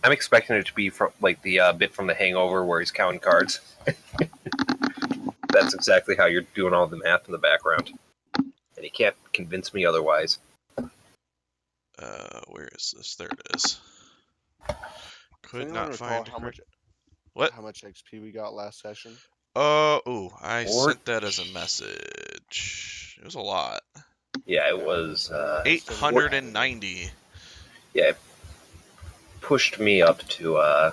I'm expecting it to be from like the bit from The Hangover where he's counting cards. That's exactly how you're doing all the math in the background, and you can't convince me otherwise. Where is this? There it is. Could Does not anyone find recall What? how much XP we got last session? I sent that as a message. It was a lot. Yeah, it was 890. Yeah, it pushed me up to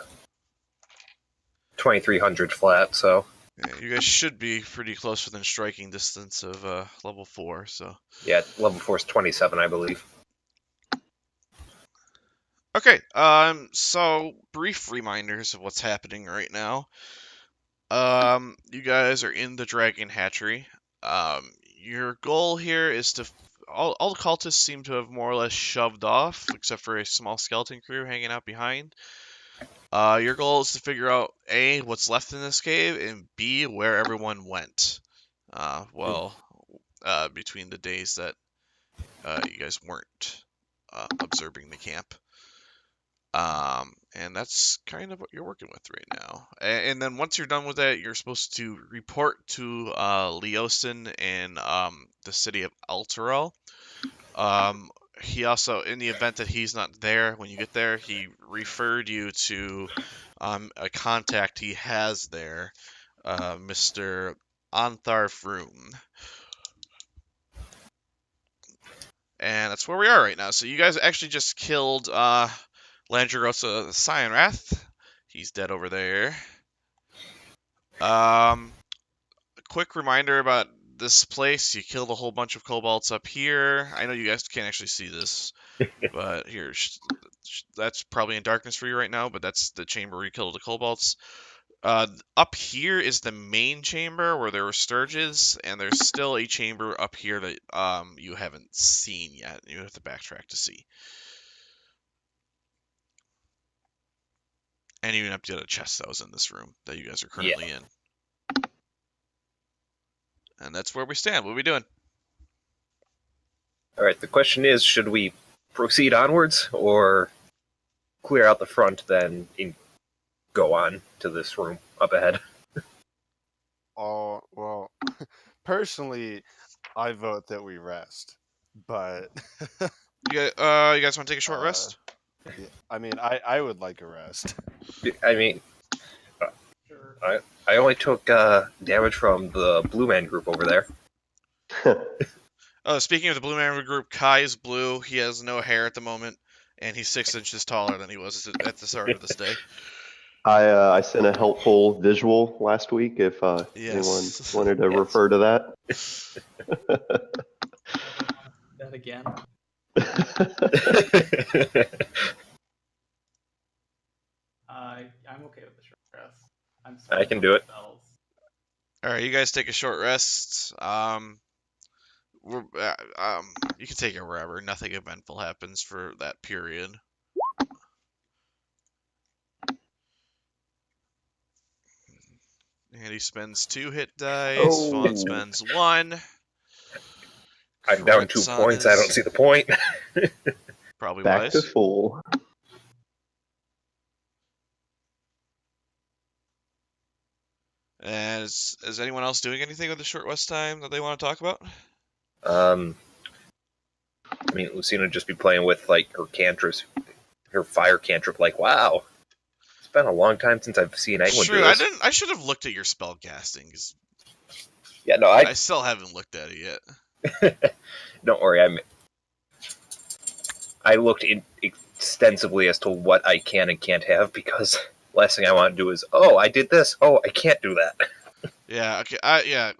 2,300 flat. So Yeah, you guys should be pretty close within striking distance of level 4. So yeah, level 4 is 27, I believe. okay. So brief reminders of what's happening right now. You guys are in the Dragon Hatchery. Your goal here is to all the cultists seem to have more or less shoved off, except for a small skeleton crew hanging out behind. Your goal is to figure out A, what's left in this cave, and B, where everyone went. Between the days that you guys weren't observing the camp. And that's kind of what you're working with right now. And then once you're done with that, you're supposed to report to Leosin in the city of Alterel. He also, in the event that he's not there when you get there, he referred you to a contact he has there, Mr. Antharf Froom. And that's where we are right now. So you guys actually just killed Langerosa the Cyanrath. He's dead over there. A quick reminder about this place. You killed a whole bunch of kobolds up here. I know you guys can't actually see this, but here, that's probably in darkness for you right now, but that's the chamber where you killed the kobolds. Up here is the main chamber where there were sturges, and there's still a chamber up here that you haven't seen yet. You have to backtrack to see. And you even emptied a chest that was in this room that you guys are currently in. And that's where we stand. What are we doing? All right, the question is, should we proceed onwards or clear out the front, then go on to this room up ahead? Oh, well, personally, I vote that we rest. But you guys want to take a short rest? Yeah, I mean, I would like a rest. I mean, I only took damage from the Blue Man group over there. Speaking of the Blue Man group, Kai is blue. He has no hair at the moment, and he's 6 inches taller than he was at the start of this day. I sent a helpful visual last week if anyone wanted to refer to that. That again. I'm okay with the short rest. I can do it. Spells. All right, you guys take a short rest. You can take it wherever. Nothing eventful happens for that period. And he spends 2 hit dice. Vaughn spends 1. I'm down 2 points. I don't see the point. Probably back wise. to full. And is anyone else doing anything with the short rest time that they want to talk about? I mean, Lucina would just be playing with like her cantrips, her fire cantrip. Like, wow, it's been a long time since I've seen anyone do this. I should have looked at your spell casting. Yeah, no, I still haven't looked at it yet. Don't worry, I looked extensively as to what I can and can't have, because last thing I want to do is, oh, I did this. Oh, I can't do that. Yeah. Okay. Yeah.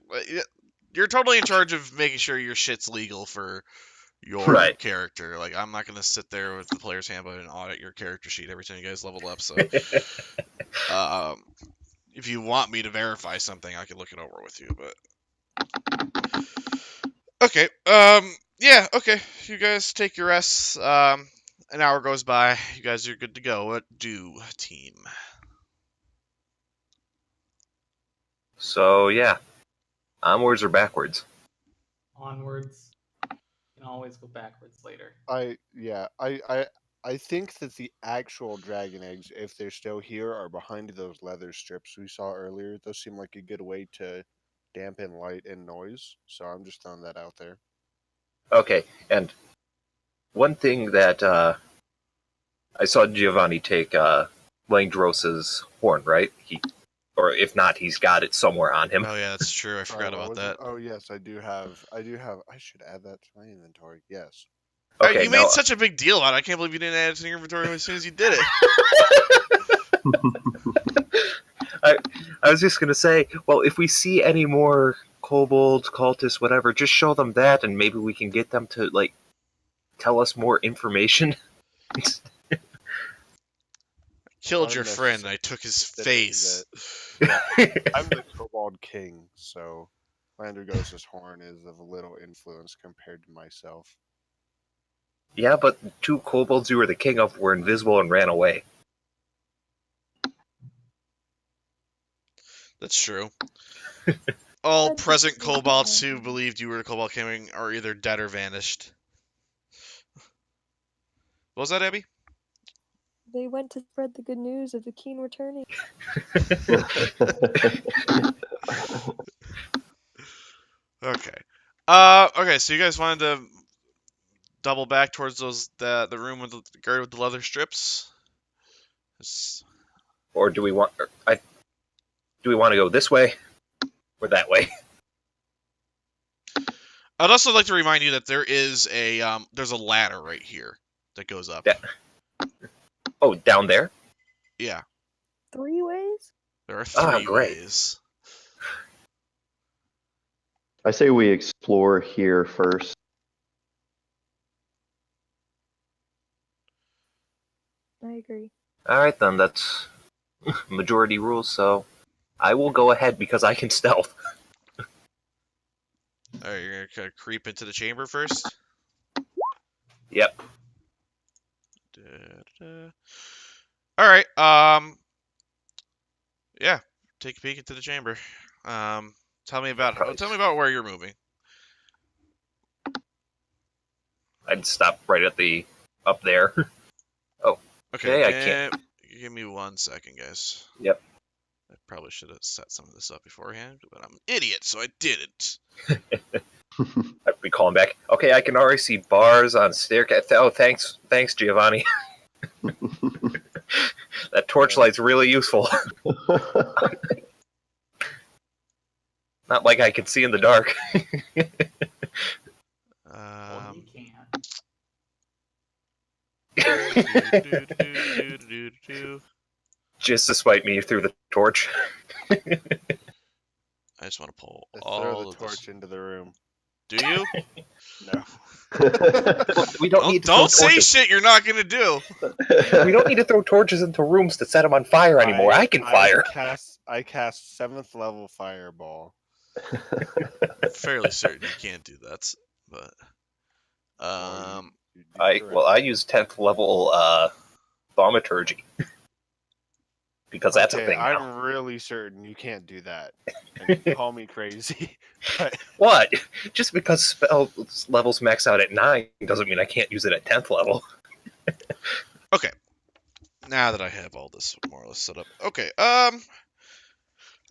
You're totally in charge of making sure your shit's legal for your character. Like, I'm not gonna sit there with the player's handbook and audit your character sheet every time you guys level up. So, if you want me to verify something, I can look it over with you. But okay. Yeah. Okay. You guys take your rests. An hour goes by. You guys are good to go. What do, team? So yeah, onwards or backwards? Onwards. You can always go backwards later. I I think that the actual dragon eggs, if they're still here, are behind those leather strips we saw earlier. Those seem like a good way to dampen light and noise. So I'm just throwing that out there. Okay, and one thing that I saw Giovanni take Langdros's horn, right? Or if not, he's got it somewhere on him. Oh yeah, that's true. I Sorry, forgot what about was it? that. Oh yes, I do have. I should add that to my inventory. Yes. Okay, You now made such a big deal about it. I can't believe you didn't add it to your inventory as soon as you did it. I was just gonna say, well, if we see any more kobolds, cultists, whatever, just show them that, and maybe we can get them to like tell us more information. Killed your friend. Unnecessary I took his considering face. I'm the Kobold King, so Landragos's horn is of little influence compared to myself. Yeah, but 2 kobolds you were the king of were invisible and ran away. That's true. All present kobolds who believed you were the Kobold King are either dead or vanished. What was that, Abby? They went to spread the good news of the king returning. Okay. Okay, so you guys wanted to double back towards the room with the guard with the leather strips? Or do we want to go this way or that way? I'd also like to remind you that there is there's a ladder right here that goes up. Yeah. Oh, down there? Yeah. 3 ways? There are 3 great. ways. I say we explore here first. I agree. Alright then, that's majority rules, so I will go ahead because I can stealth. Alright, you're gonna creep into the chamber first? Yep. Alright, yeah, take a peek into the chamber. Tell me about where you're moving. I'd stop right at up there. Okay, I can't. Give me 1 second, guys. Yep. I probably should have set some of this up beforehand, but I'm an idiot, so I didn't. I'd be calling back. Okay, I can already see bars on staircase. Oh, thanks, Giovanni. That torchlight's really useful. Not like I can see in the dark. Well, he can't. Just to spite me through the torch. I just want to pull Let's all throw the of torch this. into the room. Do you? No. We don't need to throw Don't say torches. shit you're not gonna do. We don't need to throw torches into rooms to set them on fire anymore. I can fire. I cast 7th level fireball. I'm fairly certain you can't do that, but I use 10th level thaumaturgy. Because that's a thing now. I'm really certain you can't do that. And you call me crazy. But What? Just because spell levels max out at 9 doesn't mean I can't use it at 10th level. okay. Now that I have all this more or less set up, okay. All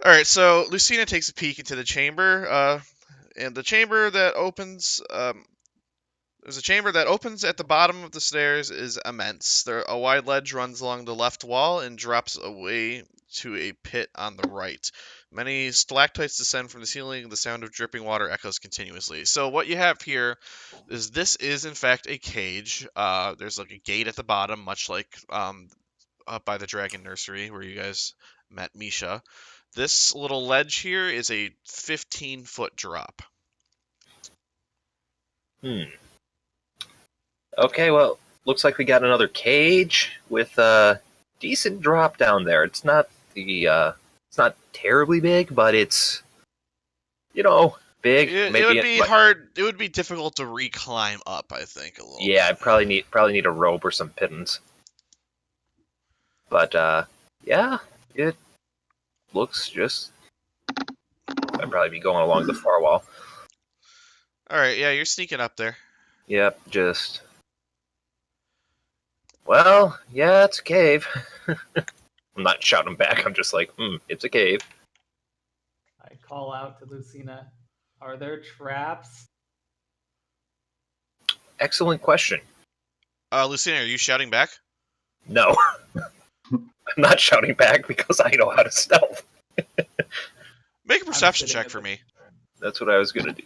right. So Lucina takes a peek into the chamber, and the chamber that opens, there's a chamber that opens at the bottom of the stairs is immense. A wide ledge runs along the left wall and drops away to a pit on the right. Many stalactites descend from the ceiling. The sound of dripping water echoes continuously. So what you have here is this is in fact a cage. There's like a gate at the bottom, much like up by the Dragon Nursery where you guys met Misha. This little ledge here is a 15-foot drop. Okay, well, looks like we got another cage with a decent drop down there. It's not it's not terribly big, but it's, big. It Maybe would be hard. It would be difficult to reclimb up, I think, a little. Yeah, bit. I'd probably need a rope or some pittance. But yeah, it looks just. I'd probably be going along the far wall. All right, yeah, you're sneaking up there. Yep, just. Well, yeah, it's a cave. I'm not shouting back. I'm just like, it's a cave. I call out to Lucina. Are there traps? Excellent question. Lucina, are you shouting back? No. I'm not shouting back because I know how to stealth. Make a I'm perception sitting check at for the- me. That's what I was going to do.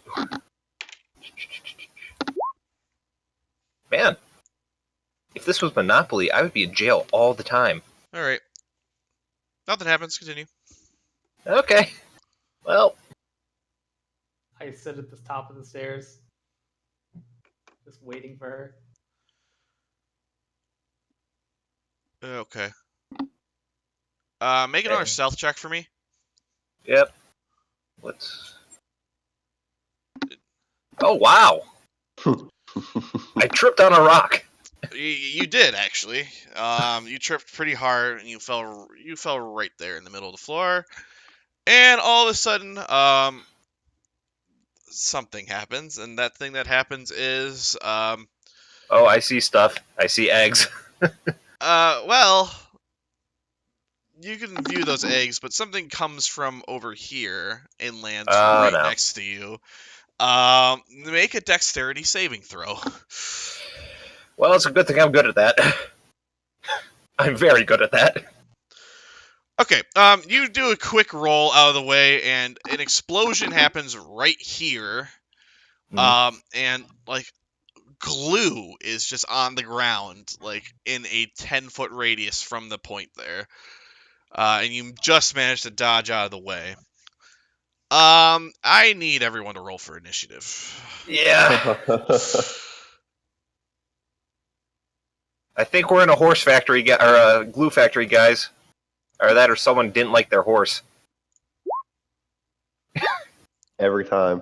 Man, if this was Monopoly, I would be in jail all the time. All right. Nothing happens. Continue. Okay. Well, I sit at the top of the stairs, just waiting for her. Okay. Make another stealth check for me. yep. Let's... Oh, wow. I tripped on a rock. You did actually. You tripped pretty hard and you fell right there in the middle of the floor. And all of a sudden, something happens, and that thing that happens is, Oh, I see stuff. I see eggs. well, you can view those eggs, but something comes from over here and lands right no. next to you. Make a dexterity saving throw. Well, it's a good thing I'm good at that. I'm very good at that. Okay, you do a quick roll out of the way, and an explosion happens right here. And like glue is just on the ground, like in a 10-foot radius from the point there. And you just managed to dodge out of the way. I need everyone to roll for initiative. Yeah. I think we're in a horse factory, or a glue factory, guys. Or that, or someone didn't like their horse. Every time.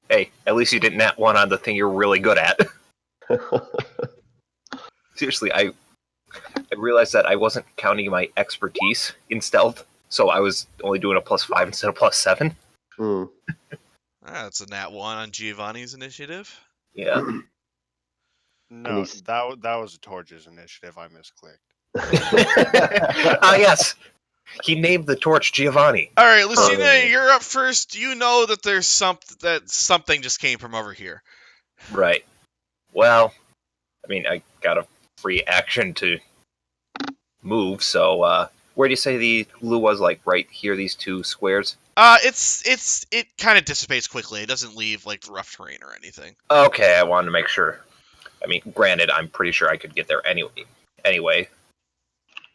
Hey, at least you didn't nat one on the thing you're really good at. Seriously, I realized that I wasn't counting my expertise in stealth, so I was only doing a +5 instead of +7. That's a nat 1 on Giovanni's initiative. Yeah. No, that was a Torch's initiative. I misclicked. Ah, yes. He named the torch Giovanni. All right, Lucina, you're up first. You know that there's something just came from over here. Right. Well, I mean, I got a free action to move, so where do you say the glue was? Like right here, these two squares? It kind of dissipates quickly. It doesn't leave like rough terrain or anything. Okay, I wanted to make sure. I mean, granted, I'm pretty sure I could get there anyway.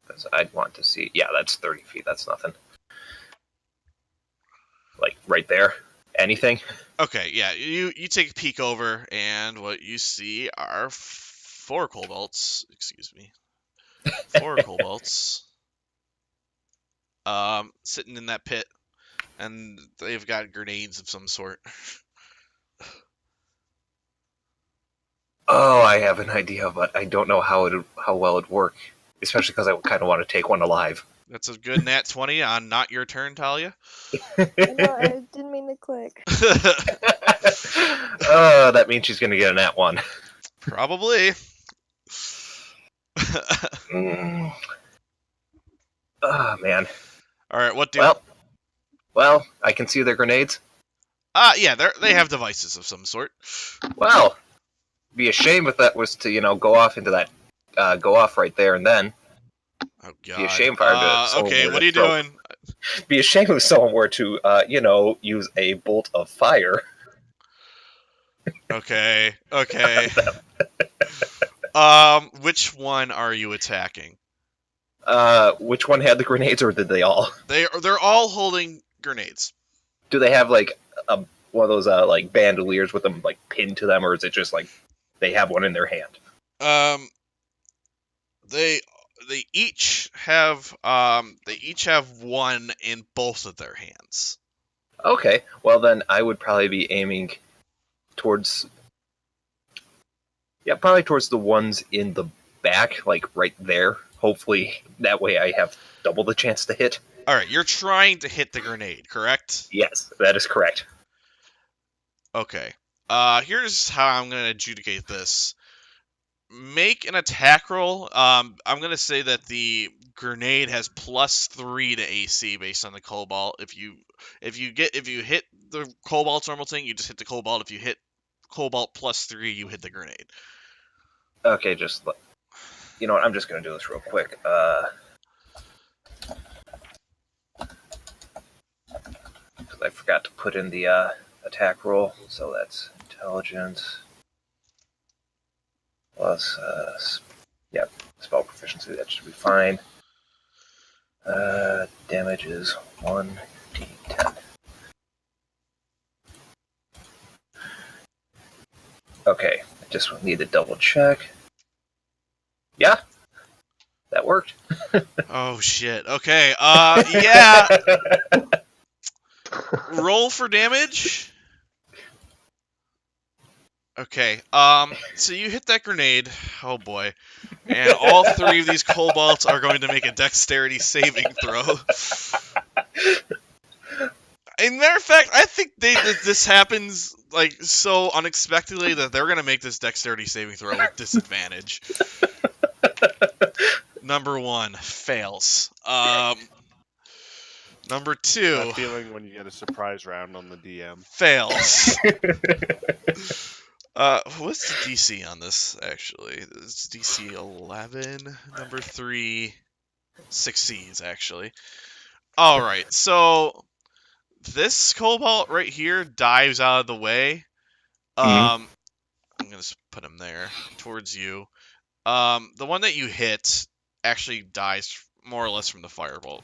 Because I'd want to see. Yeah, that's 30 feet. That's nothing. Like right there. Anything? Okay, yeah. You take a peek over, and what you see are 4 kobolds. Excuse me. 4 kobolds. Sitting in that pit, and they've got grenades of some sort. Oh, I have an idea, but I don't know how well it'd work. Especially because I kind of want to take one alive. That's a good nat 20 on not your turn, Talia. I know, I didn't mean to click. Oh, that means she's going to get a nat 1. Probably. Oh, man. All right, what do? Well, I can see their grenades. Yeah, they have devices of some sort. Well, be a shame if that was to, go off into that, go off right there and then. Oh God. Be a shame if I okay, what are you doing? Be a shame if someone were to, use a bolt of fire. Okay. Which one are you attacking? Which one had the grenades, or did they all? They're all holding grenades. Do they have like one of those like bandoliers with them like pinned to them, or is it just like they have one in their hand? They each have one in both of their hands. Okay, well then I would probably be aiming towards the ones in the back, like right there. Hopefully that way I have double the chance to hit. All right, you're trying to hit the grenade, correct? Yes, that is correct. Okay. Here's how I'm going to adjudicate this. make an attack roll. I'm gonna say that the grenade has +3 to AC based on the cobalt. If you hit the cobalt's normal thing, you just hit the cobalt. If you hit cobalt +3, you hit the grenade. Okay, you know what? I'm just gonna do this real quick. Because I forgot to put in the attack roll, so that's intelligence plus spell proficiency. That should be fine. Damage is 1d10. Okay, I just need to double check. Yeah, that worked. Oh shit. Okay. Yeah. Roll for damage. Okay. So you hit that grenade. Oh boy. And all 3 of these kobolds are going to make a dexterity saving throw. As a matter of fact, I think this happens like so unexpectedly that they're gonna make this dexterity saving throw with disadvantage. Number 1 fails. Number 2 That feeling when you get a surprise round on the DM. fails. What's the DC on this actually? It's DC 11. Number 3 succeeds actually. All right, so this cobalt right here dives out of the way. I'm gonna just put him there towards you. The one that you hit actually dies more or less from the firebolt.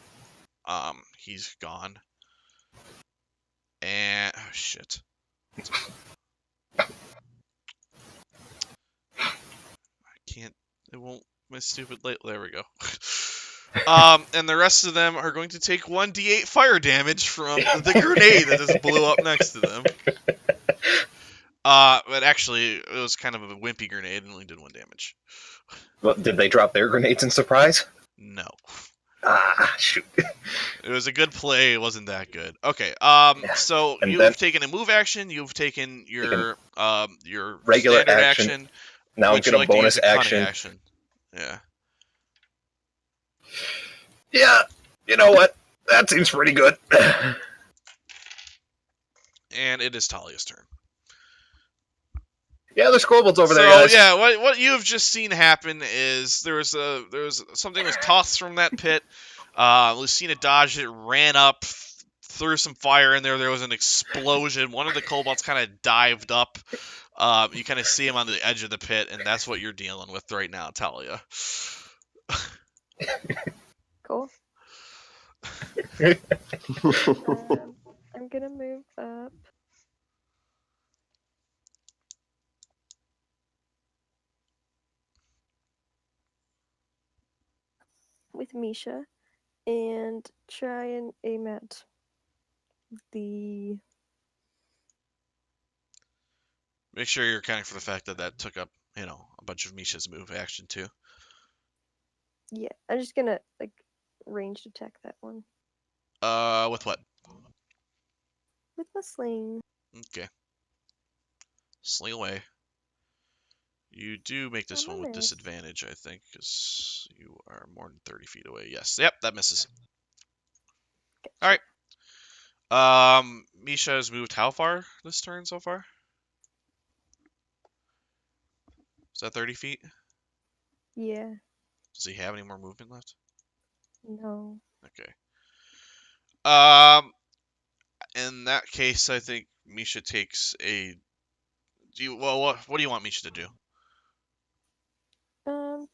He's gone. And oh shit. I can't. It won't. My stupid light. There we go. And the rest of them are going to take 1d8 fire damage from the grenade that just blew up next to them. But actually, it was kind of a wimpy grenade and only did 1 damage. Well, did they drop their grenades in surprise? No. Ah, shoot. It was a good play. It wasn't that good. Okay. So And you've taken a move action. You've taken your regular standard action. Now I'm but you gonna like to bonus use a cunning action. Yeah. Yeah, you know what? That seems pretty good. And it is Talia's turn. Yeah, there's kobolds over there, guys. So yeah, what you've just seen happen is there was something was tossed from that pit. Lucina dodged it, ran up, threw some fire in there. There was an explosion. One of the kobolds kind of dived up. You kind of see him on the edge of the pit, and that's what you're dealing with right now, Talia. Cool. I'm gonna move up. With Misha and try and aim at the. Make sure you're accounting for the fact that that took up, a bunch of Misha's move action too. Yeah, I'm just gonna like ranged attack that one. With what? With the sling. Okay. Sling away. You do make this one with disadvantage, I think, because you are more than 30 feet away. Yes. Yep, that misses. Gotcha. All right. Misha has moved how far this turn so far? Is that 30 feet? Yeah. Does he have any more movement left? No. Okay. In that case, I think Misha takes a. What do you want Misha to do?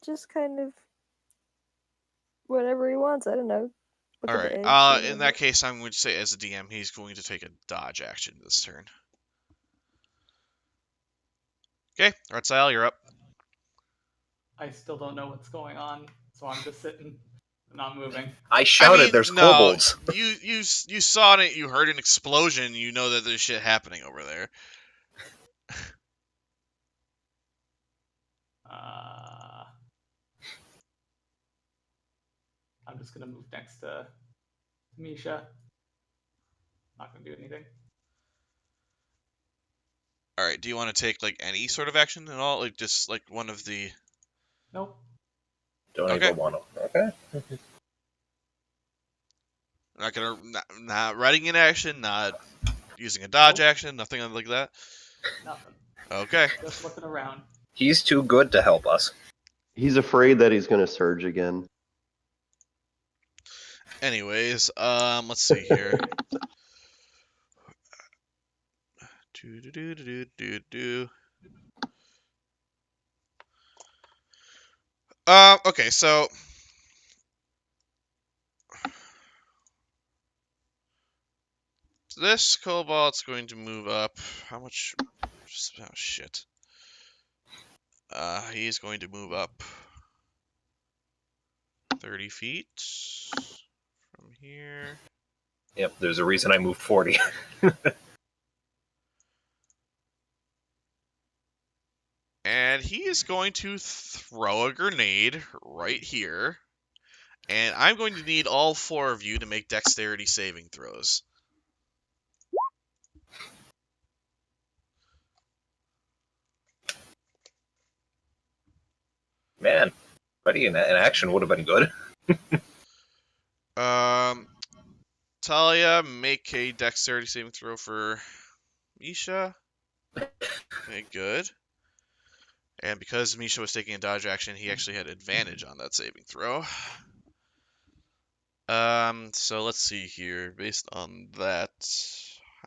Just kind of whatever he wants. I don't know. All right. In that case, I'm going to say as a DM, he's going to take a dodge action this turn. Okay, Ratzile, you're up. I still don't know what's going on, so I'm just sitting, not moving. I shouted, "There's kobolds." You saw it. You heard an explosion. You know that there's shit happening over there. I'm just gonna move next to Misha. Not gonna do anything. All right. Do you want to take like any sort of action at all? Like just like one of the Nope. Don't Okay. even want to. Okay. Not riding in action, not using a dodge action, nothing like that. Nothing. Okay. Just looking around. He's too good to help us. He's afraid that he's going to surge again. Anyways, let's see here. Okay, so this Cobalt's going to move up. How much? Oh, shit. He's going to move up 30 feet from here. Yep, there's a reason I moved 40. And he is going to throw a grenade right here. And I'm going to need all 4 of you to make dexterity saving throws. Man, ready in action would have been good. Talia, make a dexterity saving throw for Misha. Okay, good. And because Misha was taking a dodge action, he actually had advantage on that saving throw. So let's see here. Based on that,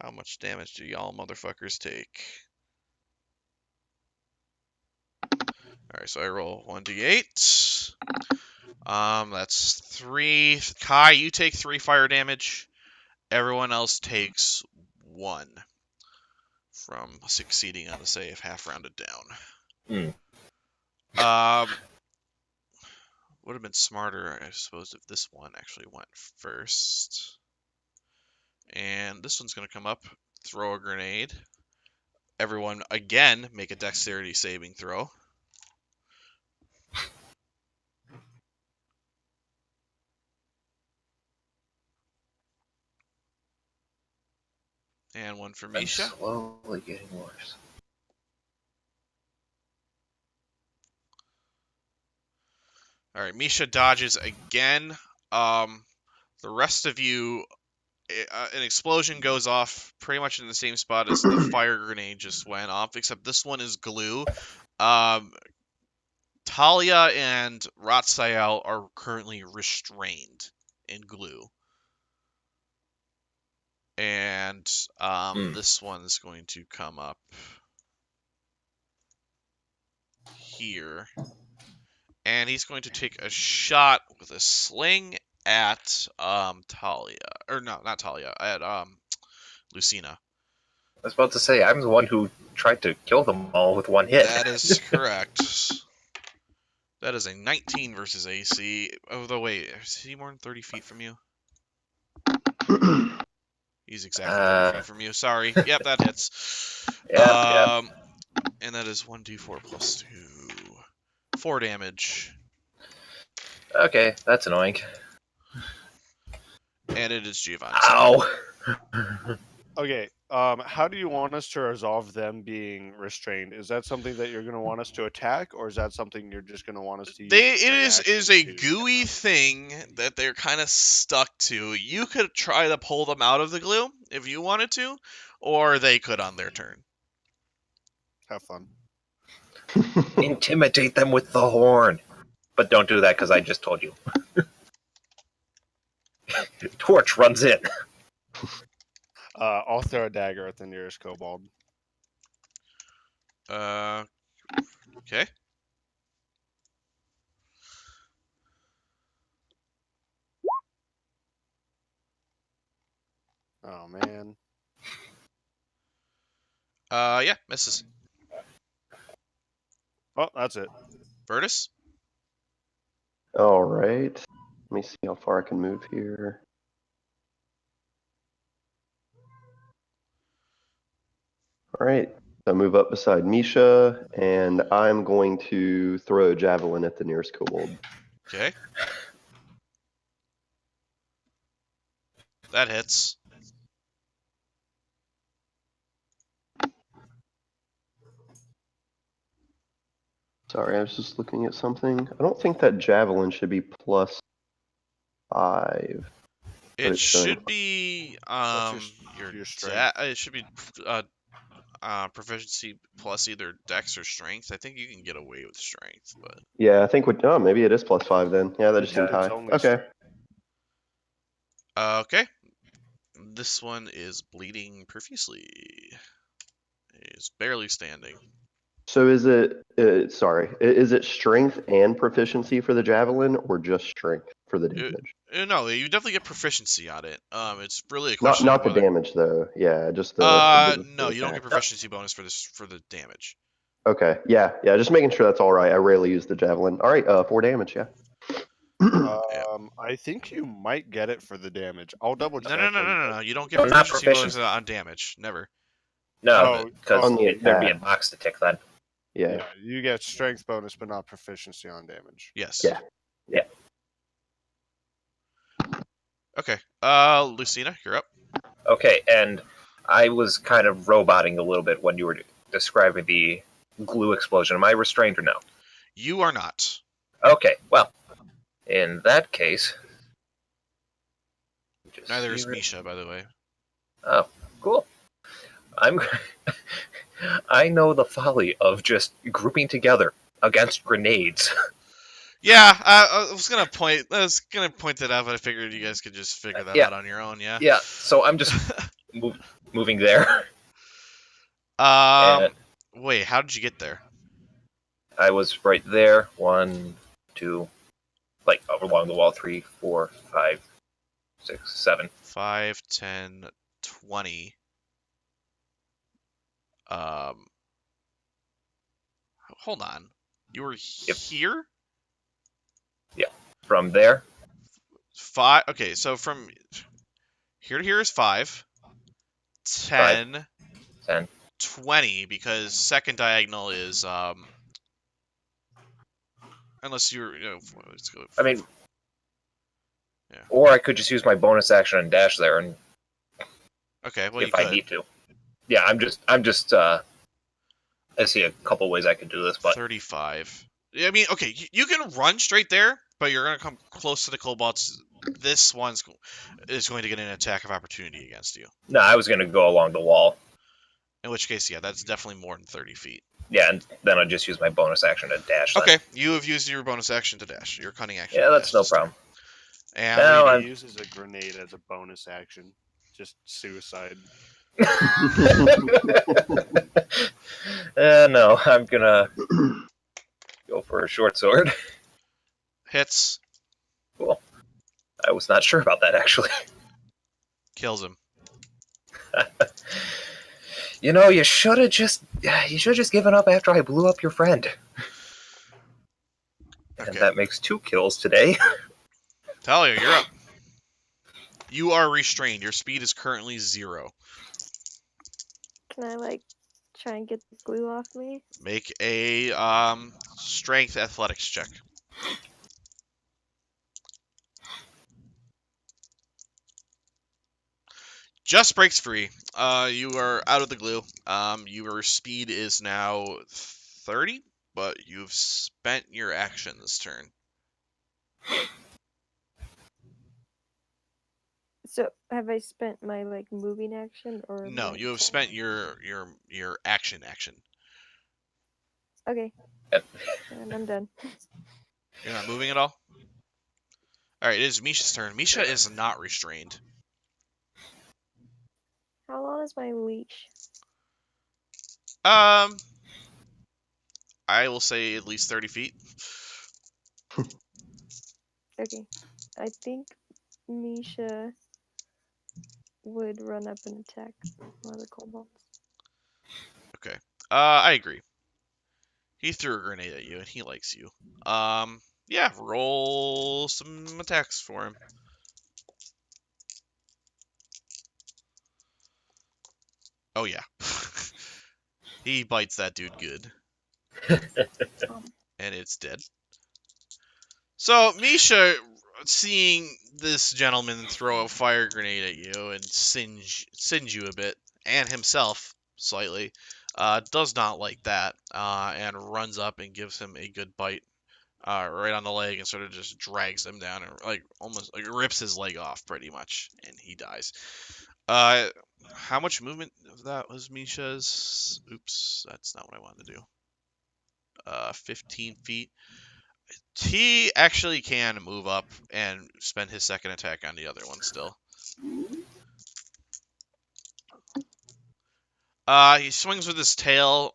how much damage do y'all motherfuckers take? Alright, so I roll 1d8. That's 3. Kai, you take 3 fire damage. Everyone else takes 1 from succeeding on the save, half rounded down. Would have been smarter, I suppose, if this one actually went first. And this one's going to come up, throw a grenade. Everyone, again, make a dexterity saving throw. And one for Misha. I'm slowly getting worse. Alright, Misha dodges again. The rest of you, an explosion goes off pretty much in the same spot as the fire grenade just went off, except this one is glue. Talia and Ratsael are currently restrained in glue. And this one's going to come up here. And he's going to take a shot with a sling at Talia. Or no, not Talia. At Lucina. I was about to say, I'm the one who tried to kill them all with one hit. That is correct. That is a 19 versus AC. Although, wait, is he more than 30 feet from you? He's exactly 30 feet from you. Sorry. Yep, that hits. Yep. And that is 1d4 plus 2. 4 damage. Okay, that's annoying. And it is Giovanni. Ow! Okay, how do you want us to resolve them being restrained? Is that something that you're going to want us to attack, or is that something you're just going to want us to use? It is a gooey thing that they're kind of stuck to. You could try to pull them out of the glue if you wanted to, or they could on their turn. Have fun. Intimidate them with the horn. But don't do that because I just told you. Torch runs in. I'll throw a dagger at the nearest kobold. Okay. Oh, man. Yeah, misses. Oh, that's it. Virtus? All right. Let me see how far I can move here. All right. So I move up beside Misha, and I'm going to throw a javelin at the nearest kobold. Okay. That hits. Sorry, I was just looking at something. I don't think that javelin should be +5. It it's showing should be your strength? it should be proficiency plus either dex or strength. I think you can get away with strength, but Yeah, I think maybe it is +5 then. Yeah, that just seemed Yeah, it's high. only Okay. okay. This one is bleeding profusely. He's barely standing. So is it, is it strength and proficiency for the javelin or just strength for the damage? No, you definitely get proficiency on it. It's really a Not question of the whether. damage though. Yeah, just the ability No, to you don't get attack. proficiency bonus for the damage. Okay, yeah, just making sure that's all right. I rarely use the javelin. All right, 4 damage, yeah. I think you might get it for the damage. I'll double check. No. You don't get Oh, not proficiency bonus proficiency. on damage. Never. No, because on the there'd be a attack. box to tick then. Yeah. Yeah, you get strength bonus, but not proficiency on damage. Yes. Yeah. Okay. Lucina, you're up. Okay, and I was kind of roboting a little bit when you were describing the glue explosion. Am I restrained or no? You are not. Okay, well, in that case... Neither is Misha, by the way. Oh, cool. I know the folly of just grouping together against grenades. Yeah, I was gonna point that out, but I figured you guys could just figure that out on your own. Yeah. Yeah, so I'm just moving there. Wait, how did you get there? I was right there. 1, 2, like along the wall. 3, 4, 5, 6, 7. 5, 10, 20. Hold on. You were here? Yeah. From there? 5. Okay, so from here to here is 5. 10. 10. 20, because second diagonal is unless you're let's go. I mean, yeah. Or I could just use my bonus action and dash there, and okay, well, if I need to. Yeah, I'm just I see a couple ways I could do this, but 35. I mean, okay, you can run straight there, but you're gonna come close to the kobolds. This one's is going to get an attack of opportunity against you. No, I was gonna go along the wall. In which case, yeah, that's definitely more than 30 feet. Yeah, and then I'll just use my bonus action to dash. Then. Okay, you have used your bonus action to dash. Your cunning action. Yeah, that's no problem. And now He uses a grenade as a bonus action. Just suicide. No, I'm gonna go for a short sword. Hits. Cool. I was not sure about that, actually. Kills him. You should have just given up after I blew up your friend. Okay. And that makes 2 kills today. Talia, you're up. You are restrained. Your speed is currently 0. Can I try and get the glue off me? Make a strength athletics check. Just breaks free. You are out of the glue. Your speed is now 30, but you've spent your action this turn. So have I spent my moving action or? No, my you have attack? spent your action. Okay. And I'm done. You're not moving at all? Alright, it is Misha's turn. Misha is not restrained. How long is my leash? I will say at least 30 feet. Okay. I think Misha would run up and attack one of the kobolds. Okay. I agree. He threw a grenade at you, and he likes you. Yeah, roll some attacks for him. Oh, yeah. He bites that dude good. And it's dead. So, Misha, seeing this gentleman throw a fire grenade at you and singe you a bit, and himself slightly, does not like that, and runs up and gives him a good bite right on the leg and sort of just drags him down and like almost like rips his leg off pretty much, and he dies. How much movement of that was Misha's? Oops, that's not what I wanted to do. 15 feet. He actually can move up and spend his second attack on the other one still. He swings with his tail,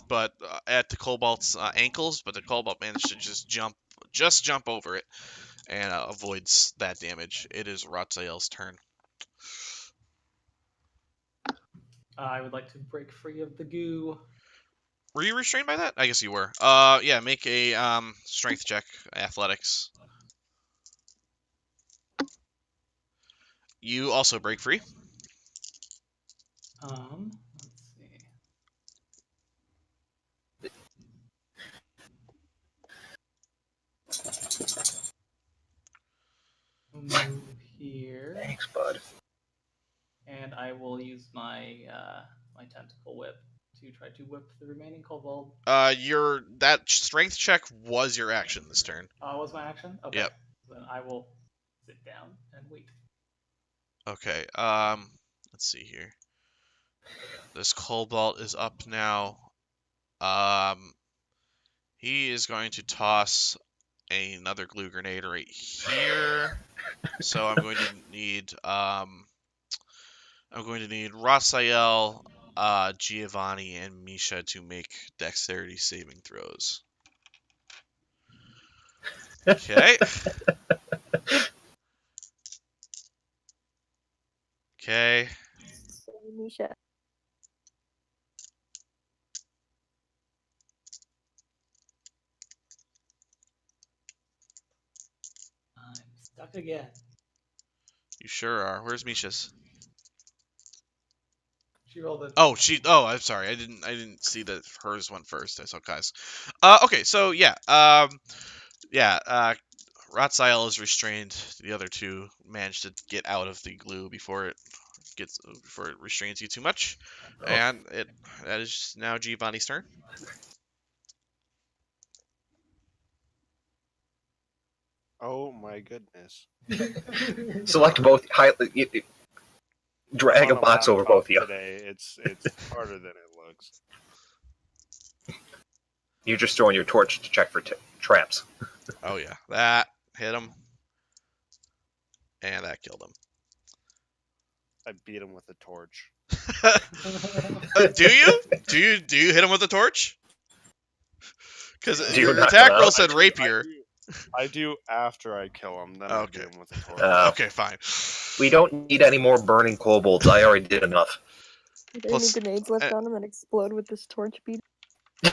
but at the kobold's ankles, but the kobold managed to just jump over it and avoids that damage. It is Ratzael's turn. I would like to break free of the goo. Were you restrained by that? I guess you were. Yeah, make a strength check, athletics. You also break free. Let's see. We'll move here, Thanks, bud. and I will use my my tentacle whip to try to whip the remaining kobold. That strength check was your action this turn. Was my action? Okay. Yep. Then I will sit down and wait. Okay. Let's see here. This kobold is up now. He is going to toss another glue grenade right here. So I'm going to need Raphael, Giovanni, and Misha to make dexterity saving throws. Okay. Okay. Misha. I'm stuck again. You sure are. Where's Misha's? She rolled it. Oh, I'm sorry. I didn't see that hers went first. I saw Kai's. Okay, so yeah. Ratzael is restrained. The other two managed to get out of the glue before it restrains you too much. Oh. And that is now Giovanni's turn. Oh my goodness. Select both. Drag I'm a on box over laptop both of you. Today, it's harder than it looks. You're just throwing your torch to check for traps. Oh yeah, that hit him, and that killed him. I beat him with a torch. Do you? Do you hit him with a torch? Because Do you your knock attack him roll out? said rapier. I do after I kill him, then Okay. I beat him with a torch. Okay, fine. We don't need any more burning kobolds. I already did enough. Are there Plus- any grenades left on him that explode with this torch beat? No,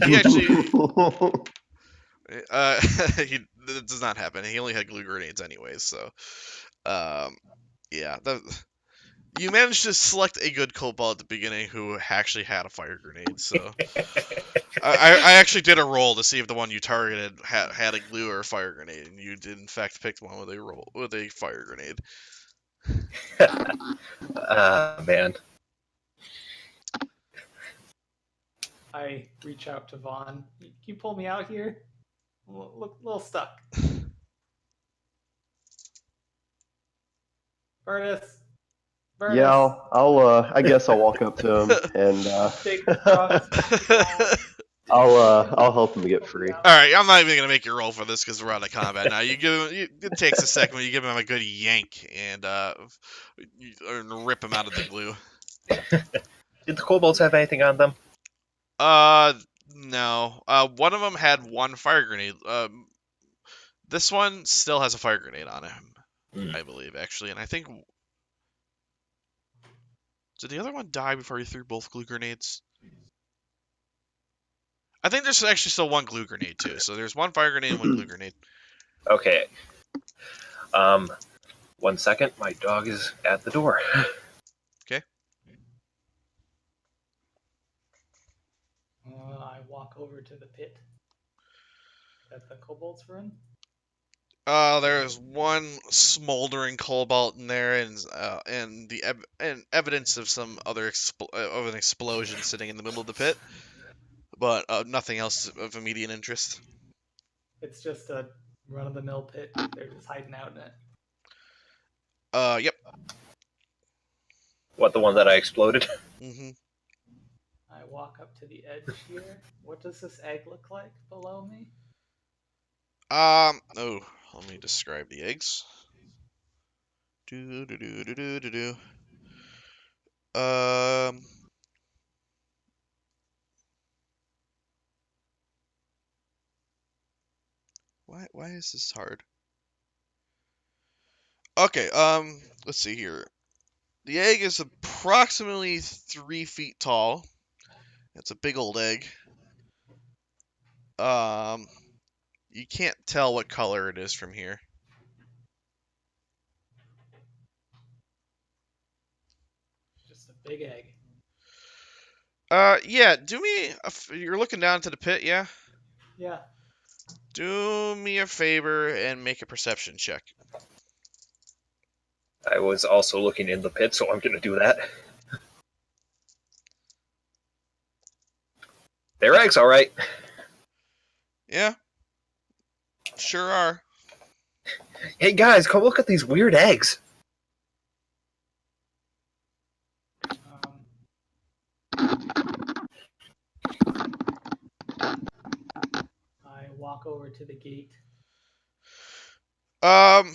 he actually he that does not happen. He only had glue grenades anyways, so yeah. You managed to select a good kobold at the beginning who actually had a fire grenade, so I actually did a roll to see if the one you targeted had a glue or a fire grenade, and you did in fact pick one with a fire grenade. Man. I reach out to Vaughn. Can you pull me out here? Look a little stuck. Bertus. Yeah, I guess I'll walk up to him and Take the cross. I'll help him get free. All right, I'm not even gonna make you roll for this because we're out of combat now. It takes a second when you give him a good yank and rip him out of the glue. Did the kobolds have anything on them? No. One of them had one fire grenade. This one still has a fire grenade on him, I believe, actually, and I think. Did the other one die before he threw both glue grenades? I think there's actually still one glue grenade too. So there's one fire grenade and one glue grenade. Okay. 1 second. My dog is at the door. Okay. I walk over to the pit that the kobolds were in. There's one smoldering cobalt in there, and evidence of some other of an explosion sitting in the middle of the pit, but nothing else of immediate interest. It's just a run-of-the-mill pit. They're just hiding out in it. Yep. What, the one that I exploded? Mm-hmm. I walk up to the edge here. What does this egg look like below me? Oh, let me describe the eggs. Do do do do do do do. Why is this hard? Okay, let's see here. The egg is approximately 3 feet tall. It's a big old egg. You can't tell what color it is from here. Just a big egg. Yeah, you're looking down into the pit, yeah? Yeah. Do me a favor and make a perception check. I was also looking in the pit, so I'm going to do that. They're eggs, all right. Yeah. Sure are. Hey guys, come look at these weird eggs. I walk over to the gate. The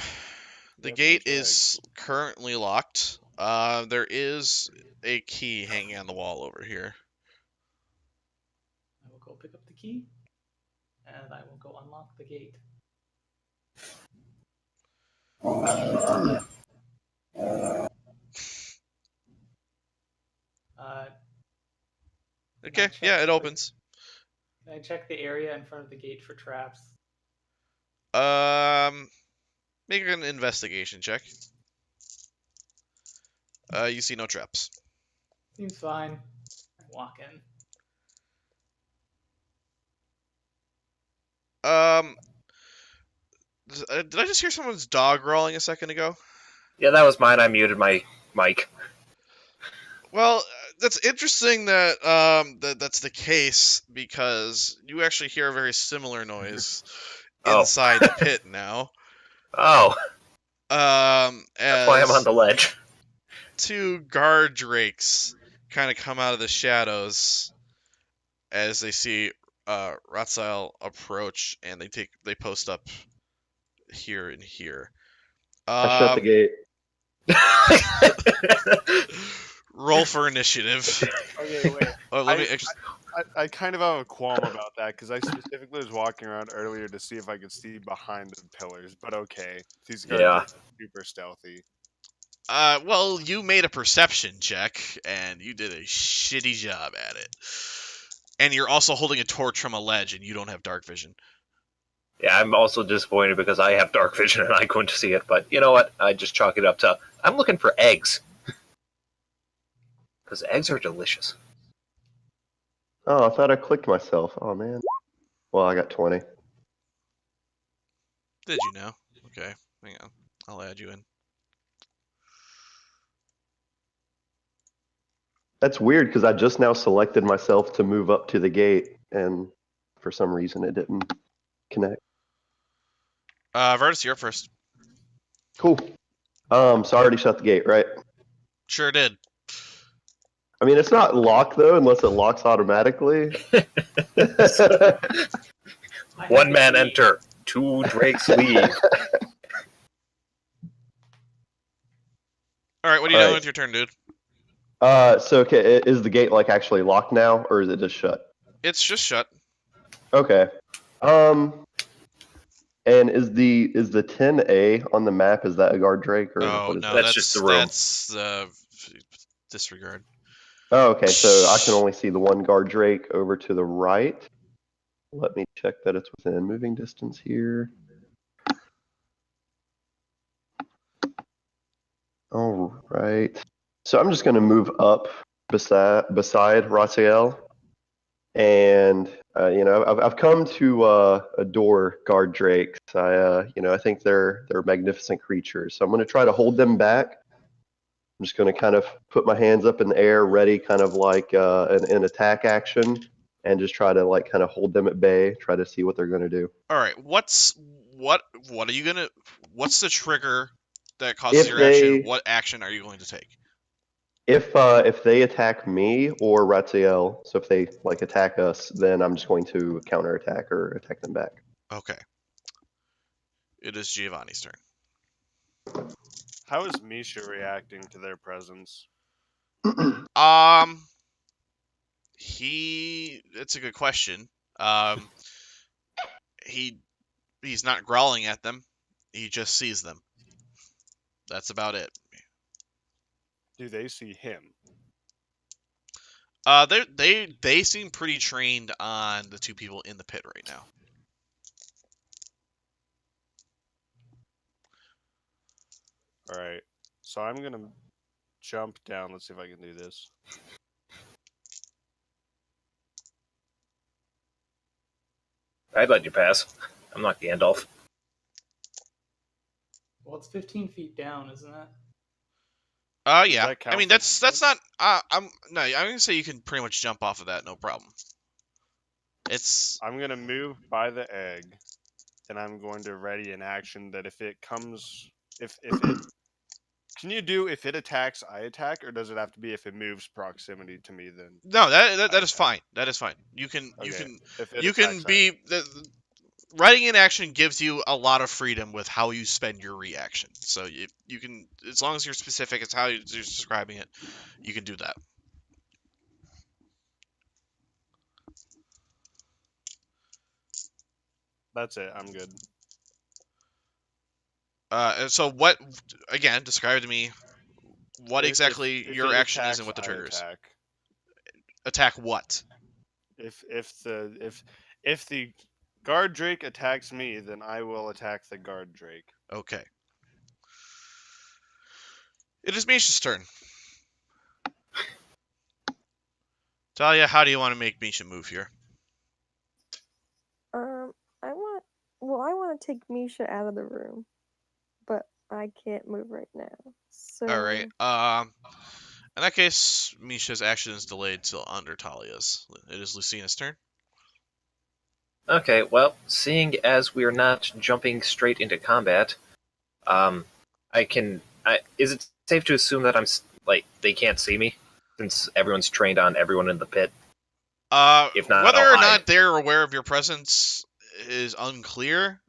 Yep, gate those are is currently locked. There is a key hanging on the wall over here. I will go pick up the key, and I will go unlock the gate. Okay, yeah, it opens. Can I check the area in front of the gate for traps? Make an investigation check. You see no traps. Seems fine. I walk in. Did I just hear someone's dog growling a second ago? Yeah, that was mine. I muted my mic. Well, that's interesting that that's the case, because you actually hear a very similar noise Oh. inside the pit now. Oh, that's why I'm on As the ledge. 2 guard drakes kind of come out of the shadows as they see Ratzael approach, and they post up here and here. I shut the gate. Roll for initiative. Okay, wait. Oh, let me. I kind of have a qualm about that because I specifically was walking around earlier to see if I could see behind the pillars. But okay, these guys Yeah. are super stealthy. Well, you made a perception check, and you did a shitty job at it. And you're also holding a torch from a ledge, and you don't have dark vision. Yeah, I'm also disappointed because I have dark vision and I couldn't see it. But you know what? I just chalk it up to I'm looking for eggs. Because eggs are delicious. Oh, I thought I clicked myself. Oh, man. Well, I got 20. Did you know? Okay, hang on. I'll add you in. That's weird because I just now selected myself to move up to the gate, and for some reason it didn't connect. Vertus, you're up first. Cool. So I already shut the gate, right? Sure did. I mean, it's not locked, though, unless it locks automatically. One man enter, 2 drakes leave. Alright, what are you doing with your turn, dude? So, okay, is the gate, like, actually locked now, or is it just shut? It's just shut. Okay. And is the 10A on the map, is that a guard drake, or Oh, what is no, that? That's just the room. That's disregard. Oh, okay, so I can only see the 1 guard drake over to the right. Let me check that it's within moving distance here. All right. So I'm just going to move up beside Raziel and I've come to adore guard drakes. I think they're magnificent creatures. So I'm going to try to hold them back. I'm just going to kind of put my hands up in the air, ready, kind of like an attack action, and just try to like kind of hold them at bay. Try to see what they're going to do. All right. What are you gonna? What's the trigger that causes If your action? they What action are you going to take? if they attack me or Ratziel, so if they like attack us, then I'm just going to counterattack or attack them back. Okay. It is Giovanni's turn. How is Misha reacting to their presence? It's a good question. Um, he's not growling at them. He just sees them. That's about it. Do they see him? They seem pretty trained on the two people in the pit right now. All right. So I'm gonna jump down. Let's see if I can do this. I'd let you pass. I'm not Gandalf. Well, it's 15 feet down, isn't it? Yeah. that count I mean, for that's not. I'm gonna say you can pretty much jump off of that, no problem. It's I'm gonna move by the egg, and I'm going to ready an action that if it comes, if it, can you do if it attacks, I attack, or does it have to be if it moves proximity to me? Then no that I is attack. fine. That is fine. You can Okay. If it you can attacks, be writing in action gives you a lot of freedom with how you spend your reaction. So you can, as long as you're specific, it's how you're describing it, you can do that. That's it. I'm good. And so what? Again, describe to me what If- exactly if your it action is attacks, and what the I trigger is. attack. Attack what? If the guard drake attacks me, then I will attack the guard drake. Okay. It is Misha's turn. Talia, how do you want to make Misha move here? I want to take Misha out of the room, but I can't move right now. So. All right. In that case, Misha's action is delayed till under Talia's. It is Lucina's turn. Okay, well, seeing as we are not jumping straight into combat, is it safe to assume that they can't see me since everyone's trained on everyone in the pit? If not, Whether I'll or hide. not they're aware of your presence is unclear.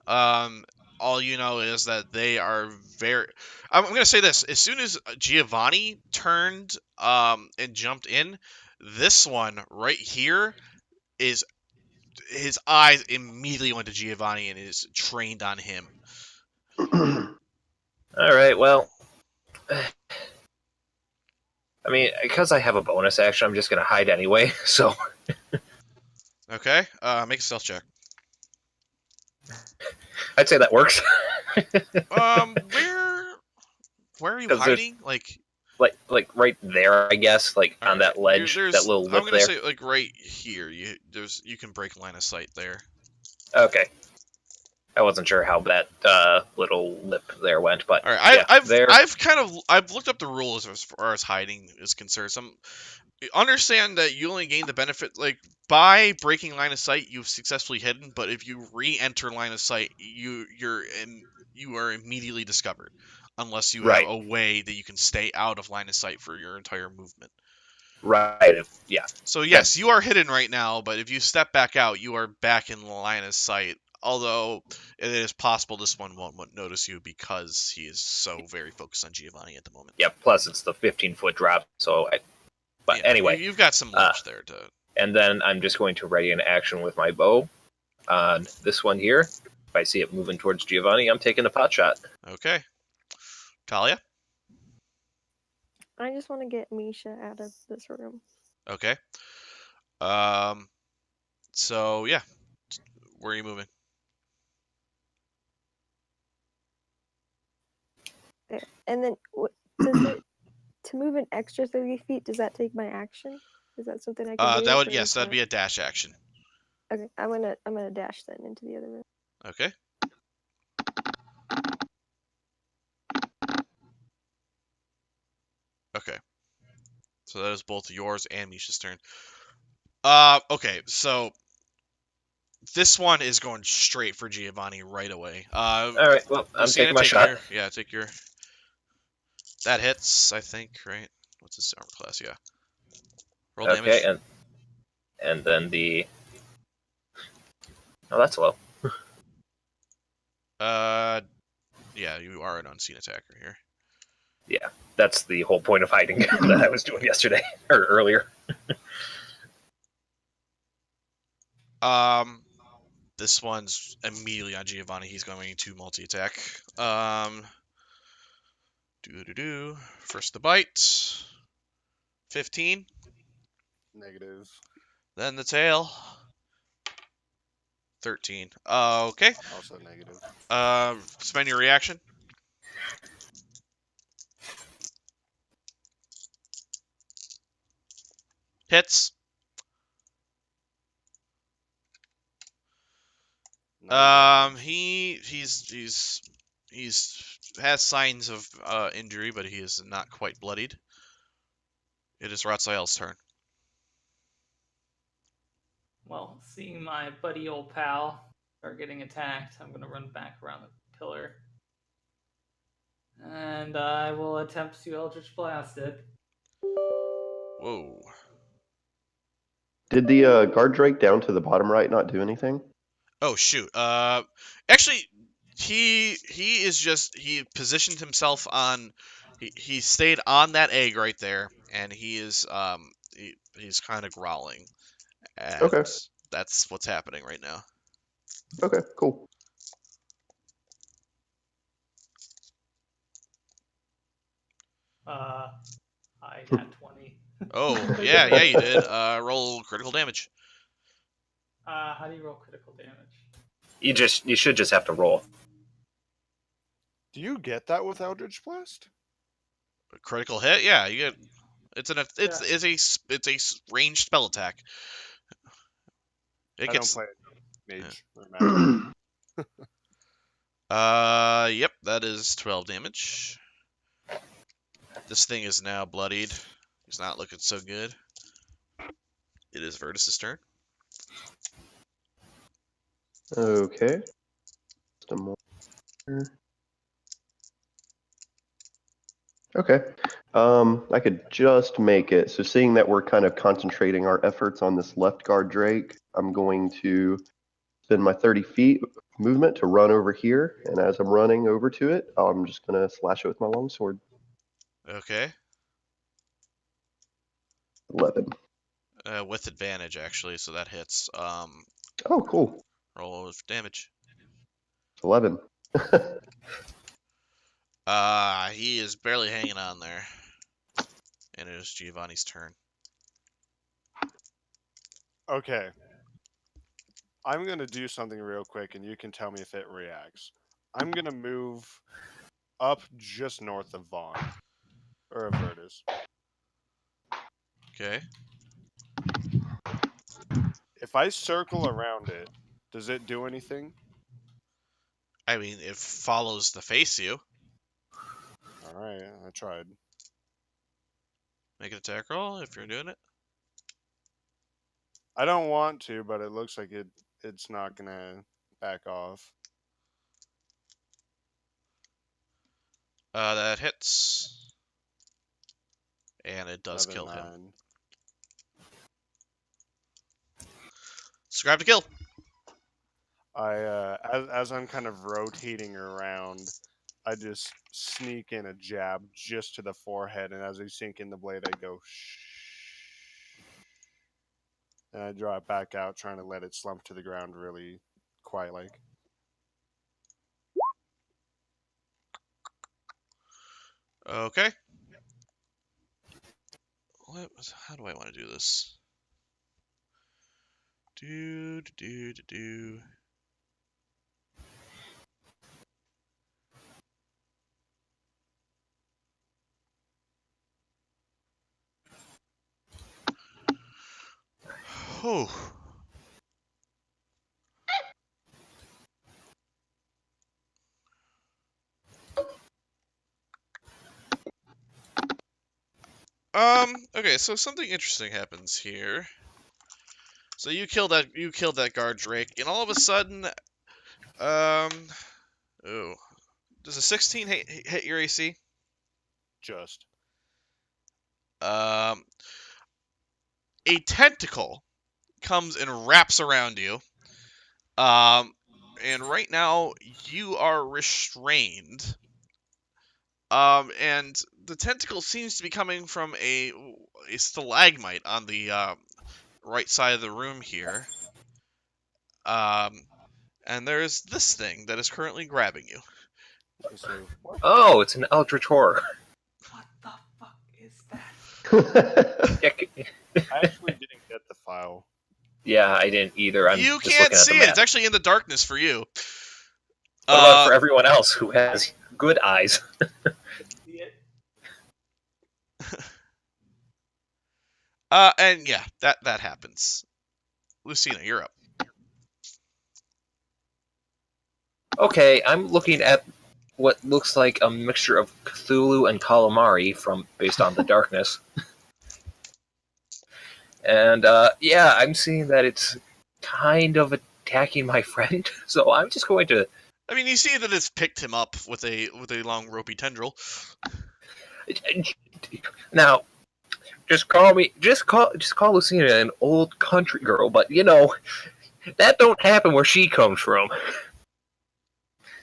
All you know is that they are very. I'm going to say this: as soon as Giovanni turned and jumped in, this one right here is his eyes immediately went to Giovanni and is trained on him. All right, well, I mean, because I have a bonus action, I'm just going to hide anyway. So. Okay, make a stealth check. I'd say that works. Where are you 'Cause there's- hiding? Like right there, I guess, like on that ledge, there's, that little lip I'm gonna there. say like right here. You can break line of sight there. Okay. I wasn't sure how that little lip there went, but All right, there. I've looked up the rules as far as hiding is concerned. Understand that you only gain the benefit like by breaking line of sight, you've successfully hidden. But if you re-enter line of sight, you are immediately discovered, unless you have Right. a way that you can stay out of line of sight for your entire movement. Right. Yeah. So yes, you are hidden right now, but if you step back out, you are back in line of sight. Although it is possible this one won't notice you because he is so very focused on Giovanni at the moment. Yeah. Plus, it's the 15-foot drop. So, but Yeah, anyway, you've got some ledge there to. And then I'm just going to ready an action with my bow on this one here. If I see it moving towards Giovanni, I'm taking a pot shot. Okay, Talia. I just want to get Misha out of this room. Okay. So yeah, where are you moving? There. And then does it to move an extra 30 feet? Does that take my action? Is that something I can do? That would for yes, that'd fun? be a dash action. Okay, I'm gonna dash then into the other room. Okay. Okay. So that is both yours and Misha's turn. Okay, so this one is going straight for Giovanni right away. All right. Well, I'm Lucina, taking my take shot. take your. That hits, I think, right? What's his armor class? Yeah. Roll Okay, damage. and then the. Oh, that's low. Yeah, you are an unseen attacker here. Yeah, that's the whole point of hiding that I was doing yesterday or earlier. This one's immediately on Giovanni. He's going to multi-attack. First the bite. 15. Negative. Then the tail. 13. Okay. Also negative. Spend your reaction. Hits. 9 damage. He's has signs of injury, but he is not quite bloodied. It is Ratzael's turn. Well, seeing my buddy old pal start getting attacked, I'm gonna run back around the pillar. And I will attempt to Eldritch Blast it. Whoa. Did the guard drake down to the bottom right not do anything? Oh shoot. Actually, he positioned himself on. He stayed on that egg right there, and he is he's kind of growling, and Okay. that's what's happening right now. Okay, cool. I got 20. Oh yeah, you did. Roll critical damage. How do you roll critical damage? You should just have to roll. Do you get that with Eldritch Blast? A critical hit. Yeah, you get. It's a ranged spell attack. It I gets. don't play mage or magic. Yep, that is 12 damage. This thing is now bloodied. He's not looking so good. It is Virtus's turn. Okay. Just a more. Okay. I could just make it. So seeing that we're kind of concentrating our efforts on this left guard drake, I'm going to spend my 30 feet movement to run over here. And as I'm running over to it, I'm just going to slash it with my longsword. Okay. 11. With advantage, actually, so that hits. Oh, cool. Roll with damage. 11. He is barely hanging on there. And it is Giovanni's turn. Okay. I'm going to do something real quick, and you can tell me if it reacts. I'm going to move up just north of Vaughn. Or of Virtus. Okay. If I circle around it, does it do anything? I mean, it follows the face you. Alright, I tried. Make an attack roll if you're doing it. I don't want to, but it looks like it's not going to back off. That hits. And it does Another kill him. 9. Subscribe to kill. As I'm kind of rotating around, I just sneak in a jab just to the forehead, and as I sink in the blade, I go shh. And I draw it back out, trying to let it slump to the ground really quiet-like. Okay. How do I want to do this? Do. Ooh. Okay, so something interesting happens here. So you killed that guard Drake, and all of a sudden, ooh, does a 16 hit your AC? Just. A tentacle comes and wraps around you. And right now you are restrained. And the tentacle seems to be coming from a stalagmite on the right side of the room here. And there's this thing that is currently grabbing you. Okay, so what? Oh, it's an Eldritch Horror. What the fuck is that? I actually didn't get the file. Yeah, I didn't either. I'm You just can't looking at the see it. map. It's actually in the darkness for you. What about for everyone else who has good eyes? See it? And yeah, that happens. Lucina, you're up. Okay, I'm looking at what looks like a mixture of Cthulhu and calamari based on the darkness. And yeah, I'm seeing that it's kind of attacking my friend, so I'm just going to. I mean, you see that it's picked him up with a long ropey tendril. Now, just call Lucina an old country girl, but you know that don't happen where she comes from.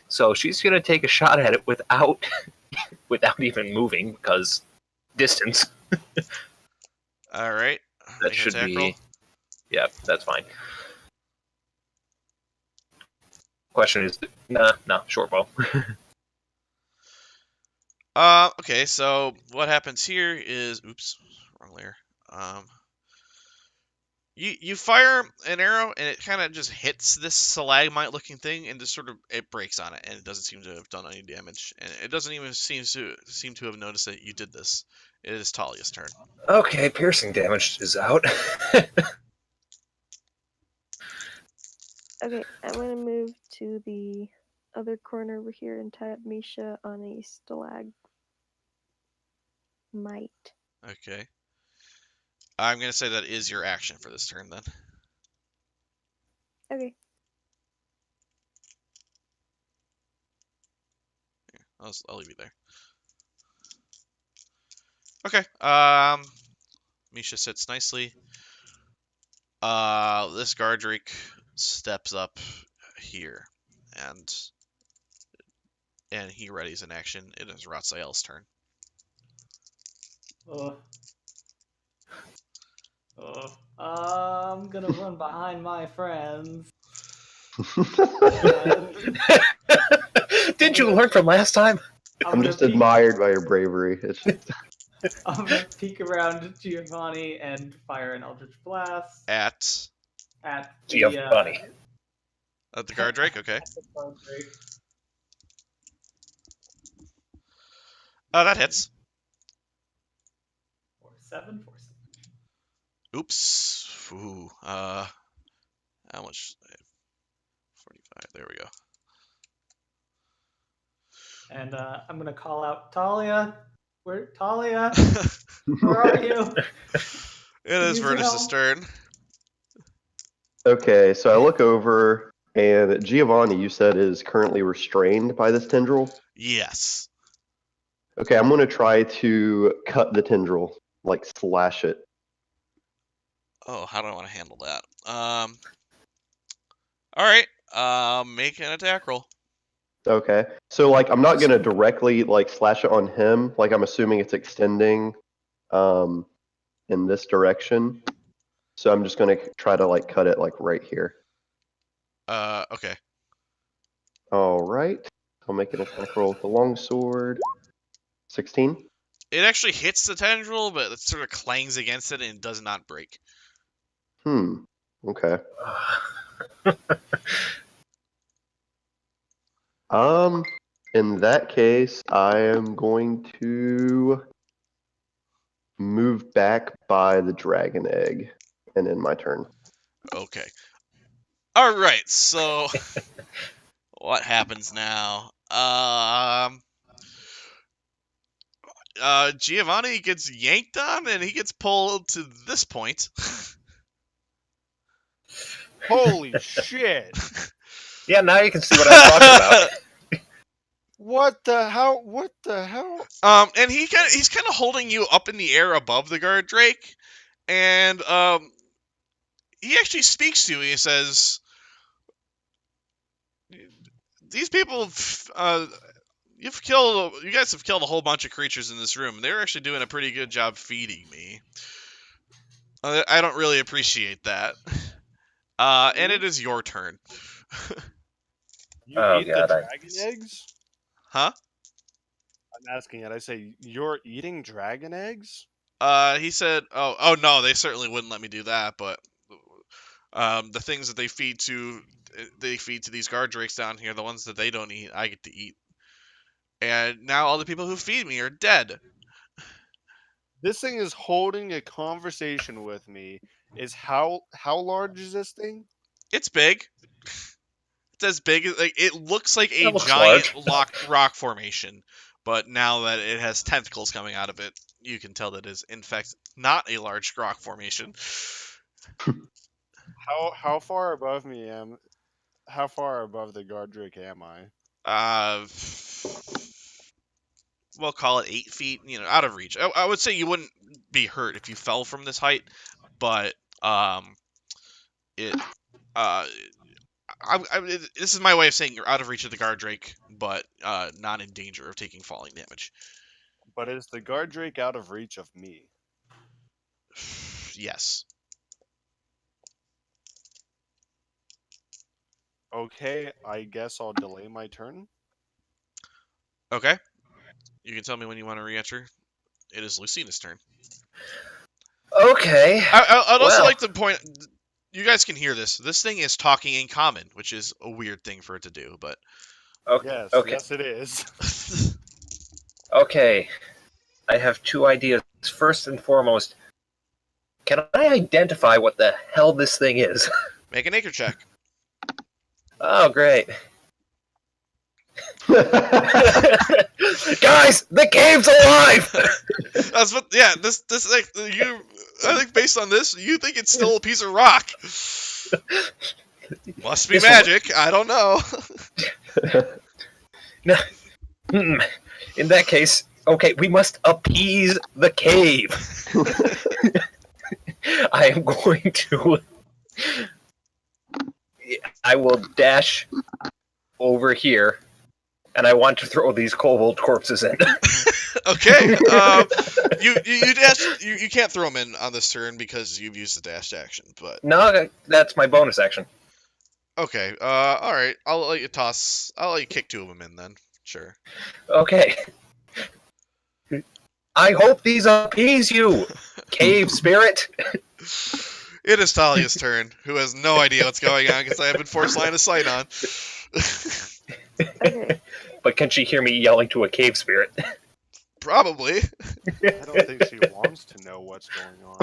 So she's gonna take a shot at it without even moving because distance. All right. That Make an should attack be. roll. Yeah, that's fine. Question is, nah, short bow. Okay, so what happens here is, oops, wrong layer. You fire an arrow and it kind of just hits this stalagmite-looking thing and just sort of it breaks on it and it doesn't seem to have done any damage and it doesn't even seem to have noticed that you did this. It is Talia's turn. Okay, piercing damage is out. Okay, I'm gonna move to the other corner over here and tie up Misha on a stalagmite. Okay. I'm gonna say that is your action for this turn then. Okay. I'll leave you there. Okay. Misha sits nicely. This Gardrick steps up here, and he readies an action. It is Ratsael's turn. Ugh. Ugh. I'm gonna run behind my friends. And Didn't you learn from last time? I'm just admired by your bravery. I'm gonna peek around Giovanni and fire an Eldritch Blast At at the Giovanni. the Gardrake, okay. at the Gardrake. That hits. For 7. Oops. Ooh. How much? 45. There we go. And I'm gonna call out Talia. Talia? Where are you? It is Use your Vertus's help. turn. Okay, so I look over, and Giovanni, you said, is currently restrained by this tendril. Yes. Okay, I'm going to try to cut the tendril, like slash it. Oh, how do I want to handle that? All right. Make an attack roll. Okay, so like I'm not going to directly like slash it on him. Like I'm assuming it's extending in this direction. So I'm just going to try to like cut it like right here. Okay. All right, I'll make an attack roll with the longsword. 16. It actually hits the tendril, but it sort of clangs against it and does not break. Okay. In that case, I am going to move back by the dragon egg and end my turn. Okay. All right. So, what happens now? Giovanni gets yanked on, and he gets pulled to this point. Holy shit! Yeah, now you can see what I'm talking about. What the hell? What the hell? And he's kind of holding you up in the air above the guard Drake, and he actually speaks to you. He says, "These people, you guys have killed a whole bunch of creatures in this room. They're actually doing a pretty good job feeding me. I don't really appreciate that. And it is your turn." You Oh, eat God, the I- dragon eggs? Huh? I'm asking it. I say, you're eating dragon eggs? He said, "Oh no, they certainly wouldn't let me do that, but the things that they feed to these guard drakes down here, the ones that they don't eat, I get to eat. And now all the people who feed me are dead." This thing is holding a conversation with me. How large is this thing? It's big. It's as big as it looks like a That looks giant large. rock formation, but now that it has tentacles coming out of it, you can tell that it is in fact not a large rock formation. How far above me am? How far above the guard drake am I? We'll call it 8 feet, out of reach. I would say you wouldn't be hurt if you fell from this height, but it this is my way of saying you're out of reach of the guard drake, but not in danger of taking falling damage. But is the guard drake out of reach of me? Yes. Okay, I guess I'll delay my turn. Okay. You can tell me when you want to re-enter. It is Lucina's turn. Okay. I'd also Well. like to point. You guys can hear this. This thing is talking in common, which is a weird thing for it to do, but. Okay. Yes, Okay. yes, it is. Okay. I have two ideas. First and foremost, can I identify what the hell this thing is? Make an acre check. Oh, great. Guys, the cave's alive! That's what. Yeah. This like you. I think based on this, you think it's still a piece of rock. Must be This magic. I don't know. No. In that case, okay, we must appease the cave. I am going to. I will dash over here, and I want to throw these kobold corpses in. Okay. You can't throw them in on this turn because you've used the dash action. But No, that's my bonus action. okay. All right. I'll let you toss. I'll let you kick 2 of them in then. Sure. Okay. I hope these appease you, cave spirit. It is Talia's turn, who has no idea what's going on because I have been forced line of sight on. Okay. But can she hear me yelling to a cave spirit? Probably. I don't think she wants to know what's going on.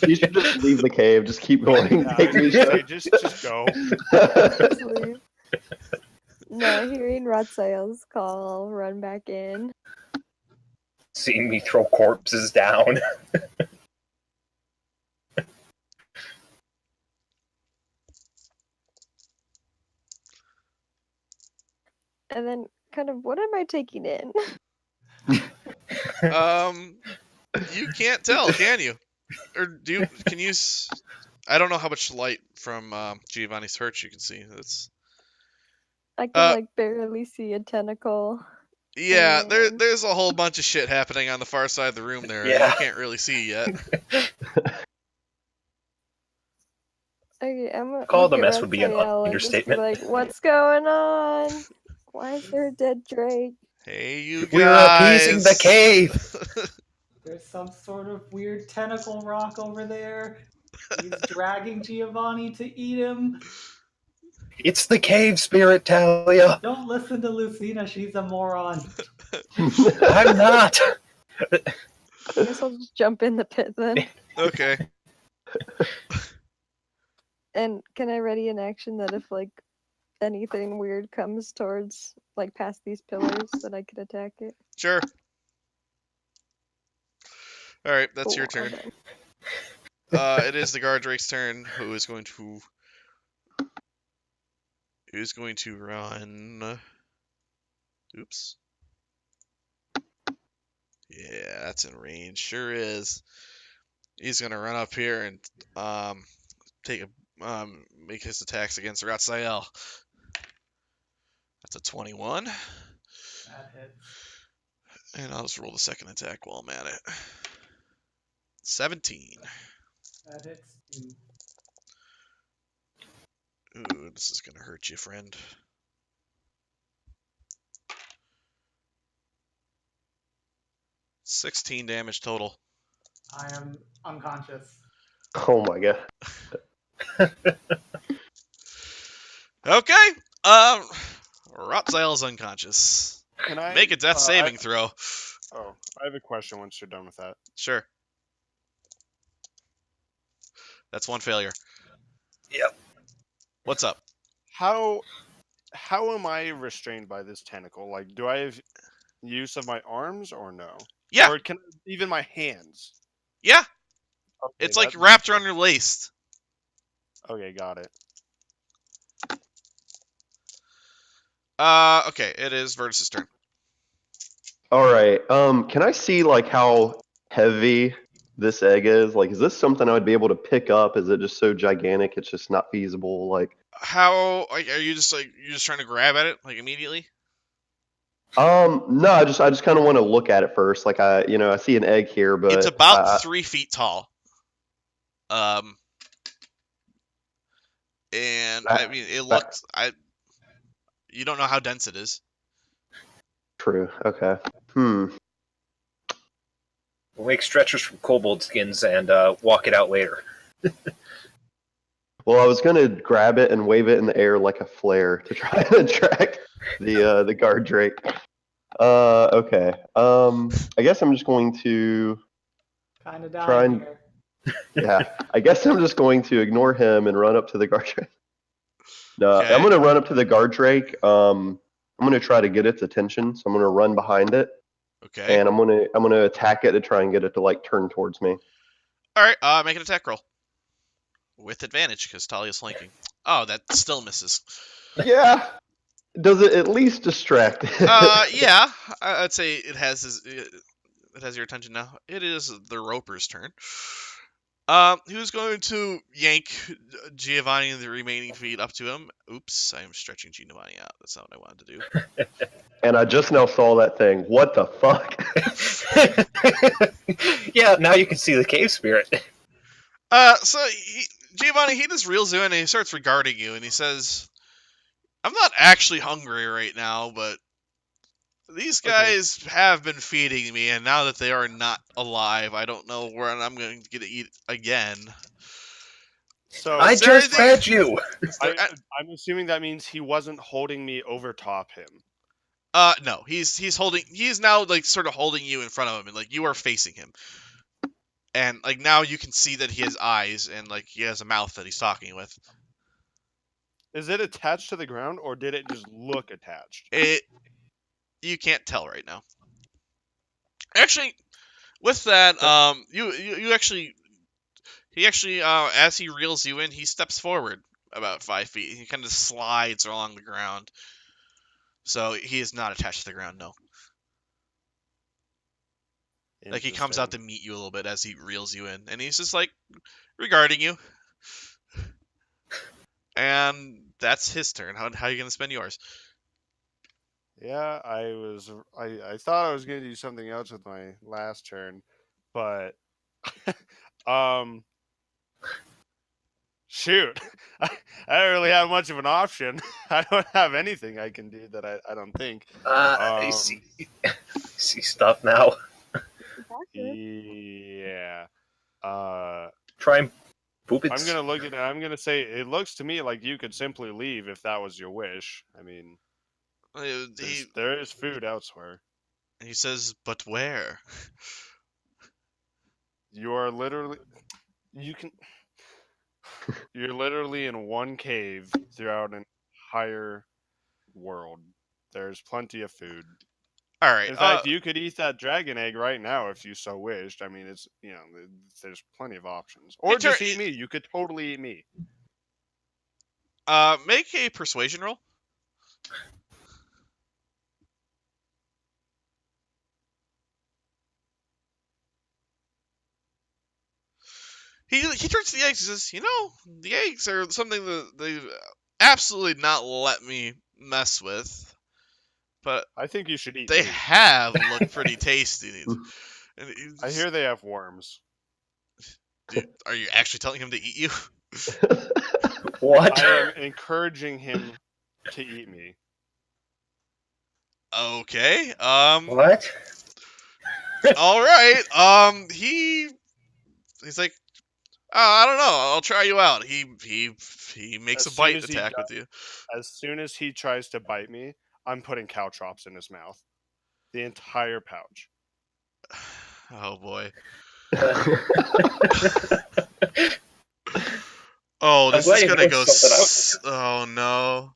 You should just leave the cave. Just keep going. Yeah, Take I was gonna say, Misha. just go. Just leave. No, hearing Ratsael's call, I'll run back in. Seeing me throw corpses down. And then, kind of, what am I taking in? You can't tell, can you? Or do you? Can you? I don't know how much light from Giovanni's torch you can see. That's. I can, like, barely see a tentacle. Yeah, And- there's a whole bunch of shit happening on the far side of the room there. Yeah. You can't really see yet. Okay, I'm gonna Call look the at mess would be an Ratsael and just be understatement. like, what's going on? Why is there a dead Drake? Hey, you guys. We're appeasing the cave. There's some sort of weird tentacle rock over there. He's dragging Giovanni to eat him. It's the cave spirit, Talia. Don't listen to Lucina, she's a moron. I'm not. I guess I'll just jump in the pit then. Okay. And can I ready an action that if like anything weird comes towards like past these pillars that I could attack it? Sure. All right, that's your Cool, turn. okay. It is the guard Drake's turn. Who is going to run? Oops. Yeah, that's in range. Sure is. He's gonna run up here and make his attacks against Ratsael. That's a 21. That hits. And I'll just roll the second attack while I'm at it. 17. That hits too. Ooh, this is gonna hurt you, friend. 16 damage total. I am unconscious. Oh my god. Okay. Ratsael is unconscious. Can I Make a death saving throw. Oh, I have a question once you're done with that. Sure. That's one failure. Yep. What's up? How am I restrained by this tentacle? Like, do I have use of my arms or no? Yeah. Or can even my hands? Yeah. Okay, It's like wrapped around your waist. Okay, got it. Okay, it is Vertus's turn. All right. Can I see like how heavy this egg is? Like, is this something I would be able to pick up? Is it just so gigantic it's just not feasible? Like, How are you just trying to grab at it like immediately? no, I just kind of want to look at it first. Like, I see an egg here, but It's about 3 feet tall. And I mean, it looks. You don't know how dense it is. True. Okay. We'll make stretchers from kobold skins and walk it out later. Well, I was gonna grab it and wave it in the air like a flare to try and attract the guard drake. Okay. I guess I'm just going to Kind of try dying and here. yeah. I guess I'm just going to ignore him and run up to the guard drake. No, Okay. I'm gonna run up to the guard drake. I'm gonna try to get its attention. So I'm gonna run behind it, Okay. and I'm gonna attack it to try and get it to like turn towards me. All right. Make an attack roll with advantage because Talia's flanking. Oh, that still misses. Yeah. Does it at least distract? Yeah. I'd say it has your attention now. It is the Roper's turn. Who's going to yank Giovanni and the remaining feet up to him? Oops, I am stretching Giovanni out. That's not what I wanted to do. And I just now saw that thing. What the fuck? Yeah, now you can see the cave spirit. So Giovanni, he just reels you in and he starts regarding you and he says, I'm not actually hungry right now, but these guys have been feeding me, and now that they are not alive, I don't know when I'm going to get to eat again. So I Is there just anything- fed you. I'm assuming that means he wasn't holding me over top him. No, he's now like sort of holding you in front of him, and like you are facing him, and like now you can see that he has eyes and like he has a mouth that he's talking with. Is it attached to the ground or did it just look attached? You can't tell right now. Actually, with that, he actually as he reels you in, he steps forward about 5 feet. He kind of slides along the ground. So he is not attached to the ground, no. Like he comes out to meet you a little bit as he reels you in, and he's just like regarding you. And that's his turn. How are you gonna spend yours? Yeah, I thought I was gonna do something else with my last turn, but shoot, I don't really have much of an option. I don't have anything I can do that I don't think. I see stuff now. Yeah. Try and poop it. I'm gonna look at it. I'm gonna say it looks to me like you could simply leave if that was your wish. I mean, there is food elsewhere. He says, "But where?" You are literally. You can. You're literally in one cave throughout an entire world. There's plenty of food. All right. In fact, you could eat that dragon egg right now if you so wished. I mean, it's there's plenty of options. Or just eat me. You could totally eat me. Make a persuasion roll. He turns to the eggs and says, the eggs are something that they've absolutely not let me mess with. But I think you should eat they me. have looked pretty tasty. And I hear they have worms. Are you actually telling him to eat you? What? I am encouraging him to eat me. Okay. What? All right. He's like, I don't know. I'll try you out. He makes As a soon bite as he attack does- with you. As soon as he tries to bite me, I'm putting caltrops in his mouth. The entire pouch. Oh boy. Oh, this glad is you gonna know go. something Oh no.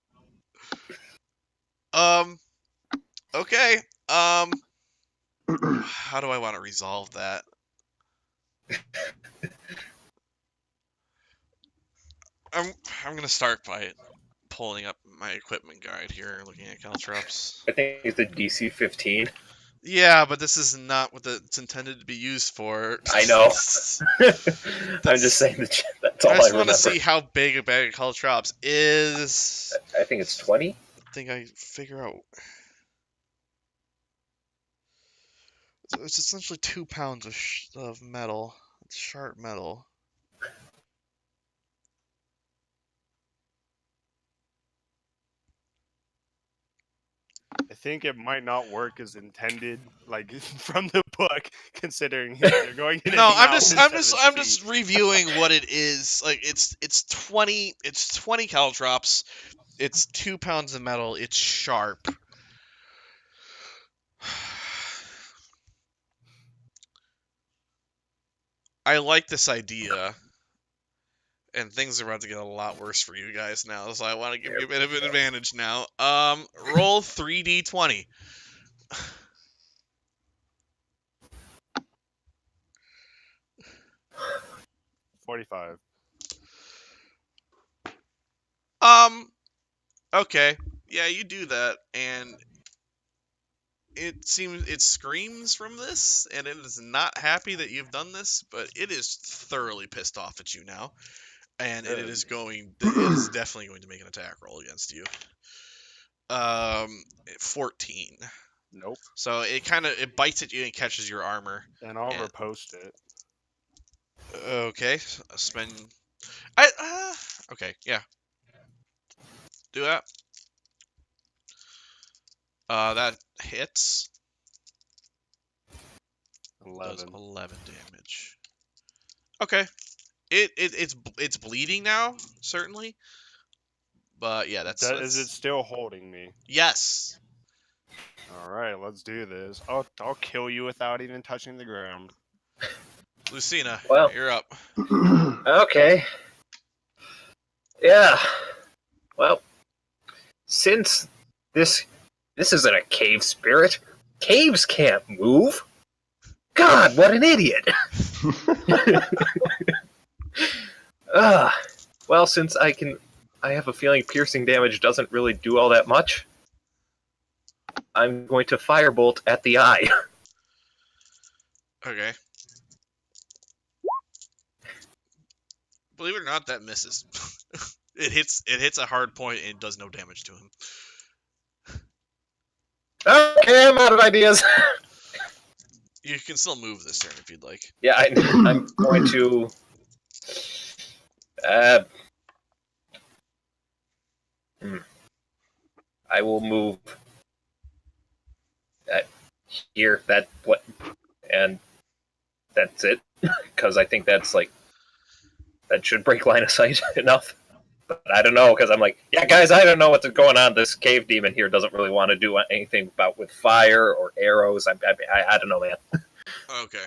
Okay. How do I want to resolve that? I'm gonna start by pulling up my equipment guide here, looking at caltrops. I think it's the DC 15. Yeah, but this is not what it's intended to be used for. I know. I'm just saying that's all I I just remember. want to see how big a bag of caltrops is. I think it's 20. I think I figure out. So it's essentially 2 pounds of metal. It's sharp metal. I think it might not work as intended, like from the book, considering they're going in. No, his I'm mouth just instead of his just feet. reviewing what it is. Like it's 20 caltrops. It's 2 pounds of metal. It's sharp. I like this idea, and things are about to get a lot worse for you guys now. So I want to give you a bit of an advantage now. Roll 3d20. 45. Okay. Yeah, you do that, and it screams from this, and it is not happy that you've done this, but it is thoroughly pissed off at you now, and it is definitely going to make an attack roll against you. 14. Nope. So it bites at you and catches your armor. And I'll repost it. Okay, spend. Okay, yeah. Do that. That hits. 11. Does 11 damage. Okay. It's bleeding now, certainly. But yeah, that's Is it still holding me? Yes. All right, let's do this. I'll kill you without even touching the ground. Lucina, Well. you're up. Okay. Yeah. Well, since this isn't a cave spirit, caves can't move. God, what an idiot! Well, since I have a feeling piercing damage doesn't really do all that much. I'm going to firebolt at the eye. Okay. Believe it or not, that misses. It hits a hard point and does no damage to him. Okay, I'm out of ideas. You can still move this turn if you'd like. Yeah, I'm going to. I will move here. And that's it. Because I think that should break line of sight enough. But I don't know, because I'm like, yeah, guys, I don't know what's going on. This cave demon here doesn't really want to do anything with fire or arrows. I don't know, man. Okay.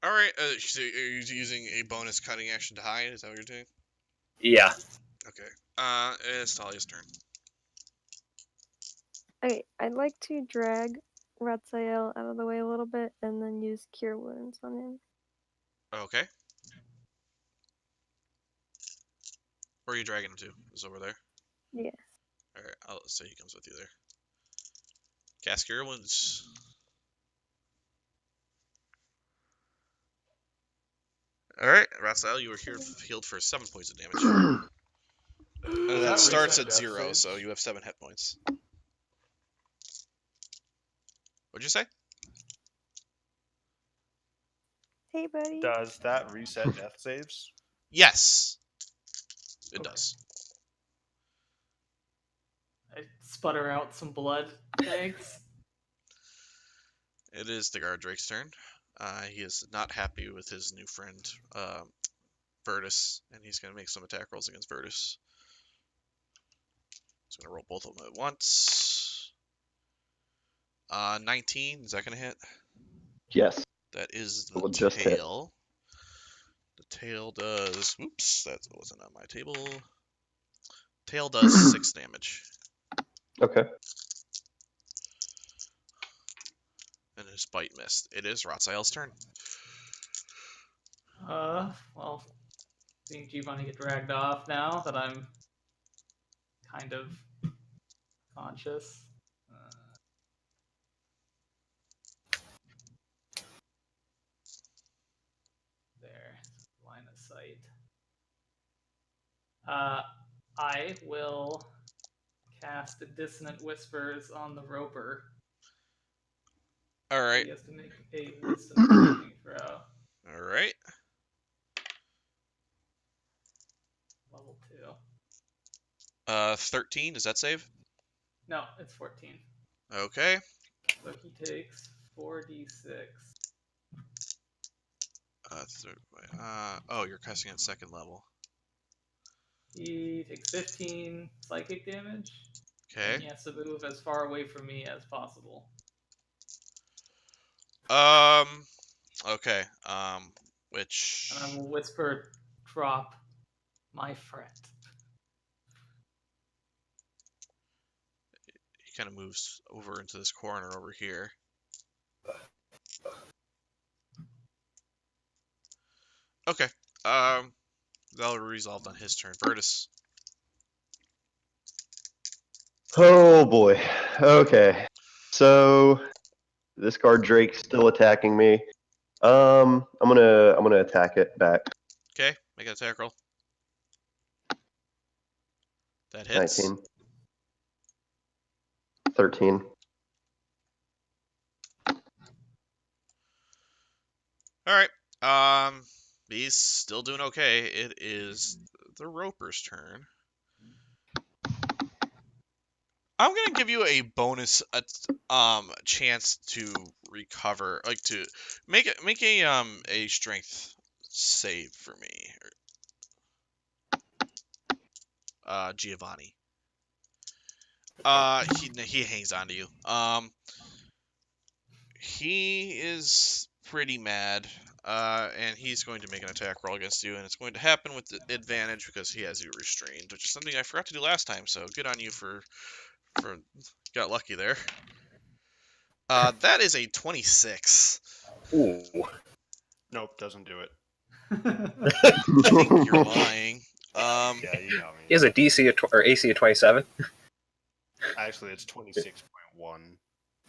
All right. So are you using a bonus cutting action to hide? Is that what you're doing? Yeah. Okay. It's Talia's turn. Okay, I'd like to drag Ratziel out of the way a little bit and then use Cure Wounds on him. Okay. Where are you dragging him to? Is over there? Yes. All right. I'll say he comes with you there. Cast Cure Wounds. All right, Raphael, you were healed for 7 points of damage. And Does that that starts reset at death 0, saves? so you have 7 hit points. What'd you say? Hey, buddy. Does that reset death saves? Yes, it Okay. does. I sputter out some blood. Thanks. It is the guard Drake's turn. He is not happy with his new friend, Virtus, and he's going to make some attack rolls against Virtus. He's going to roll both of them at once. 19, is that going to hit? Yes. That is It the will just hit. tail. The tail does... Oops, that wasn't on my table. Tail does 6 damage. Okay. And his bite missed. It is Ratziel's turn. Well, seeing Giovanni get dragged off now that I'm kind of conscious. There, line of sight. I will cast Dissonant Whispers on the Roper. All right. He has to make a Wisdom saving throw. All right. Level 13, does that save? 2. No, it's 14. Okay. So he takes 4d6. Oh, you're casting at 2nd level. He takes 15 psychic damage. Okay. And he has to move as far away from me as possible. Okay. Which... And I will whisper, drop my friend. He kind of moves over into this corner over here. Okay. That'll be resolved on his turn. Virtus. Oh boy. Okay. So this guard Drake's still attacking me. I'm gonna attack it back. Okay. Make an attack roll. That hits. 19. 13. Alright. He's still doing okay. It is the Roper's turn. I'm gonna give you a bonus chance to recover, like to make a strength save for me. Giovanni. He hangs on to you. He is pretty mad. And he's going to make an attack roll against you, and it's going to happen with advantage because he has you restrained, which is something I forgot to do last time. So good on you for got lucky there. That is a 26. Ooh. Nope, doesn't do it. I think you're lying. Yeah, you know me. He has a DC or AC of 27. Actually, it's 26.1.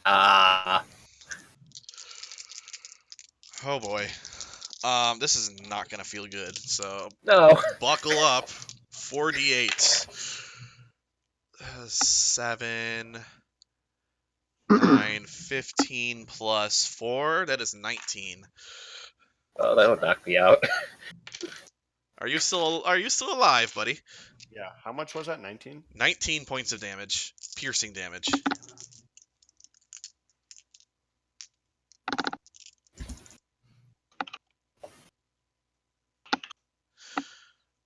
Ah. Oh boy. This is not gonna feel good. So No. buckle up. 4d8. 7, 9, 15 plus 4. That is 19. Oh, that would knock me out. Are you still alive, buddy? Yeah, how much was that? 19? 19 points of damage. Piercing damage.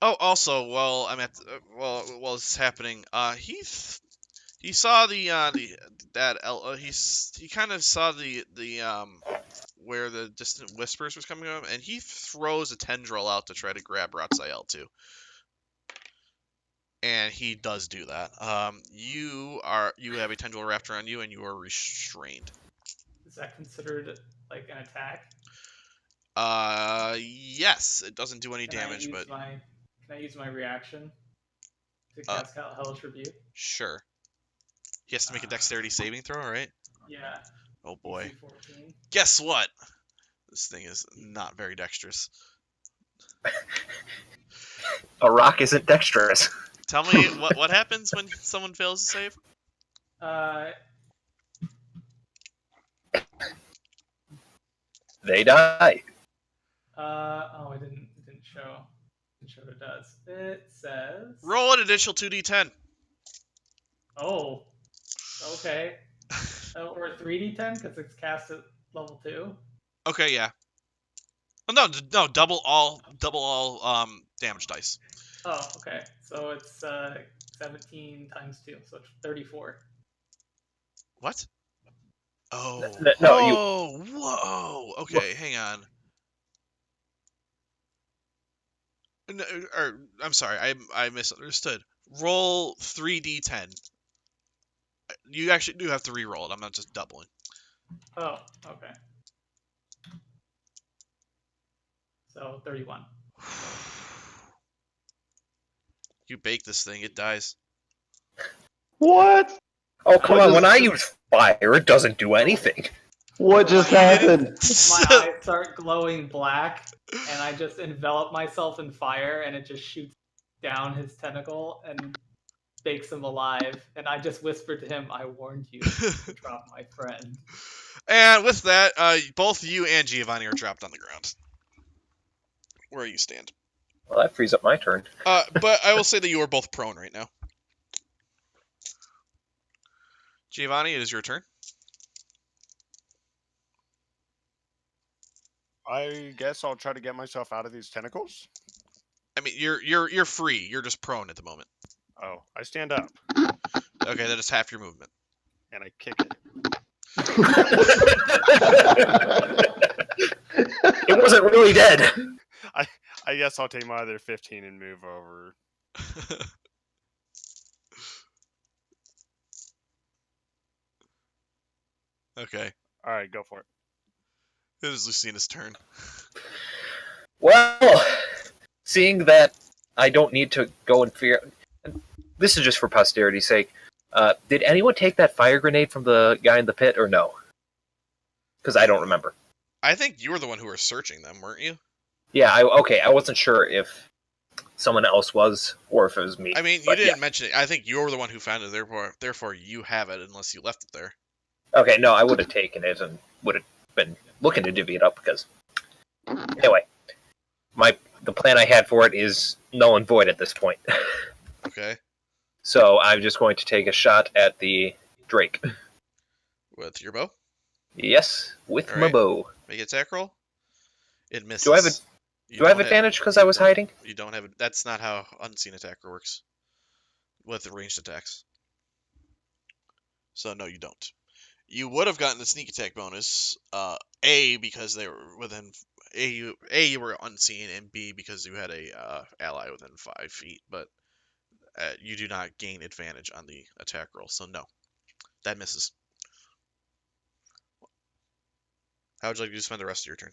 Oh, also, while I'm at while this is happening, he saw he kind of saw the where the distant whispers was coming from, and he throws a tendril out to try to grab Ratziel too. And he does do that. You have a tendril wrapped around you, and you are restrained. Is that considered like an attack? Yes, it doesn't do any damage, but Can I use my reaction to Uh, cast out Hellish Rebuke? sure. He has to make a dexterity saving throw, right? Yeah. Oh boy. DC 14. Guess what? This thing is not very dexterous. A rock isn't dexterous. Tell me what happens when someone fails to save? They die. It didn't show. Didn't show what it does. It says. Roll an additional 2d10. Oh. Okay. Or 3d10 because it's cast at level 2. Okay, yeah. Oh, no, double all damage dice. Oh, okay. So it's 17 times 2, so it's 34. What? Oh. No, Whoa. Okay, hang on. No, I'm sorry, I misunderstood. Roll 3d10. You actually do have to re-roll it. I'm not just doubling. Oh, okay. So 31. You bake this thing, it dies. What? Oh, come What on. When does- I use fire, it doesn't do anything. What just happened? My eyes start glowing black, and I just envelop myself in fire, and it just shoots down his tentacle and bakes him alive. And I just whispered to him, "I warned you to drop my friend." And with that, both you and Giovanni are dropped on the ground. Where you stand. Well, that frees up my turn. But I will say that you are both prone right now. Giovanni, it is your turn. I guess I'll try to get myself out of these tentacles. I mean, you're free. You're just prone at the moment. Oh, I stand up Okay, that is half your movement. and I kick it. It wasn't really dead. I guess I'll take my other 15 and move over. Okay, All right, go for it. it is Lucina's turn. Well, seeing that I don't need to go and figure... This is just for posterity's sake. Did anyone take that fire grenade from the guy in the pit, or no? Because I don't remember. I think you were the one who were searching them, weren't you? Yeah, I wasn't sure if someone else was, or if it was me. I mean, you didn't mention it. I think you were the one who found it, therefore you have it, unless you left it there. Okay, no, I would have taken it and would have been looking to divvy it up, because... Anyway, the plan I had for it is null and void at this point. Okay. So I'm just going to take a shot at the Drake. With your bow? Yes, with All my right. bow. Make an attack roll. It misses. Do I have advantage because I was hiding? You don't have it. That's not how unseen attacker works. With ranged attacks. So no, you don't. You would have gotten the sneak attack bonus. A, because they were within you were unseen, and B, because you had a ally within 5 feet. But you do not gain advantage on the attack roll. So no, that misses. How would you like to spend the rest of your turn?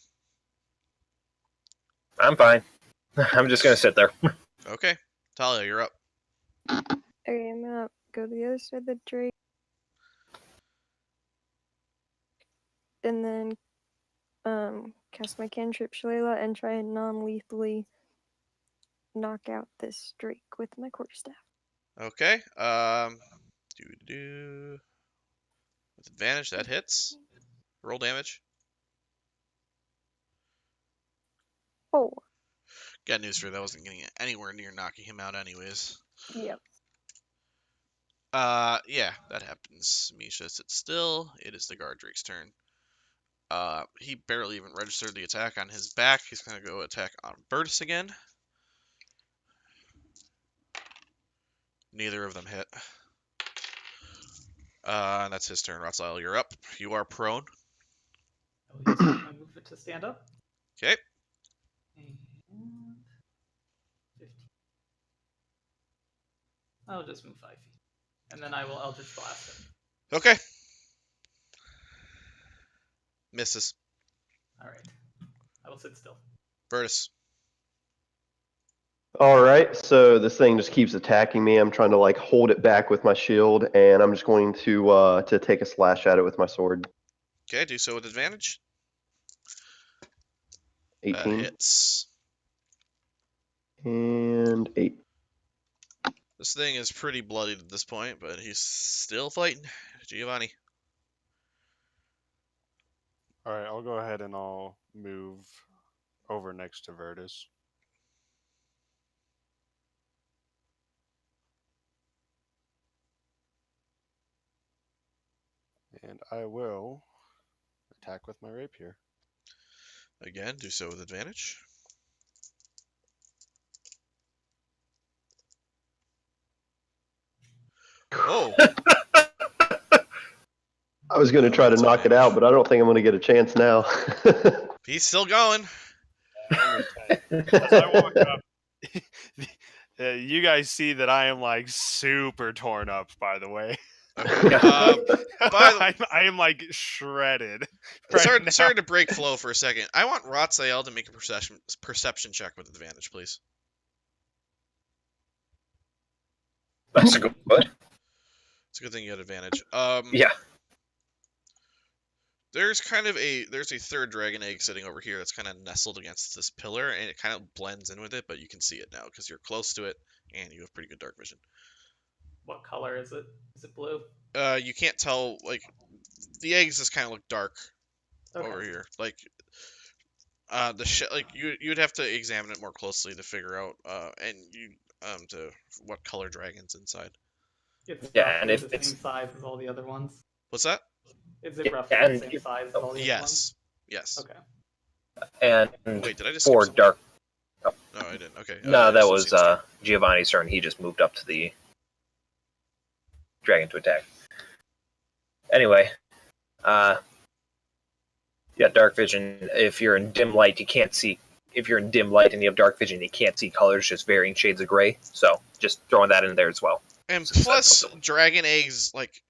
I'm fine. I'm just going to sit there. Okay, Talia, you're up. Okay, I'm gonna go to the other side of the Drake. And then cast my cantrip Shillelagh and try and non-lethally knock out this Drake with my quarterstaff. Okay. With advantage, that hits. Roll damage. 4. Got news for you. That wasn't getting anywhere near knocking him out anyways. Yep. Yeah, that happens. Misha sits still. It is the guard Drake's turn. He barely even registered the attack on his back. He's gonna go attack on Bertus again. Neither of them hit. And that's his turn. Ratziel, you're up. You are prone. I will use my move it to stand up. Okay. And 15. I'll just move 5 feet. And then I will Eldritch Blast him. Okay. Misses. Alright. I will sit still. Virtus. All right, so this thing just keeps attacking me. I'm trying to like hold it back with my shield, and I'm just going to take a slash at it with my sword. Okay, do so with advantage. 18 Hits. and 8. This thing is pretty bloodied at this point, but he's still fighting. Giovanni. All right, I'll go ahead and I'll move over next to Virtus. And I will attack with my rapier. Again, do so with advantage. Oh, I was going to try to knock it out, but I don't think I'm going to get a chance now. he's still going. Only 10. As I walk up, you guys see that I am like super torn up, by the way. Okay. I am like shredded. Right Sorry to break flow for a second. I want Ratzael to make a perception check with advantage, please. That's a good one. It's a good thing you had advantage. Yeah. There's a third dragon egg sitting over here that's kind of nestled against this pillar, and it kind of blends in with it, but you can see it now because you're close to it and you have pretty good dark vision. What color is it? Is it blue? You can't tell, like, the eggs just kind of look dark Okay. over here. Like, you'd have to examine it more closely to figure out, to what color dragon's inside. It's Yeah, roughly and if the it's- same size as all the other ones. What's that? Is it Yeah, roughly and the same if- size as all the other ones? Yes. Yes. Okay. And Wait, did I just skip for something? dark. No, I didn't. Okay. No, that so was seems dark. Giovanni's turn. He just moved up to the dragon to attack. Anyway, yeah, dark vision. If you're in dim light, you can't see. If you're in dim light and you have dark vision, you can't see colors, just varying shades of gray. So just throwing that in there as well. And So that's plus, something. dragon eggs, like,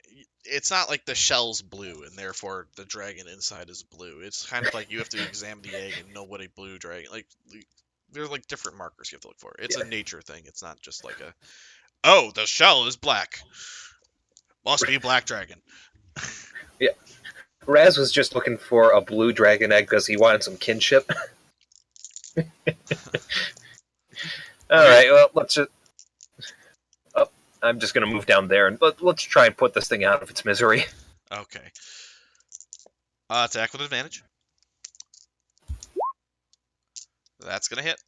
it's not like the shell's blue, and therefore the dragon inside is blue. It's kind of like you have to examine the egg and know what a blue dragon, like, there's like different markers you have to look for. It's a nature thing. It's not just like oh, the shell is black. Must be black dragon. Yeah. Raz was just looking for a blue dragon egg because he wanted some kinship. All right, well, let's just... Oh, I'm just going to move down there, and let's try and put this thing out of its misery. Okay. Attack with advantage. That's gonna hit.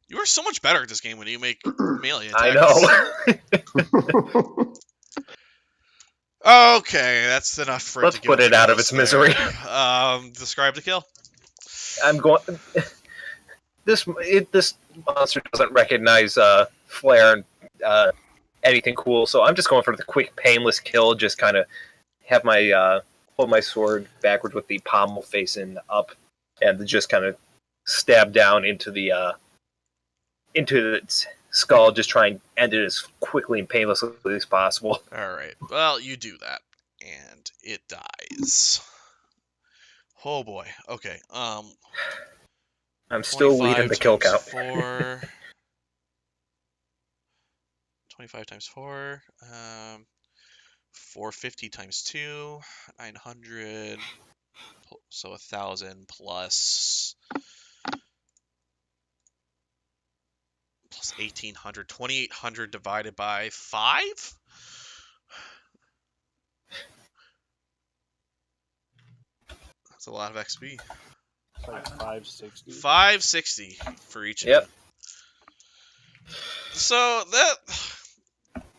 You are so much better at this game when you make melee attacks. I know. Okay, that's enough for Let's it to put it out of its misery. Describe the kill. I'm going... This monster doesn't recognize flare and anything cool, so I'm just going for the quick, painless kill. Just kind of have my hold my sword backward with the pommel facing up, and just kind of stab down into its skull. Just try and end it as quickly and painlessly as possible. All right. Well, you do that, and it dies. Oh boy. Okay. I'm still leading the kill count. 25 times 4. 450 times 2. 900. So 1,000 plus 1,800. 2,800 divided by 5? That's a lot of XP. Like 560. 560 for each of Yep. you. So that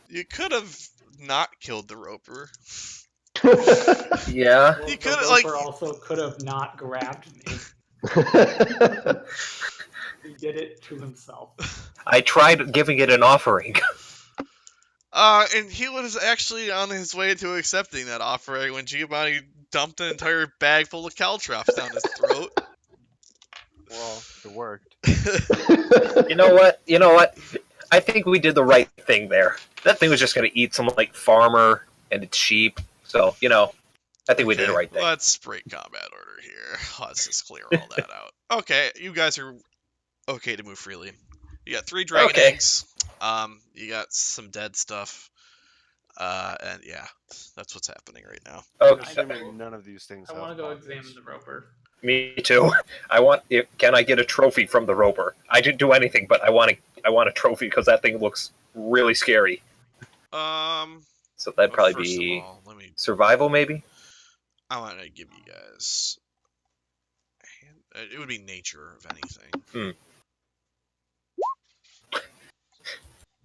you could have not killed the roper. Yeah. Well, You the could've, Roper like- also could have not grabbed me. He did it to himself. I tried giving it an offering. And he was actually on his way to accepting that offer when Giovanni dumped an entire bag full of caltrops down his throat. out. Well, it worked. You know what? You know what? I think we did the right thing there. That thing was just going to eat some like farmer and its sheep. So I think we did the right thing. Let's break combat order here. Let's just clear all that out. Okay, you guys are okay to move freely. You got 3 dragon Okay. eggs. You got some dead stuff. And yeah, that's what's happening right now. I'm Okay. assuming none of these things I have want to go pockets. examine the roper. Me too. Can I get a trophy from the roper? I didn't do anything, but I want a trophy because that thing looks really scary. So that'd probably first of be all, let me. survival, maybe. I want to give you guys. It would be nature, if anything.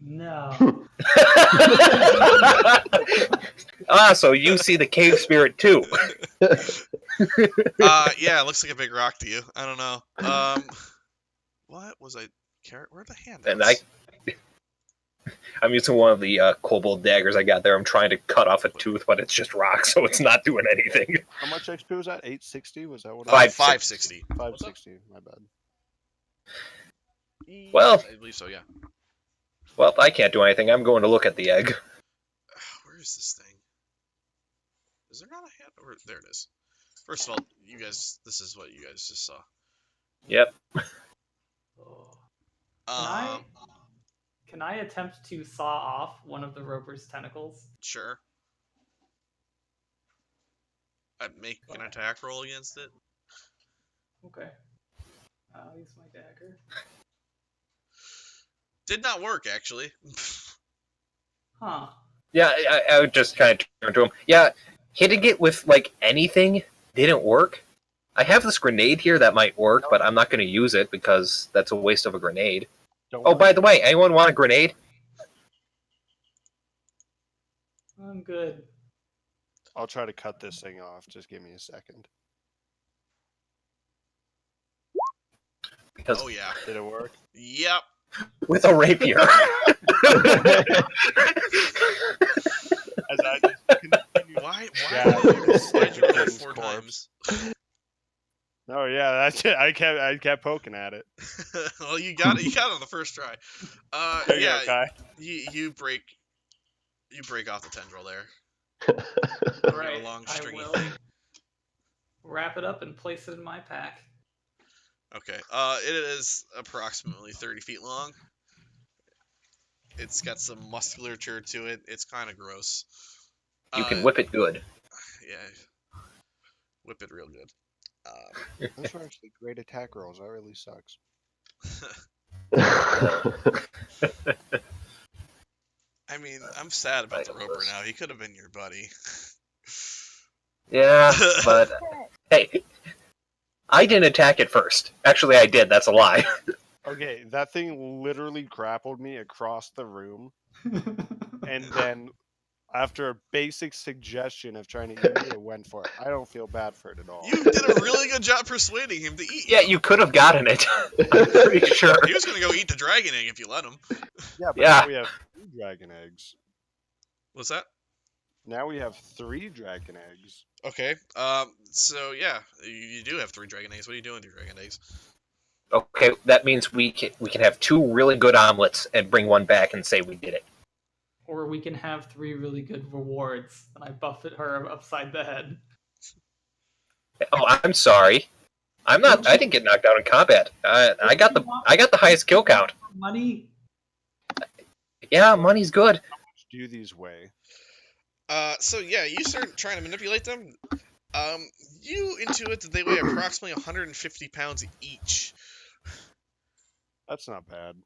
No. So you see the cave spirit too. Yeah, it looks like a big rock to you. I don't know. What was I? Where are the handouts? And I'm using one of the kobold daggers I got there. I'm trying to cut off a tooth, but it's just rock, so it's not doing anything. How much XP was that? 860? Was that what it Five- was? 560. 560. My bad. Well- I believe so. Yeah. Well, I can't do anything. I'm going to look at the egg. Where is this thing? Is there not a hand? Or there it is. First of all, you guys, this is what you guys just saw. Yep. Can I attempt to saw off one of the roper's tentacles? Sure. I'd make an attack roll against it. Okay. I'll use my dagger. Did not work, actually. Huh. Yeah, I would just kind of turn to him. Yeah, hitting it with like anything didn't work. I have this grenade here that might work, but I'm not going to use it because that's a waste of a grenade. Don't Oh, worry. by the way, anyone want a grenade? I'm good. I'll try to cut this thing off. Just give me a second. Because Oh yeah. Did it work? Yep. with a rapier. As I just continue. Why Yeah, why'd you roll King's 4 corpse. times? Oh yeah, that's it. I kept poking at it. Well, you got it. You got it on the first try. There you Yeah. go, Kai. You break off the tendril there. Right. long I stringy will thing. wrap it up and place it in my pack. Okay. It is approximately 30 feet long. It's got some musculature to it. It's kind of gross. You can whip it good. Yeah. Whip it real good. Those are actually great attack rolls. That really sucks. I mean, I'm sad about the roper now. He could have been your buddy. Yeah, but hey, I didn't attack it first. Actually, I did. That's a lie. Okay, that thing literally grappled me across the room, and then after a basic suggestion of trying to eat me, it went for it. I don't feel bad for it at all. You did a really good job persuading him to eat. Yeah, you could have gotten it. I'm pretty sure. He was gonna go eat the dragon egg if you let him. Yeah, but Yeah. now we have 3 dragon eggs. What's that? Now we have 3 dragon eggs. Okay. So yeah, you do have 3 dragon eggs. What are you doing with your dragon eggs? Okay, that means we can have 2 really good omelets and bring one back and say we did it. Or we can have 3 really good rewards, and I buffet her upside the head. Oh, I'm sorry. I didn't get knocked out in combat. I got the highest kill count. Money? Yeah, money's good. How much do these weigh? So yeah, you start trying to manipulate them. You intuit that they weigh approximately 150 pounds each. That's not bad.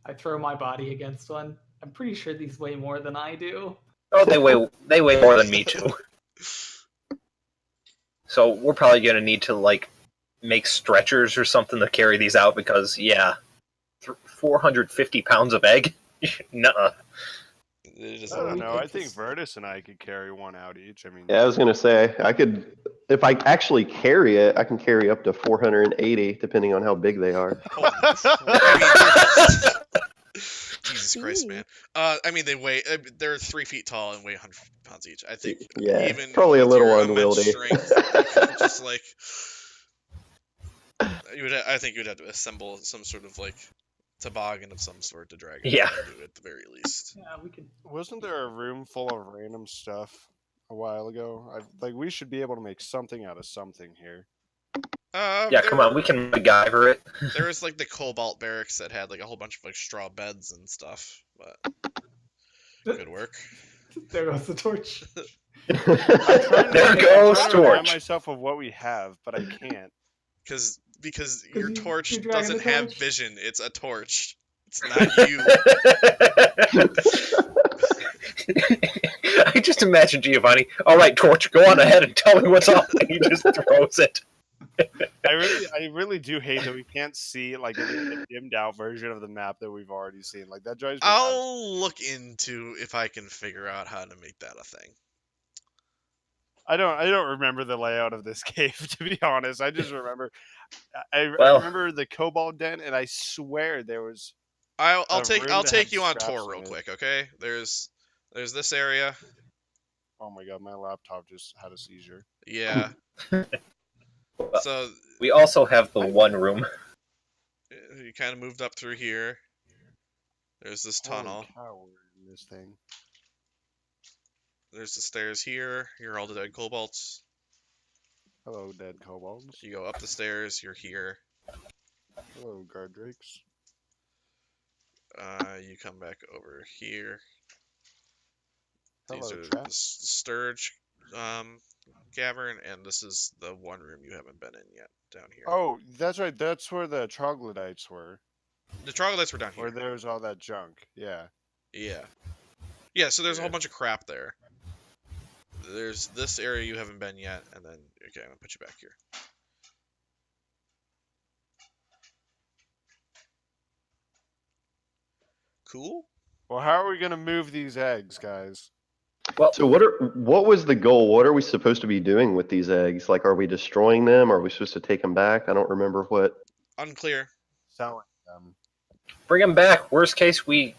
I throw my body against one. I'm pretty sure these weigh more than I do. Oh, they weigh more than me too. So we're probably gonna need to like make stretchers or something to carry these out because 450 pounds of egg. Nuh-uh. It is I don't we know. could I think just- Virtus and I could carry one out each. I mean, Yeah, I was gonna say I could, if I actually carry it, I can carry up to 480, depending on how big they are. Jesus Christ, man. I mean, they're 3 feet tall and weigh 100 pounds each. I think Yeah, even probably a with little your immense unwieldy. strength, you could just like I think you'd have to assemble some sort of like toboggan of some sort to drag it Yeah. into at the very least. Yeah, we could. Wasn't there a room full of random stuff a while ago? Like we should be able to make something out of something here. Yeah, come on, we can MacGyver it. There was like the Cobalt barracks that had like a whole bunch of like straw beds and stuff, but could work. There goes the torch. There goes I'm trying to remind Torch. myself of what we have, but I can't. Because your you- torch you're dragging doesn't the have torch? vision. It's a torch. It's not you. I just imagine Giovanni. All right, Torch, go on ahead and tell me what's up. And he just throws it. I really do hate that we can't see like a dimmed out version of the map that we've already seen. Like that drives me nuts. I'll look into if I can figure out how to make that a thing. I don't remember the layout of this cave, to be honest. I just remember I Well- remember the Cobalt Den, and I swear there was I'll A take room I'll that take had you on scraps tour in real it. quick, okay? There's this area. oh my god, my laptop just had a seizure. Yeah. So We also have the one room. you kind of moved up through here. There's this tunnel. Holy cow, we're in this thing. There's the stairs here. You're all the dead kobolds. Hello, dead kobolds. You go up the stairs. You're here. Hello, guard drakes. You come back over here. Hello, These are trap. the Sturge cavern, and this is the one room you haven't been in yet, down here. Oh, that's right. That's where the troglodytes were. The troglodytes were down Where here. there was all that junk. Yeah. Yeah. Yeah, so there's a whole Yeah. bunch of crap there. There's this area you haven't been yet, and then, okay, I'm gonna put you back here. Cool? Well, how are we gonna move these eggs, guys? Well, So what was the goal? What are we supposed to be doing with these eggs? Like, are we destroying them? Are we supposed to take them back? I don't remember what. Unclear. Selling them. bring them back. Worst case, we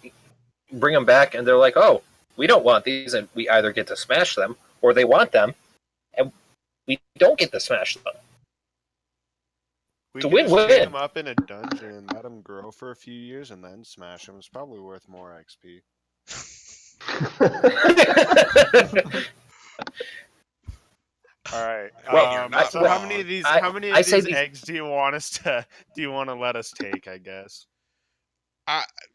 bring them back, and they're like, "Oh, we don't want these," and we either get to smash them, or they want them, and we don't get to smash them. We It's a could just win-win. hang them up in a dungeon and let them grow for a few years and then smash them. It's probably worth more XP. All right. Well, not So how wrong. many of these? I- How many I of say these these- eggs do you want us to? Do you want to let us take? I guess.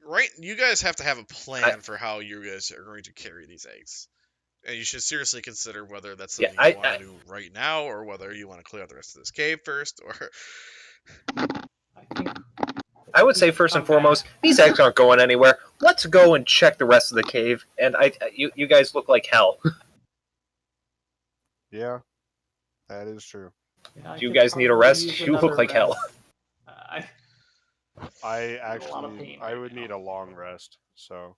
Right, you guys have to have a plan for how you guys are going to carry these eggs. And you should seriously consider whether that's Yeah, something you want to do right now, or whether you want to clear out the rest of this cave first, or... I think I would say first and foremost, these eggs aren't going anywhere. Let's go and check the rest of the cave. And you guys look like hell. Yeah, that is true. yeah, I Do you could guys need a probably rest? use You look another like hell. rest. I I a lot of actually, pain I right would now. need a long rest. So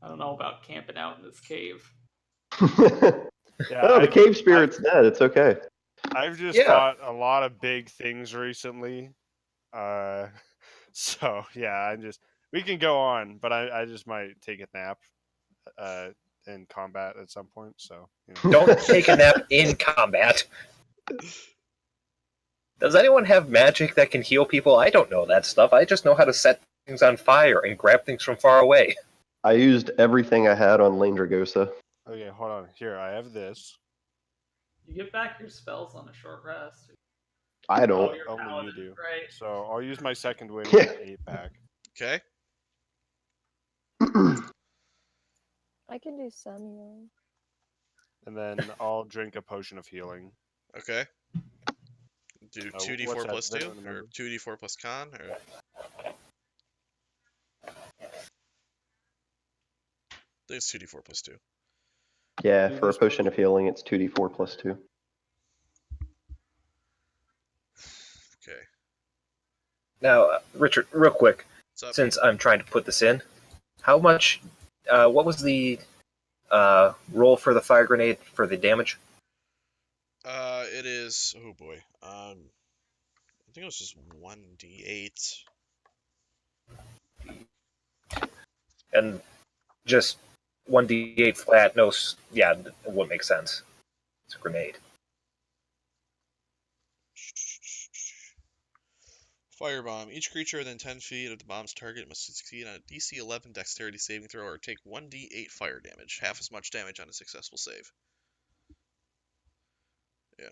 I don't know about camping out in this cave. yeah, Oh, the cave spirit's dead. It's okay. I've just Yeah. fought a lot of big things recently. So yeah, we can go on, but I just might take a nap in combat at some point. So Don't take a nap in combat. Does anyone have magic that can heal people? I don't know that stuff. I just know how to set things on fire and grab things from far away. I used everything I had on Lane Dragosa. Okay, hold on. Here, I have this. You get back your spells on a short rest. I Oh, don't. you're Only you paladin, do. right? So I'll use my second wind Yeah. for 8-pack. Okay? I can do some healing. And then I'll drink a potion of healing. Okay. Do what's 2d4 that? plus I 2? don't Or remember. 2d4 plus con? Or... I think it's 2d4 plus 2. Yeah, Do for a this potion of healing, it's 2d4 plus 2. Okay. Now, Richard, real quick, What's up? since I'm trying to put this in, how much? What was the roll for the fire grenade for the damage? It is... Oh, boy. I think it was just 1d8. And just 1d8 flat. No, yeah, it wouldn't make sense. It's a grenade. Firebomb. Each creature within 10 feet of the bomb's target must succeed on a DC 11 dexterity saving throw or take 1d8 fire damage, half as much damage on a successful save. Yeah.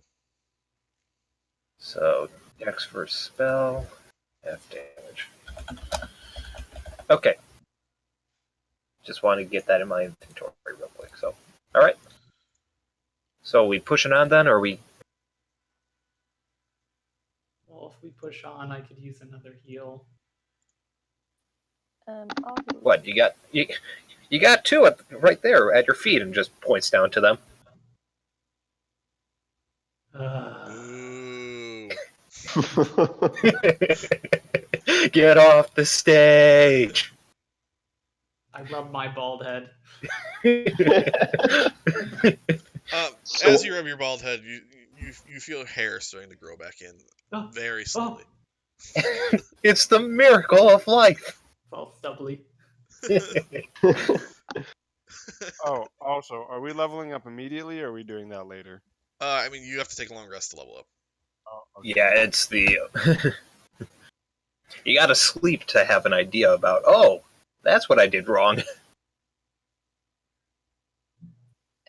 So, Dex for spell, half damage. Okay. Just want to get that in my inventory real quick. So, all right. So, we pushing on then, or we? Well, if we push on, I could use another heal. I'll heal. What you got? You got two right there at your feet, and just points down to them. Ooh. Get off the stage. I rub my bald head. As you rub your bald head, you feel hair starting to grow back in Oh, very slowly. It's the miracle of life. It's all stubbly. Oh, also, are we leveling up immediately, or are we doing that later? I mean, you have to take a long rest to level up. Oh, okay. Yeah, it's the. You gotta sleep to have an idea about, oh, that's what I did wrong.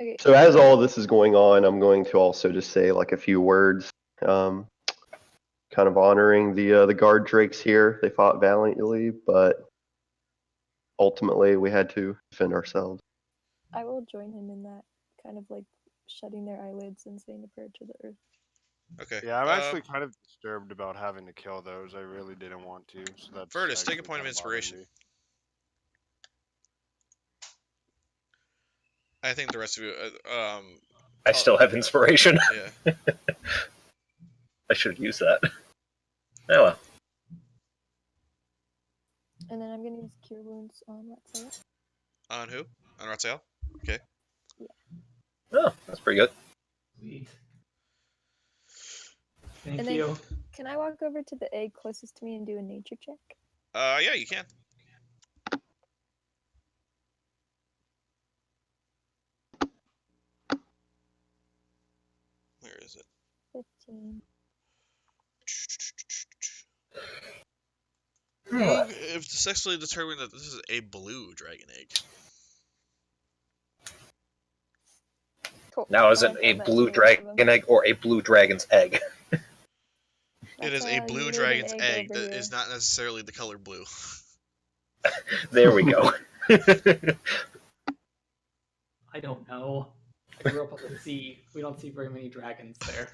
Okay. So as all this is going on, I'm going to also just say like a few words, kind of honoring the guard drakes here. They fought valiantly, but ultimately we had to defend ourselves. I will join him in that, kind of like shutting their eyelids and saying a prayer to the earth. Okay. Yeah, I'm actually kind of disturbed about having to kill those. I really didn't want to. So that's Virtus, take a actually point of kinda bothering inspiration. me. I think the rest of you, I still have inspiration. yeah. I should use that. Oh well. And then I'm gonna use Cure Wounds on Ratsaya. On who? On Ratsael? Okay. Oh, that's pretty good. Sweet. Thank And then- you. Can I walk over to the egg closest to me and do a nature check? Yeah, you can. Where is it? 15. If successfully determined that this is a blue dragon egg. Cool. Now, is I'll it tell a that blue to the rest of them. dragon egg or a blue dragon's egg? It is a Ratsaya, you blue laid an dragon's egg over that is here. not necessarily the color blue. There we go. I don't know. I grew up on the sea. We don't see very many dragons there.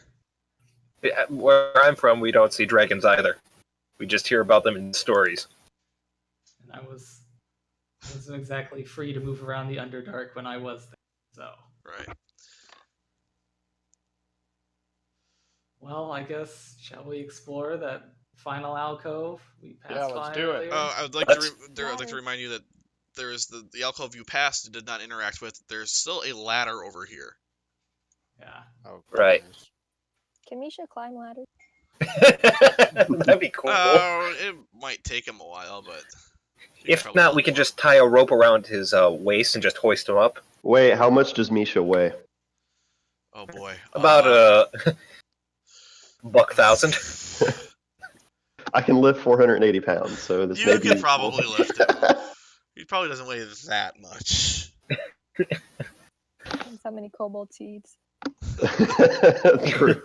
Yeah, where I'm from, we don't see dragons either. We just hear about them in stories. And I wasn't exactly free to move around the Underdark when I was there. So, Right. well, I guess shall we explore that final alcove we passed Yeah, let's by do it. earlier? I would like Let's- I'd like to remind you that there is the alcove you passed and did not interact with. There's still a ladder over here. Yeah. Oh, Right. nice. Can Misha climb ladders? That'd be cool. It might take him a while, but he If probably not, will we can walk. just tie a rope around his waist and just hoist him up. Wait, how much does Misha weigh? Oh boy. About $1,000. I can lift 480 pounds, so this may You be could useful. probably lift him. He probably doesn't weigh that much. Depends how many kobold seeds. True.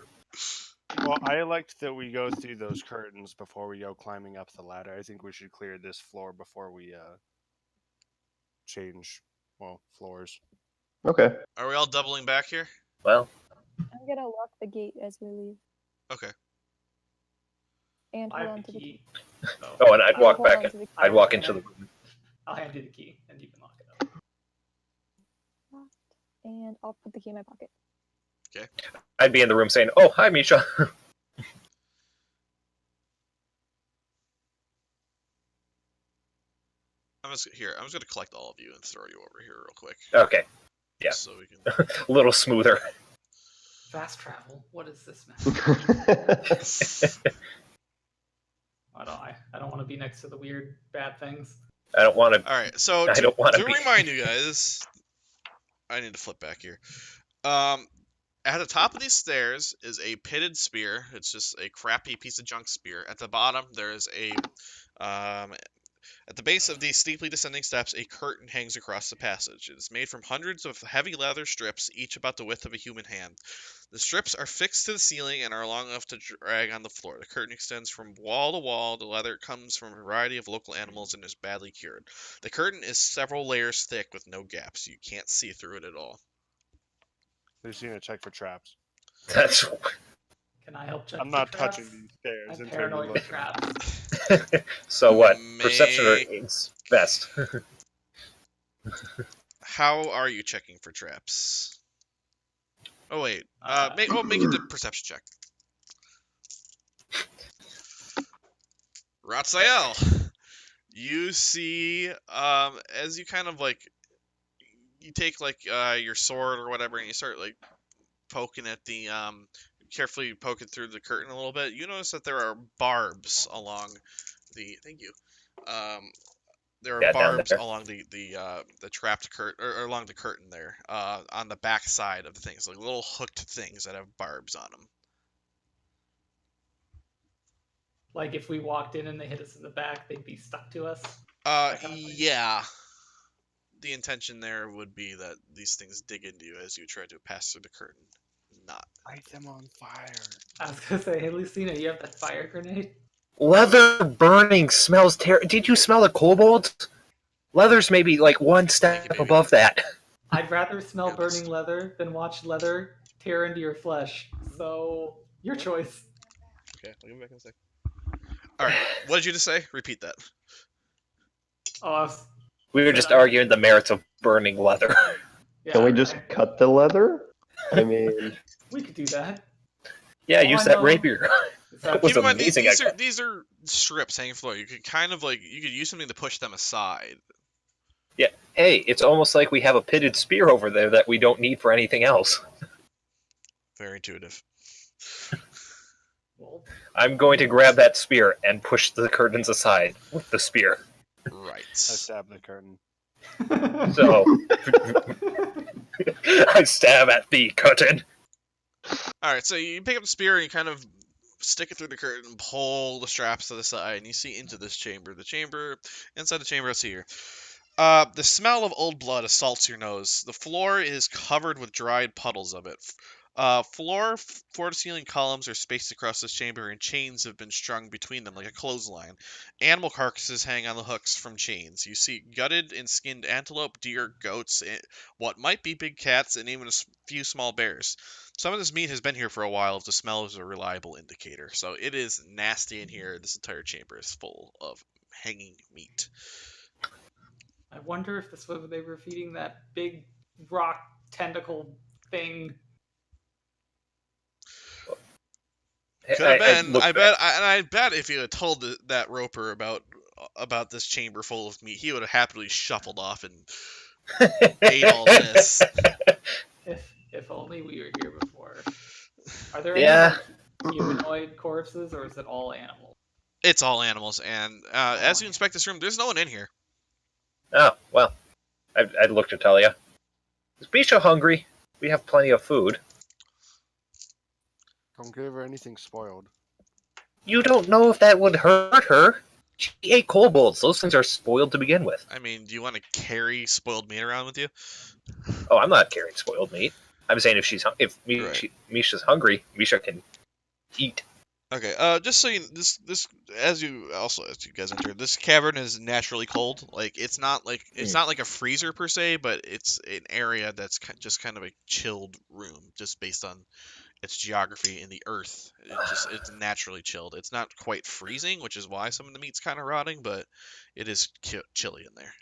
Well, I elect that we go through those curtains before we go climbing up the ladder. I think we should clear this floor before we change, floors. Okay. Are we all doubling back here? Well, I'm gonna lock the gate as we leave. Okay. And I hold have on the to the key. So oh, and I'd I'll walk hold on back. to the I'd walk into the room. I'll hand you the key, and you can lock it up. and I'll put the key in my pocket. I'd be in the room saying, "Oh, hi, Misha." I'm just gonna collect all of you and throw you over here real quick. Okay, yeah. So we can. A little smoother. Fast travel. What is this, man? I don't want to be next to the weird bad things. I don't want to. All right. So I don't wanna to be- remind you guys, I need to flip back here. At the top of these stairs is a pitted spear. It's just a crappy piece of junk spear. At the bottom, there is a at the base of these steeply descending steps, a curtain hangs across the passage. It is made from hundreds of heavy leather strips, each about the width of a human hand. The strips are fixed to the ceiling and are long enough to drag on the floor. The curtain extends from wall to wall. The leather comes from a variety of local animals and is badly cured. The curtain is several layers thick with no gaps. You can't see through it at all. Lucy, gonna check for traps. That's Can I help check? I'm for not traps? touching these stairs I'm until you paranoid look. of traps. so what? Perception or Make- it's best. How are you checking for traps? Oh wait, make it a perception check. Ratsael, you see, as you kind of like, you take like your sword or whatever, and you start like poking at the carefully poking through the curtain a little bit. You notice that there are barbs along the. Thank you. There are Yeah, down barbs there. along the trapped curtain or along the curtain there, on the back side of the things, like little hooked things that have barbs on them. Like if we walked in and they hit us in the back, they'd be stuck to us. That kind of thing? Yeah. The intention there would be that these things dig into you as you try to pass through the curtain. Not. Light them on fire. I was gonna say, hey Lucina, you have that fire grenade? Leather burning smells terrible. Did you smell the kobolds? Leather's maybe like one step baby. above that. I'd rather smell Yeah, that's- burning leather than watch leather tear into your flesh. So, your choice. Okay, I'll give it back in a sec. Alright, what did you just say? Repeat that. Oh, I was, We were just arguing the merits of burning leather. yeah, Can we just okay. cut the leather? I mean, We could do that. Yeah, Oh, use I that know. rapier. Is That that- was Keep in mind, amazing. these are strips hanging from the floor. You could kind of like, you could use something to push them aside. Hey, it's almost like we have a pitted spear over there that we don't need for anything else. Very intuitive. well, I'm going to grab that spear and push the curtains aside with the spear. Right. I stab the curtain. So I stab at the curtain. Alright, so you pick up the spear and you kind of stick it through the curtain and pull the straps to the side, and you see into this chamber. Inside the chamber, let's see here. The smell of old blood assaults your nose. The floor is covered with dried puddles of it. Floor-to-ceiling columns are spaced across this chamber, and chains have been strung between them like a clothesline. Animal carcasses hang on the hooks from chains. You see gutted and skinned antelope, deer, goats, what might be big cats, and even a few small bears. Some of this meat has been here for a while, if the smell is a reliable indicator. So it is nasty in here. This entire chamber is full of hanging meat. I wonder if this was they were feeding that big rock tentacle thing. Could have been. looked I bet if you had told that roper about this chamber full of meat, he would have happily shuffled off and ate all this. If only we were here before. Are there any Yeah. like, humanoid corpses, or is it all animals? It's all animals, and as you inspect this room, there's no one in here. Oh, well. I'd look to tell you. Is Bisha hungry? We have plenty of food. Don't give her anything spoiled. You don't know if that would hurt her. She ate kobolds. Those things are spoiled to begin with. I mean, do you want to carry spoiled meat around with you? Oh, I'm not carrying spoiled meat. I'm saying if Misha's hungry, Misha can eat. Okay. Just so you as you guys enter, this cavern is naturally cold. Like it's not like a freezer per se, but it's an area that's just kind of a chilled room, just based on its geography in the earth. It's naturally chilled. It's not quite freezing, which is why some of the meat's kind of rotting, but it is chilly in there.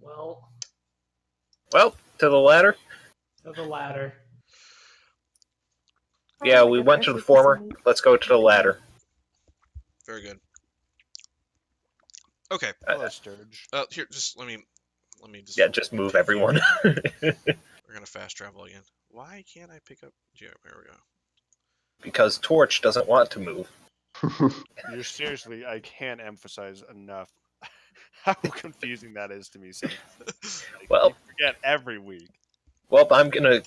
Well, To the ladder. to the ladder. Oh Yeah, my we God, went to actually the former. some- Let's go to the ladder. Very good. Okay. Hello, Sturge. Here, just let me just. Yeah, just move everyone. We're gonna fast travel again. Why can't I pick up? Yeah, there we go. Because Torch doesn't want to move. You're seriously, I can't emphasize enough how confusing that is to me. Like, Well- I forget every week. Well, I'm gonna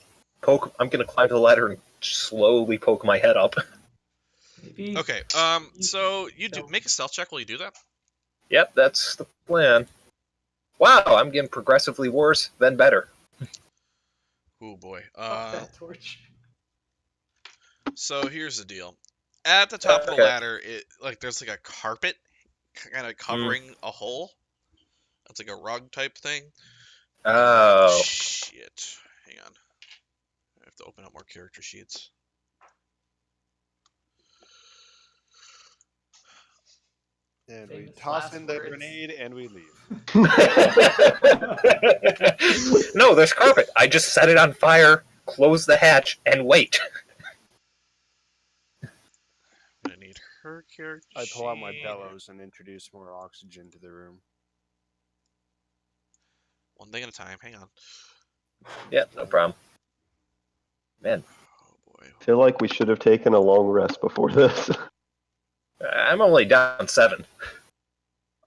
I'm gonna climb the ladder and slowly poke my head up. Maybe. Okay. So you do make a stealth check while you do that. Yep, that's the plan. Wow, I'm getting progressively worse, then better. Oh boy. Fuck that torch. So here's the deal. At the top of the Okay. ladder, there's like a carpet kind of covering a hole. It's like a rug type thing. Oh. Shit. Hang on. I have to open up more character sheets. And we Famous toss last in the words. grenade and we leave. No, there's carpet. I just set it on fire, close the hatch, and wait. I'm gonna need her character I pull out my sheet. bellows and introduce more oxygen to the room. One thing at a time. Hang on. Yeah, no problem. Man, Oh boy. I feel like we should have taken a long rest before this. I'm only down 7.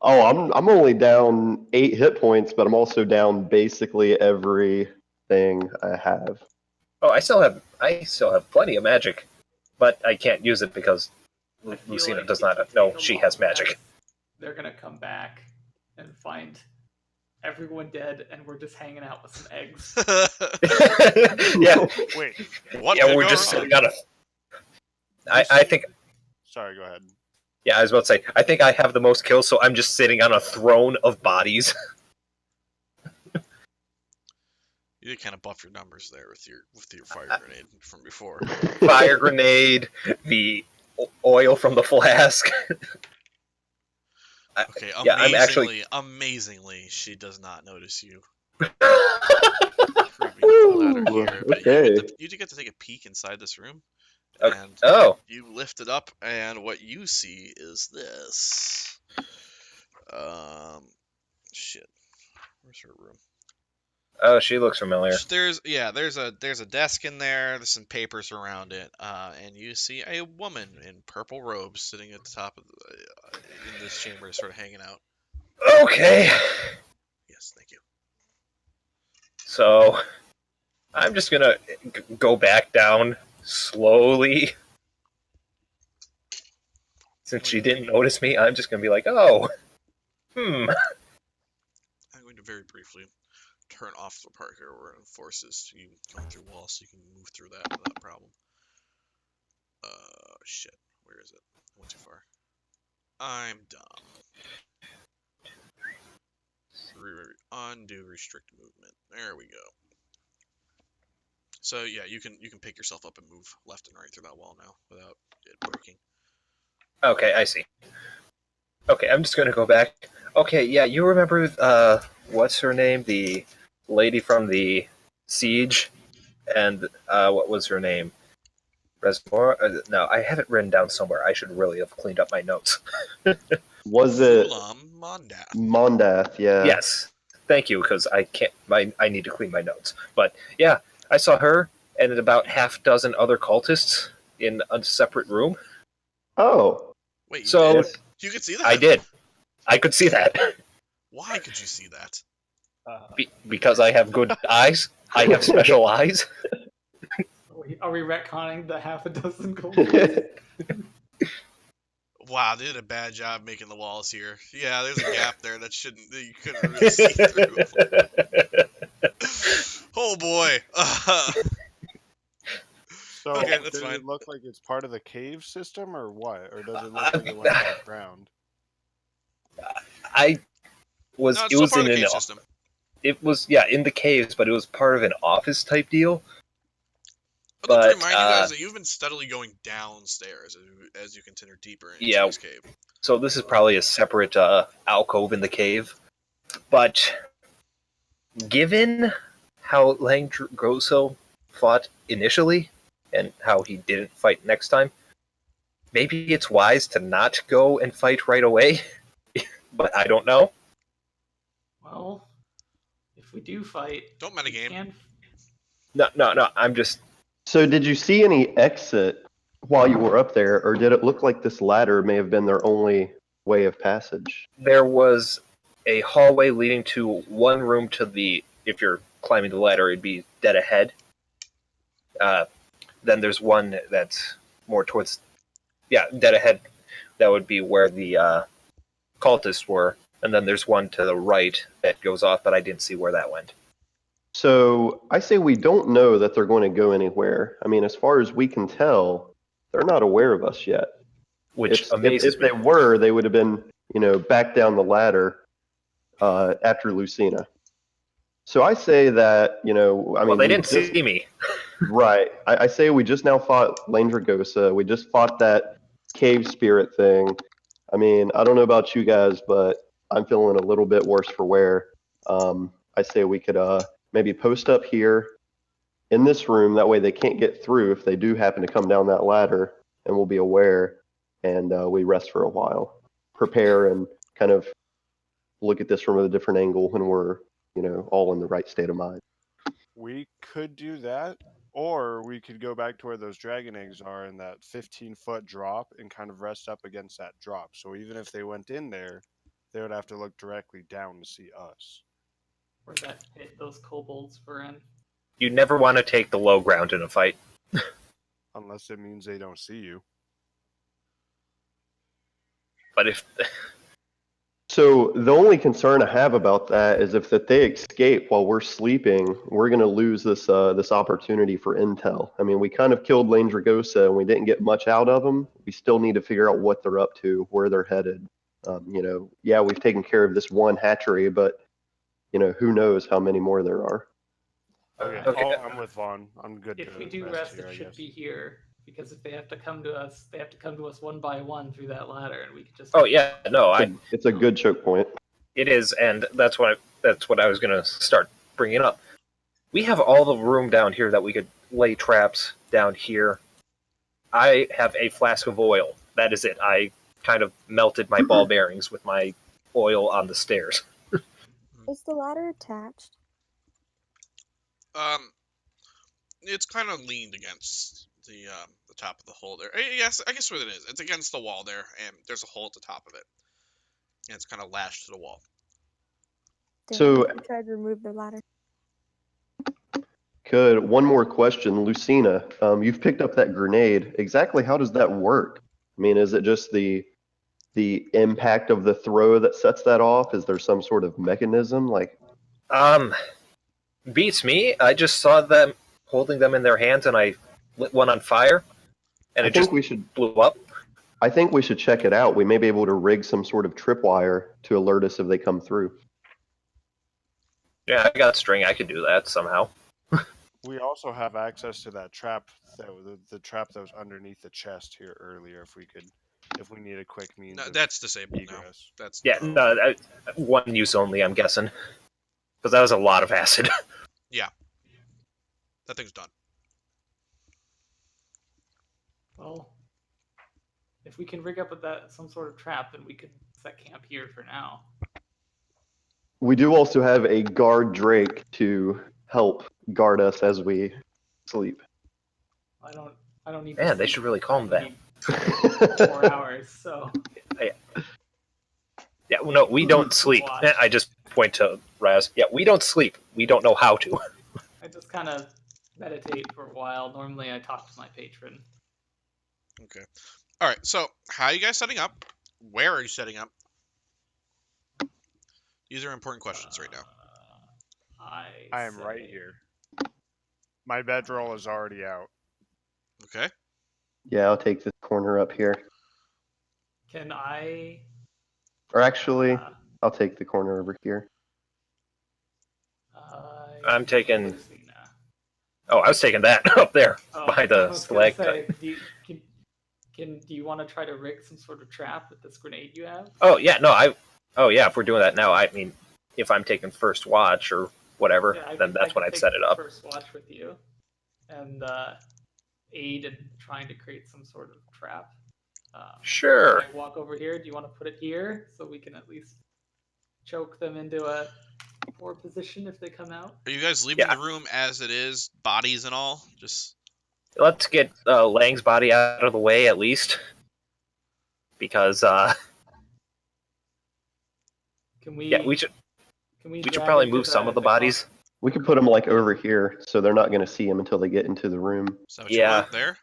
Oh, I'm only down 8 hit points, but I'm also down basically everything I have. Oh, I still have plenty of magic, but I can't use it because I feel Lucina like does if you not take know a she long has magic. rest, They're gonna come back and find everyone dead, and we're just hanging out with some eggs. Yeah, Wait, What yeah, could we're go just wrong? sitting on a. I think. sorry, go ahead. Yeah, I was about to say. I think I have the most kills, so I'm just sitting on a throne of bodies. You did kind of buff your numbers there with your fire grenade from before. Fire grenade, the oil from the flask. Okay, Yeah, I'm actually- amazingly, she does not notice you. Woo, But okay. you do get to take a peek inside this room, Okay. and Oh, you lift it up, and what you see is this. Shit. Where's her room? oh, she looks familiar. There's a desk in there. There's some papers around it, and you see a woman in purple robes sitting at the top of in this chamber, sort of hanging out. Okay, Yes, thank you. so I'm just gonna go back down slowly. Since she didn't notice me, I'm just gonna be like, oh, I'm going to very briefly turn off the part here where it enforces you going through walls, so you can move through that without problem. Shit. Where is it? I went too far. I'm dumb. Undo restrict movement. There we go. So yeah, you can pick yourself up and move left and right through that wall now without it breaking. okay, I see. Okay, I'm just gonna go back. Okay, yeah, you remember, what's her name? The lady from the siege, and what was her name? Resmore? No, I have it written down somewhere. I should really have cleaned up my notes. Was it Fulam Mondath. Mondath? Yeah. Yes, thank you, because I can't. I need to clean my notes. But yeah, I saw her and about half dozen other cultists in a separate room. Oh. Wait, you So did? You could see that? I did. I could see that Why could you see that? because I have good eyes. I have special eyes. Are we retconning the half a dozen gold? Wow, they did a bad job making the walls here. Yeah, there's a gap there that you couldn't really see through. Oh boy. So Okay, that's does fine. it look like it's part of the cave system or what? Or does it look like it went above ground? I was. No, it's It still was part in of the an. cave system. It was in the caves, but it was part of an office type deal. I'd like to But, remind you guys that you've been steadily going downstairs as you continue deeper into Yeah. this cave. So this is probably a separate alcove in the cave. But given how Langgrosso fought initially and how he didn't fight next time, maybe it's wise to not go and fight right away. But I don't know. Well, if we do fight, Don't we metagame. can. No. I'm just. So did you see any exit while you were up there, or did it look like this ladder may have been their only way of passage? There was a hallway leading to one room to the. If you're climbing the ladder, it'd be dead ahead. Then there's one that's more towards, dead ahead. That would be where the cultists were. And then there's one to the right that goes off, but I didn't see where that went. So I say we don't know that they're going to go anywhere. I mean, as far as we can tell, they're not aware of us yet. Which amazes if me. they were, they would have been, back down the ladder after Lucina. So I say that, They didn't see me. Right. I say we just now fought Landragosa. We just fought that cave spirit thing. I mean, I don't know about you guys, but I'm feeling a little bit worse for wear. I say we could maybe post up here in this room. That way they can't get through if they do happen to come down that ladder, and we'll be aware, and we rest for a while. Prepare and kind of look at this from a different angle when we're, all in the right state of mind. We could do that, or we could go back to where those dragon eggs are in that 15-foot drop and kind of rest up against that drop. So even if they went in there, they would have to look directly down to see us. Where that pit those kobolds were in. You never want to take the low ground in a fight. Unless it means they don't see you. But if... So the only concern I have about that is if they escape while we're sleeping, we're going to lose this opportunity for intel. I mean, we kind of killed Landragosa and we didn't get much out of them. We still need to figure out what they're up to, where they're headed. We've taken care of this one hatchery, but who knows how many more there are. Okay. I'm with Vaughn. I'm good. If we do rest, it should be here. Because if they have to come to us, one by one through that ladder, and we could just. Oh yeah, no, it's a good choke point. It is, and that's what I was going to start bringing up. We have all the room down here that we could lay traps down here. I have a flask of oil. That is it. I kind of melted my ball bearings with my oil on the stairs. Is the ladder attached? It's kind of leaned against the top of the hole there. Yes, I guess what it is. It's against the wall there, and there's a hole at the top of it, and it's kind of lashed to the wall. So I tried to remove the ladder. Good. One more question, Lucina. You've picked up that grenade. Exactly how does that work? I mean, is it just the impact of the throw that sets that off? Is there some sort of mechanism? Beats me. I just saw them holding them in their hands, and I lit one on fire, and it just blew up. I think we should check it out. We may be able to rig some sort of tripwire to alert us if they come through. Yeah, I got string. I could do that somehow. We also have access to that trap, the trap that was underneath the chest here earlier. If we need a quick means. No, that's disabled egress. now. That's one use only. I'm guessing, because that was a lot of acid. Yeah, that thing's done. Well, if we can rig up with some sort of trap, then we could set camp here for now. We do also have a guard Drake to help guard us as we sleep. I don't need. Man, they should really calm down. 4 hours, so. Yeah, no, we don't sleep. I just point to Raz. Yeah, we don't sleep. We don't know how to. I just kind of meditate for a while. Normally, I talk to my patron. Okay. All right. So, how are you guys setting up? Where are you setting up? These are important questions right now. I am right here. My bedroll is already out. Okay. Yeah, I'll take this corner up here. Can I? Or actually, I'll take the corner over here. I'm taking. Oh, I was taking that up there by the stalactite. Do you want to try to rig some sort of trap with this grenade you have? Oh yeah, no, if we're doing that now, I mean, if I'm taking first watch or whatever, then that's when I'd set it up. First watch with you, and aid in trying to create some sort of trap. Sure. Can I walk over here. Do you want to put it here so we can at least choke them into a poor position if they come out? Are you guys leaving the room as it is, bodies and all? Just let's get Lang's body out of the way at least, because can we? Yeah, we should probably move some of the bodies. We could put them like over here, so they're not going to see him until they get into the room. So what you Yeah. want there?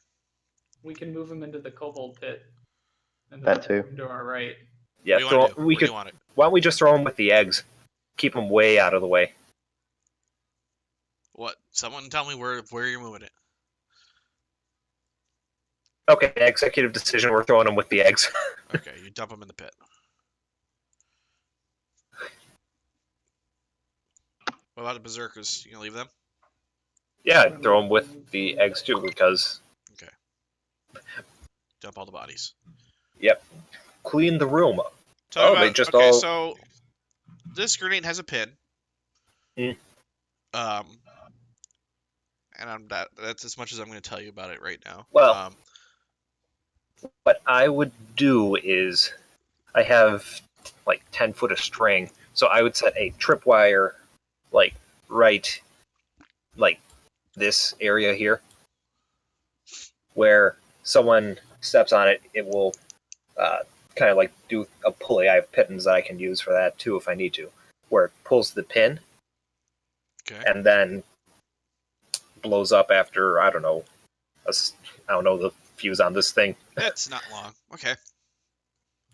We can move him into the kobold pit. And That too. To our right. Yeah, What do you want to do? we Where do could. you want it? Why don't we just throw him with the eggs? Keep him way out of the way. What? Someone tell me where you're moving it. Okay, executive decision. We're throwing him with the eggs. Okay, you dump them in the pit. What about the berserkers? You gonna leave them? Yeah, throw him with the eggs too, because Dump all the bodies. clean the room. Tell me They about, just okay, all. so this grenade has a pin. Mm. And that's as much as I'm going to tell you about it right now. Well, what I would do is, I have like 10 foot of string, so I would set a tripwire, like right, like this area here, where someone steps on it, it will kind of like do a pulley. I have pittons that I can use for that too if I need to, where it pulls the pin okay. and then blows up after I don't know the fuse on this thing. It's not long. Okay.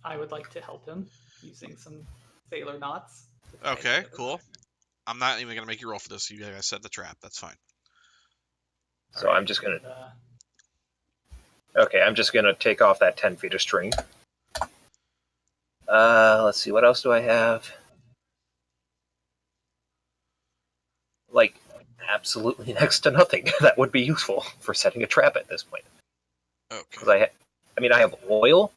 I would like to help him using some sailor knots. to tie Okay, it together. cool. I'm not even going to make you roll for this. You guys set the trap. That's fine. So Alright, I'm just gonna. and, Okay, I'm just gonna take off that 10 feet of string. Let's see, what else do I have? Like, absolutely next to nothing that would be useful for setting a trap at this point. Okay. Because I have oil,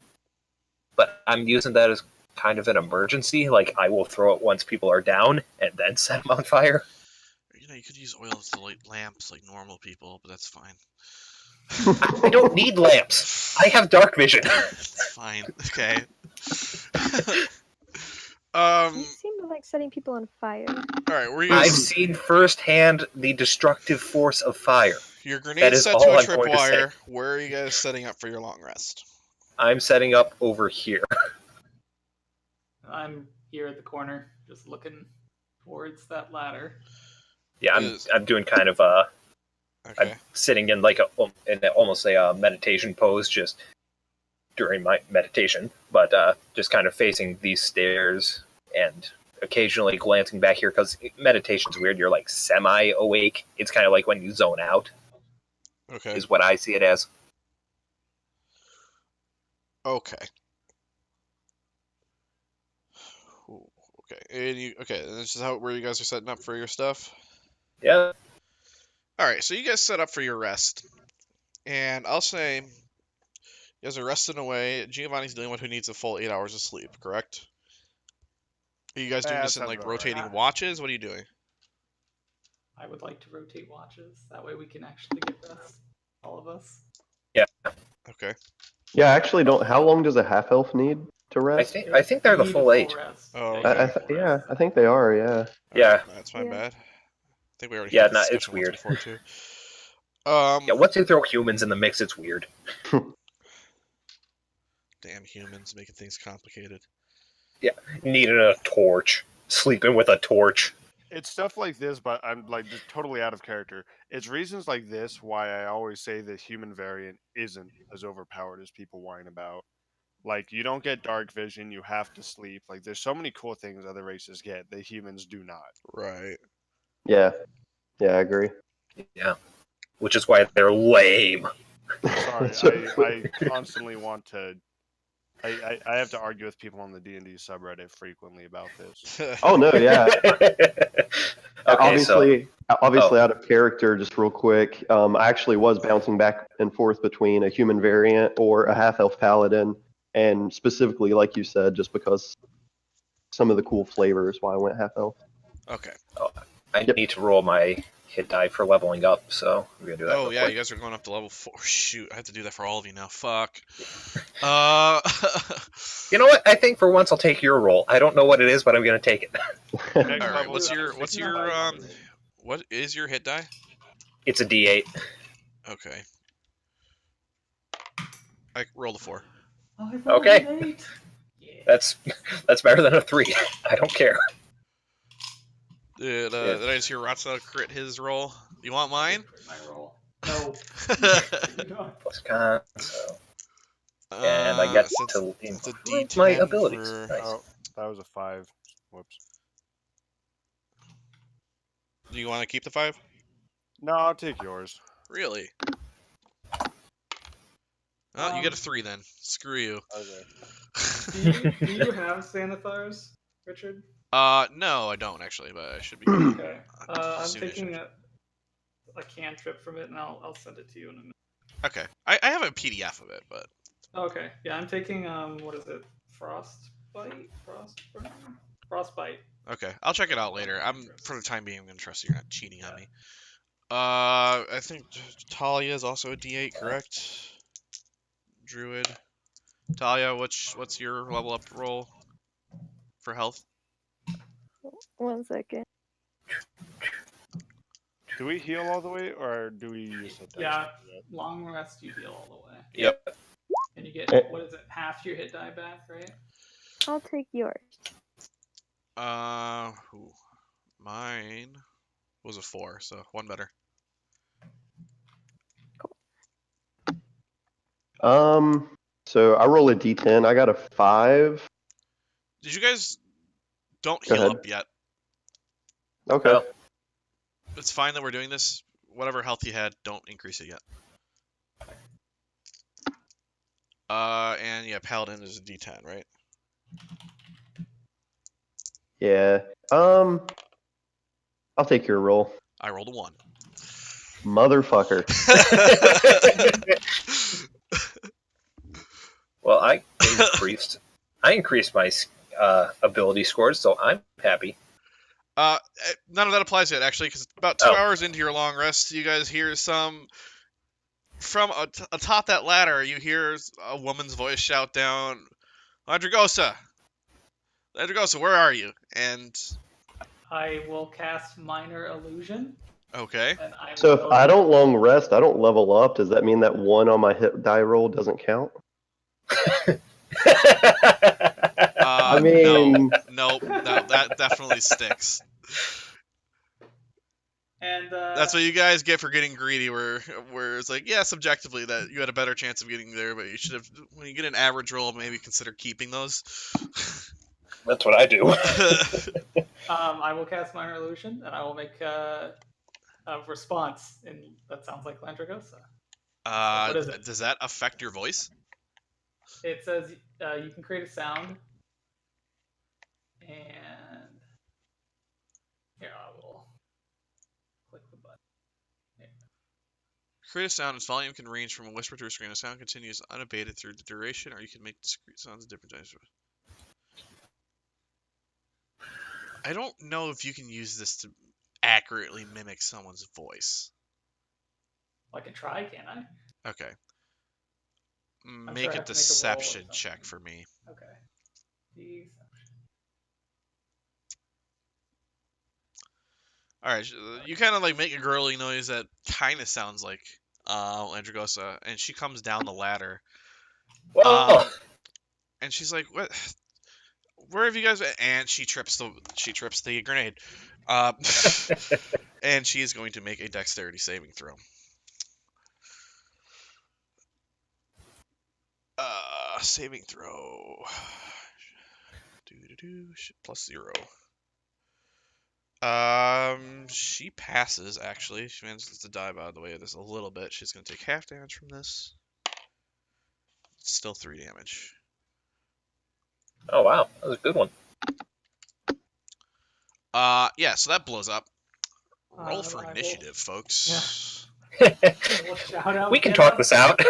but I'm using that as kind of an emergency. Like, I will throw it once people are down and then set them on fire. You know, you could use oil to light lamps like normal people, but that's fine. I don't need lamps. I have dark vision. It's fine. Okay. You seem to like setting people on fire. Alright, where you I've guys... seen firsthand the destructive force of fire. Your That grenade's is set all to a I'm going to say. tripwire. Where are you guys setting up for your long rest? I'm setting up over here. I'm here at the corner, just looking towards that ladder. Yeah, Is- I'm doing kind of Okay. I'm sitting in like almost a meditation pose just during my meditation, but just kind of facing these stairs and occasionally glancing back here because meditation's weird. You're like semi-awake. It's kind of like when you zone out, Okay. is what I see it as. Okay. Ooh, okay. And this is where you guys are setting up for your stuff? Yeah. Alright, so you guys set up for your rest. And I'll say you guys are resting away. Giovanni's the only one who needs a full 8 hours of sleep, correct? Are you guys doing Yeah, this in sounds like about right. rotating watches? What are you doing? I would like to rotate watches. That way we can actually get rest. All of us. Okay. Yeah, I actually don't. How long does a half elf need to rest? I think they're You the need a full 8. rest. Oh, you okay. need a full Yeah, rest. I think they are. Yeah. Yeah. That's my Yeah. bad. I think we already Yeah, had no, this it's discussion once weird. before too. Yeah, once you throw humans in the mix, it's weird. Damn humans making things complicated. Needing a torch, sleeping with a torch. It's stuff like this, but I'm like just totally out of character. It's reasons like this why I always say the human variant isn't as overpowered as people whine about. Like, you don't get dark vision, you have to sleep. Like, there's so many cool things other races get that humans do not. Right. Yeah. Yeah, I agree. Yeah, which is why they're lame. Sorry, So- I constantly want to. I have to argue with people on the D&D subreddit frequently about this. Oh no, yeah. Okay, so Obviously, out of character, just real quick. I actually was bouncing back and forth between a human variant or a half elf paladin, and specifically, like you said, just because some of the cool flavors, why I went half elf. Okay. I need to roll my hit die for leveling up, so we're gonna do that. Oh real yeah, quick. you guys are going up to level 4. Shoot, I have to do that for all of you now. Fuck. You know what? I think for once I'll take your roll. I don't know what it is, but I'm gonna take it. Next All right. level What's is your 65. what is your hit die? It's a D8. Okay. I rolled a 4. Oh, I rolled Okay. an 8. Yeah. That's better than a 3. I don't care. Did I just hear Ratsa crit his roll? You want I mine? did crit my roll. No. You don't. Plus con, so. And I get so to it's a improve my D10 abilities. for. Nice. Oh, that was a 5. Whoops. Do you want to keep the 5? No, I'll take yours. Really? Oh, you get a 3 then. Screw you. Okay. Do you have Sanathars, Richard? No, I don't actually, but I should be getting it. Okay. I'm Soonish, taking actually. a cantrip from it, and I'll send it to you in a minute. Okay. I have a PDF of it, but Okay. Yeah, I'm taking what is it? Frostbite? Frostbite. okay. I'll check it out later. For the time being, I'm gonna trust you're not cheating on me. I think Talia is also a D8, correct? Druid. Talia, what's your level up roll for health? 1 second. Do we heal all the way, or do we use hit dice? Yeah, long rest you heal all the way. Yep. And you get, Eh. what is it, half your hit die back, right? I'll take yours. Mine was a 4, so 1 better. So I roll a D10. I got a 5. Did you guys don't Go heal ahead. up yet? Okay. Well, It's fine that we're doing this. Whatever health you had, don't increase it yet. And yeah, Paladin is a D10, right? Yeah. I'll take your roll, I rolled a 1. motherfucker. well, I increased my ability scores, so I'm happy. None of that applies yet, actually, because about 2 hours into your long rest, you guys hear some... From atop that ladder, you hear a woman's voice shout down, Andragosa, where are you? And... I will cast Minor Illusion. Okay. And I So will if I don't long rest, I don't level up. Does that mean that 1 on my hit die roll doesn't count? I mean, Nope, that definitely sticks. And That's what you guys get for getting greedy, where it's like, yeah, subjectively that you had a better chance of getting there, but you should have, when you get an average roll, maybe consider keeping those. That's what I do. I will cast Minor Illusion, and I will make a response, and that sounds like Landragosa. What is it? Does that affect your voice? It says you can create a sound, and here I will click the button. Here. Create a sound. Its volume can range from a whisper to a scream. The sound continues unabated through the duration, or you can make discrete sounds at different times. I don't know if you can use this to accurately mimic someone's voice. Well, I can try, can't I? Okay. sure Make I a have to make a roll or deception something. check for me. Okay. Deception. Alright, you kind of like make a girly noise that kind of sounds like Andragosa, and she comes down the ladder. Whoa. And she's like, "What? Where have you guys been?" And she trips the grenade. And she is going to make a dexterity saving throw. Saving throw. +0. She passes, actually. She manages to die, by the way, this a little bit. She's going to take half damage from this. Still 3 damage. Oh, wow. That was a good one. Yeah, so that blows up. Roll for I will- initiative, folks. We'll shout out We can get talk up. this out.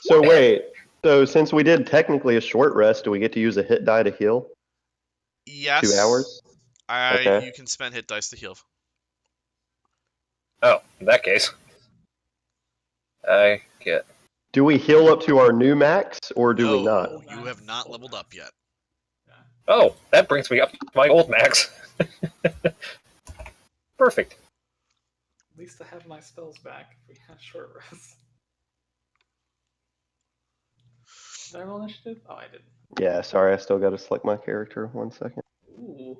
so wait. So since we did technically a short rest, do we get to use a hit die to heal? Yes. 2 hours? Okay. You can spend hit dice to heal. Oh, in that case. I get. Do we heal up to our new max, or do we not? No, you have not leveled up yet. Oh, that brings me up to my old max. Perfect. At least I have my spells back if we have short rest. Did I roll initiative? Oh, I didn't. Yeah, sorry, I still got to select my character. 1 second. Ooh.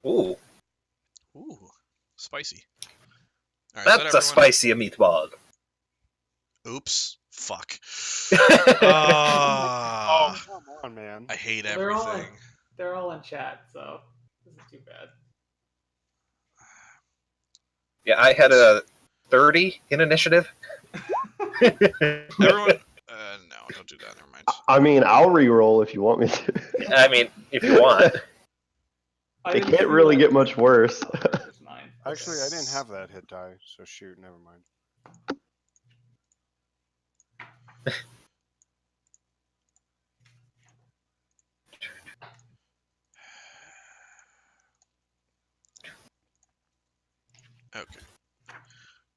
Ooh. Spicy. All right, That's a spicy meatball. Oops. Fuck. Oh, Ah, come on, man. I hate They're all in, everything. they're all in chat, so this is too bad. Yeah, I had a 30 in initiative. Everyone. No, don't do that. Never mind. I mean, I'll re-roll if you want me to. I mean, if you want. It can't really get much worse. It's mine. Actually, I didn't have that hit die, so shoot, never mind. Okay.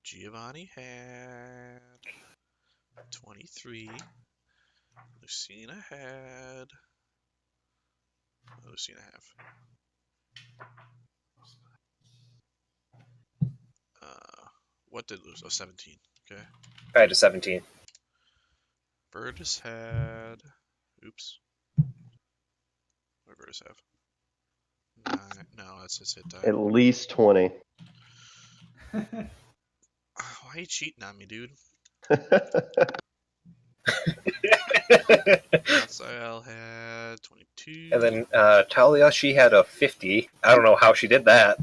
Giovanni had 23. Lucina had. What did Lucina have? What did Lucina? Oh, 17. Okay. I had a 17. Burtis had. Oops. What did Burtis have? 9. No, that's his hit die. At least 20. Why are you cheating on me, dude? Raphael had 22. And then Talia, she had a 50. I don't know how she did that.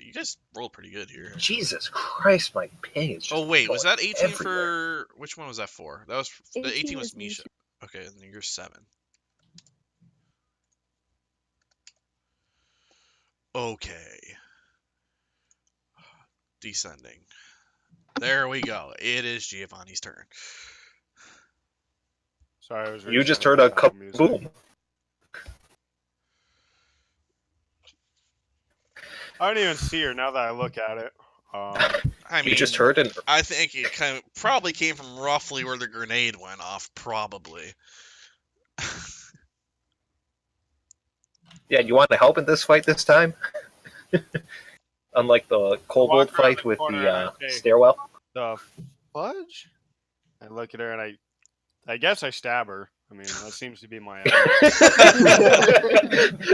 You guys rolled pretty good here. Jesus Christ, my ping is just Oh wait, was going that 18 everywhere. for which one was that for? That was the 18 was Misha. Okay, and then you're 7. Okay. Descending. There we go. It is Giovanni's turn. Sorry, I was. You just restarting heard a my Apple Music. kaboom. I don't even see her now that I look at it. I mean, You just heard it. I think it probably came from roughly where the grenade went off. Probably. Yeah, you want to help in this fight this time? Unlike the kobold walk around fight the with corner the and I say- stairwell. The fudge? I look at her and I guess I stab her. I mean, that seems to be my.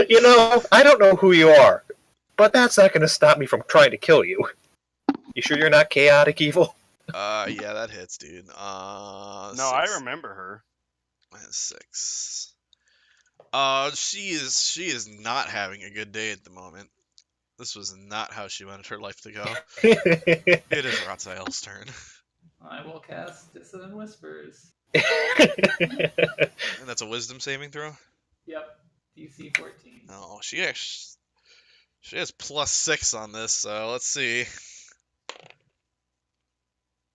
You know, I don't know who you are, but that's not going to stop me from trying to kill you. You sure you're not chaotic evil? Yeah, that hits, dude. No, 6. I remember her. 6. She is not having a good day at the moment. This was not how she wanted her life to go. It is Ratzael's turn. I will cast Dissonant Whispers. And that's a wisdom saving throw? Yep, DC 14. Oh, she has +6 on this, so let's see.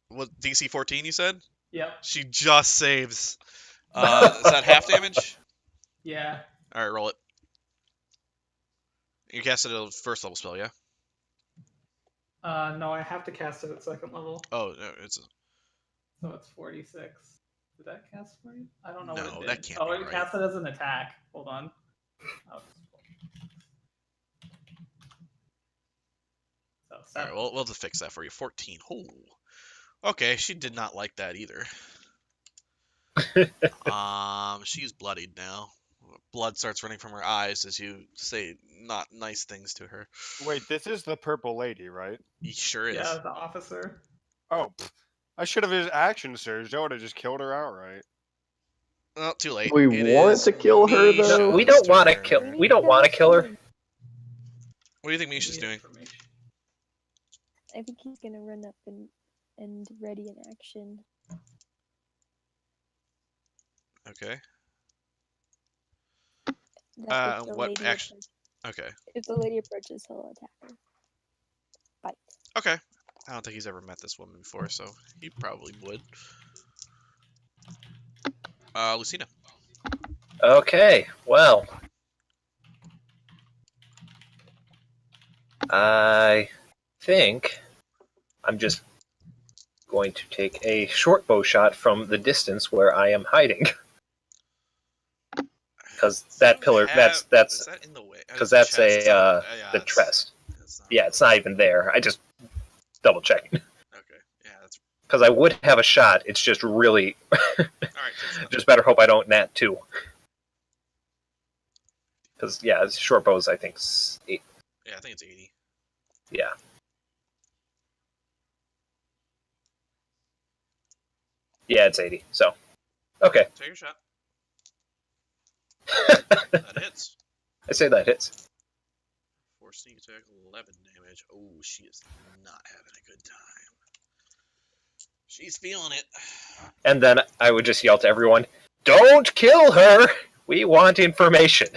What, DC 14 you said? Yep. She just saves. Is that half damage? Yeah. Alright, roll it. You casted a first level spell, yeah? No, I have to cast it at second level, Oh, no, it's... so it's 46. Did that cast for you? I don't know No, what it did. that can't oh, be it right. cast it as an attack. Hold on. Oh, so, Alright, we'll just fix that for you. 14. Oh. Okay, she did not like that either. She's bloodied now. Blood starts running from her eyes as you say not nice things to her. Wait, this is the purple lady, right? He sure is. Yeah, the officer. Oh, I should have his action surge. I would have just killed her outright. Well, too late. We It want is to kill her, though? Misha's We don't want to turn. kill. We don't want to kill her. What do you think Misha's doing? Information. I think he's gonna run up and ready an action. Okay. That if the what lady action? Okay. If the lady approaches, he'll attack her. Bite. Okay. I don't think he's ever met this woman before, so he probably would. Lucina. Okay, well. I think I'm just going to take a short bow shot from the distance where I am hiding. Because that pillar, that's Is that in the way? because that's Chest. the It's- chest. it's not- Yeah, it's not even there. I just double checking. Okay. Yeah, that's Because I would have a shot. It's just really all right. Fix that. just better hope I don't nat 2. Because yeah, short bows I think. Yeah, I think it's 80. Yeah. Yeah, it's 80. So, okay. Take your shot. That hits. I say that hits. For sneak attack, 11 damage. Oh, she is not having a good time. She's feeling it. And then I would just yell to everyone, "Don't kill her! We want information."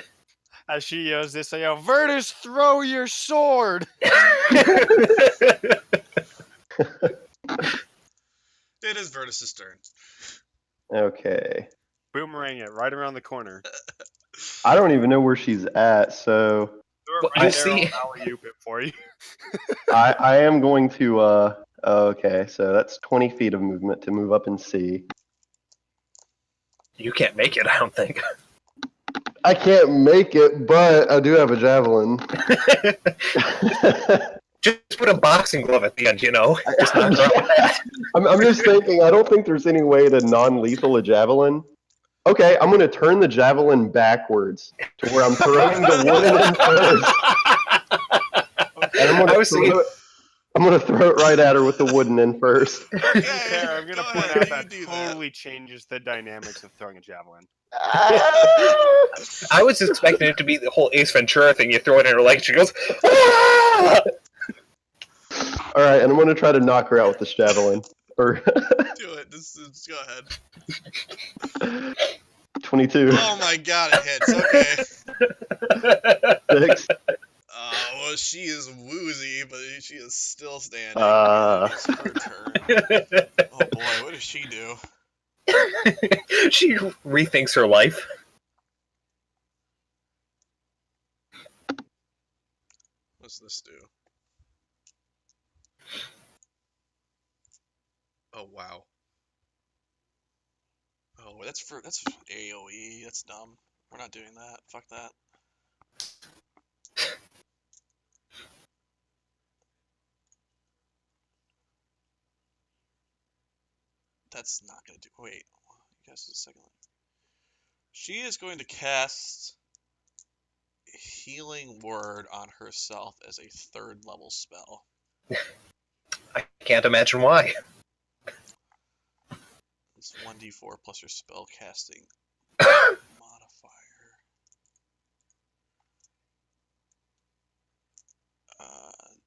As she yells this, I yell, Virtus, throw your sword! It is Virtus's turn. Okay. Boomerang it right around the corner. I don't even know where she's at, so Throw it Well, right you there, see- I'll alley-oop it for you. I am going to. Okay, so that's 20 feet of movement to move up and see. You can't make it, I don't think. I can't make it, but I do have a javelin. Just put a boxing glove at the end, you know? Just knock her out with that. I'm just thinking, I don't think there's any way to non-lethal a javelin. Okay, I'm going to turn the javelin backwards to where I'm throwing the wooden end first. And I'm going to throw it right at her with the wooden end first. To be fair, I'm going to point out that totally changes the dynamics of throwing a javelin. I was expecting it to be the whole Ace Ventura thing. You throw it in her leg, she goes, "Ah!" All right, and I'm going to try to knock her out with this javelin. Or Do it. Just go ahead. 22. Oh my god, it hits. Okay. 6. Well, she is woozy, but she is still standing. It's her turn. Oh boy, what does she do? She rethinks her life. What's this do? Oh wow. Oh, that's AOE. That's dumb. We're not doing that. Fuck that. That's not gonna do. Wait, you guys, a second. She is going to cast Healing Word on herself as a 3rd level spell. I can't imagine why. It's 1d4 plus your spell casting modifier.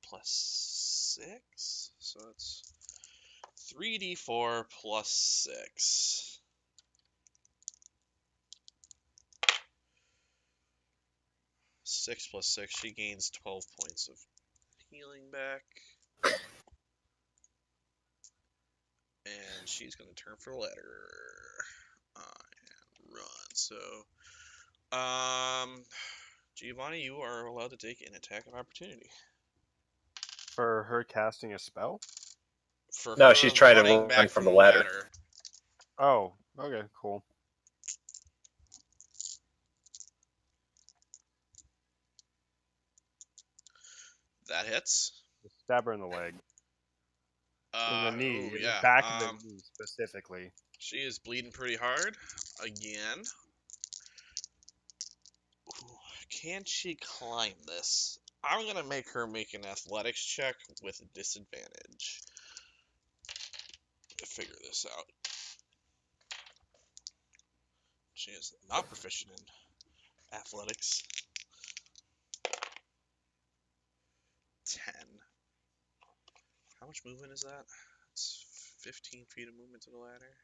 Plus 6, so it's 3d4 plus 6. 6 plus 6, she gains 12 points of healing back. And she's going to turn for the ladder and run. So, Giovanni, you are allowed to take an attack of opportunity. For her casting a spell? For No, her she's trying to running run back from the ladder. Oh, okay, cool. That hits. Stab her in the leg. In the knee. Oh, In yeah. the back of the knee, specifically. She is bleeding pretty hard. Again. Ooh, can she climb this? I'm going to make her make an athletics check with disadvantage to figure this out. She is not proficient in athletics. 10. How much movement is that? It's 15 feet of movement to the ladder.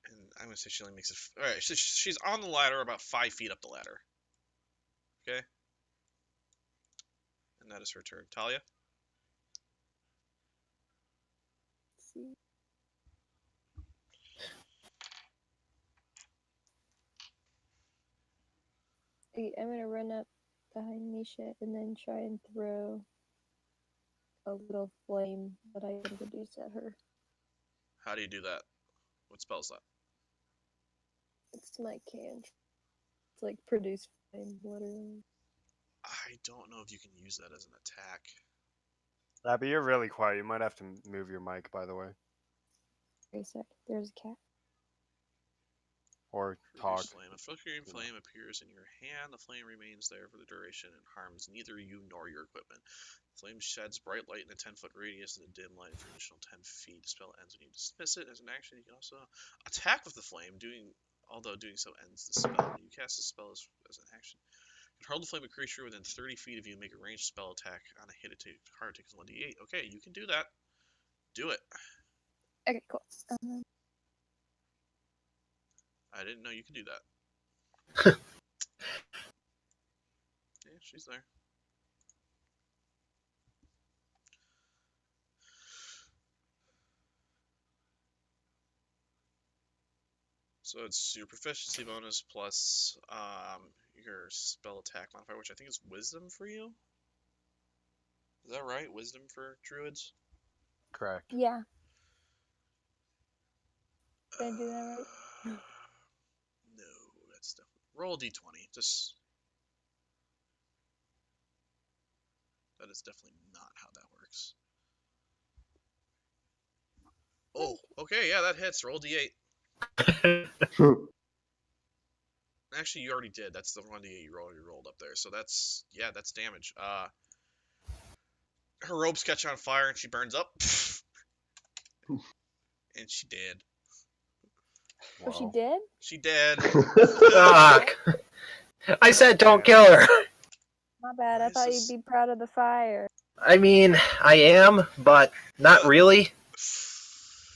And I'm going to say she only makes it... Alright, so she's on the ladder about 5 feet up the ladder. Okay? And that is her turn. Talia? See. Okay, I'm gonna run up behind Misha and then try and throw a little flame that I can produce at her. How do you do that? What spell is that? It's my cantrip. It's like produce flame, literally. I don't know if you can use that as an attack. Abby, you're really quiet. You might have to move your mic, by the way. Wait a sec. There's a cat. or Reduce talk. flame. A flickering flame appears in your hand. The flame remains there for the duration and harms neither you nor your equipment. The flame sheds bright light in a 10-foot radius and a dim light for an additional 10 feet. The spell ends when you dismiss it. As an action, you can also attack with the flame, although doing so ends the spell. When you cast the spell as an action, you can hurl the flame at a creature within 30 feet of you and make a ranged spell attack on a hit. Hard takes 1d8. Okay, you can do that. Do it. Okay, cool. I didn't know you could do that. Yeah, she's there. So it's your proficiency bonus plus your spell attack modifier, which I think is wisdom for you. Is that right? Wisdom for druids? Correct. Yeah. Did I do that right? No, that's definitely. Roll a d20. Just. That is definitely not how that works. Oh, okay, yeah, that hits. Roll d8. Actually, you already did. That's the 1d8 you rolled up there. So that's damage. Her robes catch on fire and she burns up. And she dead. Oh, she did? She dead. Fuck. I said don't kill her. My bad. I thought you'd be proud of the fire. I mean, I am, but not really.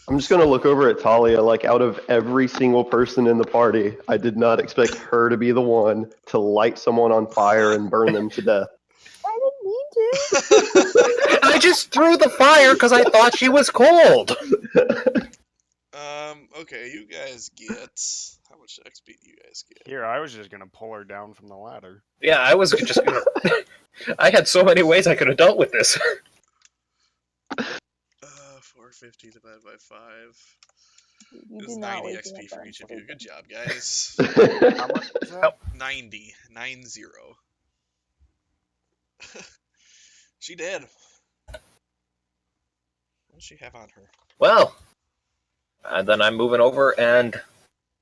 I'm just gonna look over at Talia. Like, out of every single person in the party, I did not expect her to be the one to light someone on fire and burn them to death. I didn't mean to. I just threw the fire because I thought she was cold. Okay, you guys get... How much XP do you guys get? Here, I was just gonna pull her down from the ladder. Yeah, I was just gonna... I had so many ways I could have dealt with this. 450 divided by 5 You is do not 90 wake me XP up for when each I'm of you. sleeping. Good job, guys. How much is that? 90. 90. She did. What does she have on her? Well, then I'm moving over and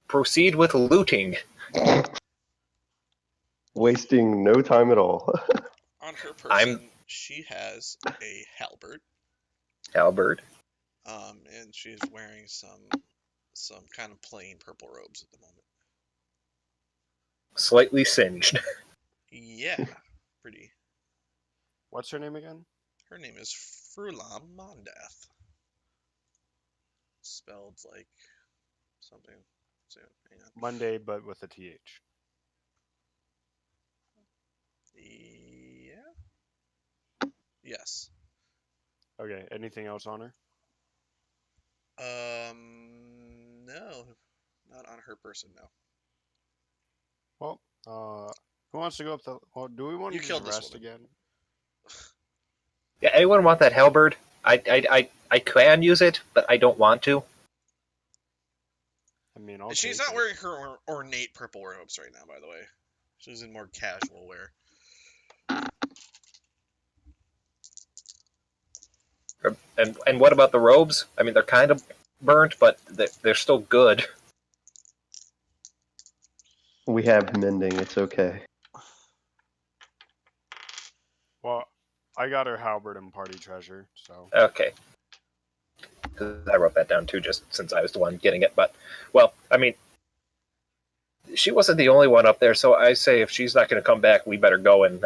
proceed with looting. Wasting no time at all. On her person, she has a halberd. Halberd. And she's wearing some kind of plain purple robes at the moment. Slightly singed. Yeah, pretty. What's her name again? Her name is Frulam Mondath. Spelled like something. So, hang on. Monday, but with a TH. Yeah. Yes. Okay, anything else on her? No. Not on her person, no. Well, who wants to go up the... Well, do we want You to killed just this rest woman. again? Yeah, anyone want that halberd? I can use it, but I don't want to. I mean, She's not wearing her ornate purple robes right now, by the way. She's in more casual wear. And what about the robes? I mean, they're kind of burnt, but they're still good. We have mending. It's okay. Well, I got her halberd and party treasure, so... Okay. 'Cause I wrote that down too, just since I was the one getting it. But, well, I mean, she wasn't the only one up there, so I say if she's not going to come back, we better go and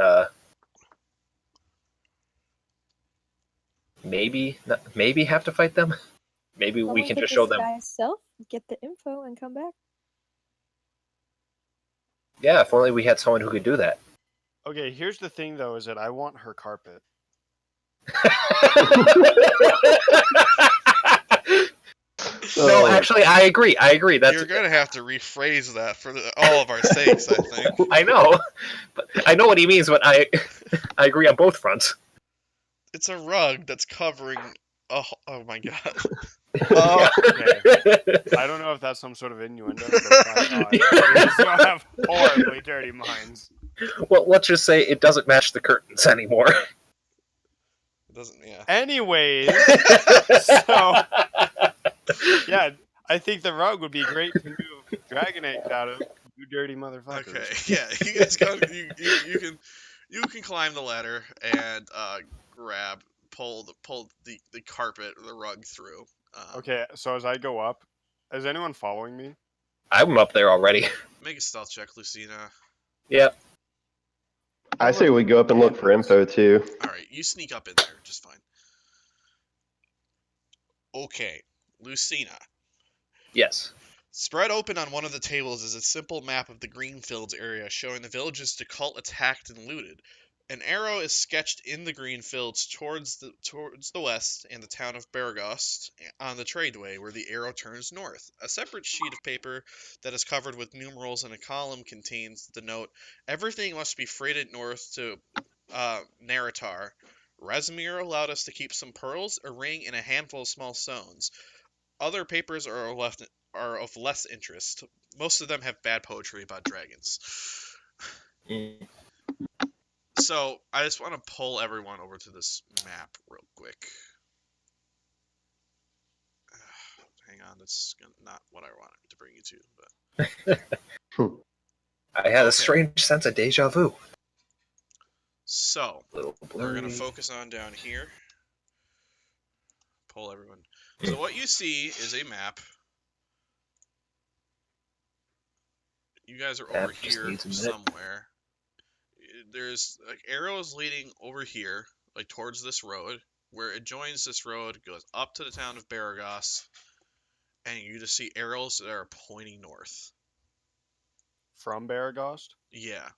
maybe have to fight them. Maybe we can just show them. Get the info and come back. Yeah, if only we had someone who could do that. Okay, here's the thing, though, is that I want her carpet. No, actually, I agree. That's You're gonna have to rephrase that for all of our sakes, I think. I know, but I know what he means. But I agree on both fronts. It's a rug that's covering. Oh my god. Okay. I don't know if that's some sort of innuendo, but we just don't have horribly dirty minds. Well, let's just say it doesn't match the curtains anymore. It doesn't. Yeah. Anyways, so yeah, I think the rug would be great to move Dragon ain't got him. You dirty motherfuckers. Okay, yeah, you guys got you can climb the ladder and pull the carpet or the rug through. Okay, so as I go up, is anyone following me? I'm up there already. Make a stealth check, Lucina. Yep. I say we go up and look for info too. All right, you sneak up in there just fine. Okay, Lucina. Yes. Spread open on one of the tables is a simple map of the Greenfields area showing the villages Decult attacked and looted. An arrow is sketched in the Greenfields towards the west and the town of Baragost on the tradeway where the arrow turns north. A separate sheet of paper that is covered with numerals in a column contains the note, "Everything must be freighted north to Naratar. Razmir allowed us to keep some pearls, a ring, and a handful of small stones. Other papers are of less interest. Most of them have bad poetry about dragons." Mm. So, I just want to pull everyone over to this map real quick. Hang on, that's not what I wanted to bring you to. But I had Okay. a strange sense of deja vu. So, Little we're going to blurry. focus on down here. Pull everyone. So what you see is a map. You guys are over Map just here needs a minute. somewhere. There's like arrows leading over here, like towards this road. Where it joins this road, goes up to the town of Baragos, and you just see arrows that are pointing north. From Baragost? Yeah.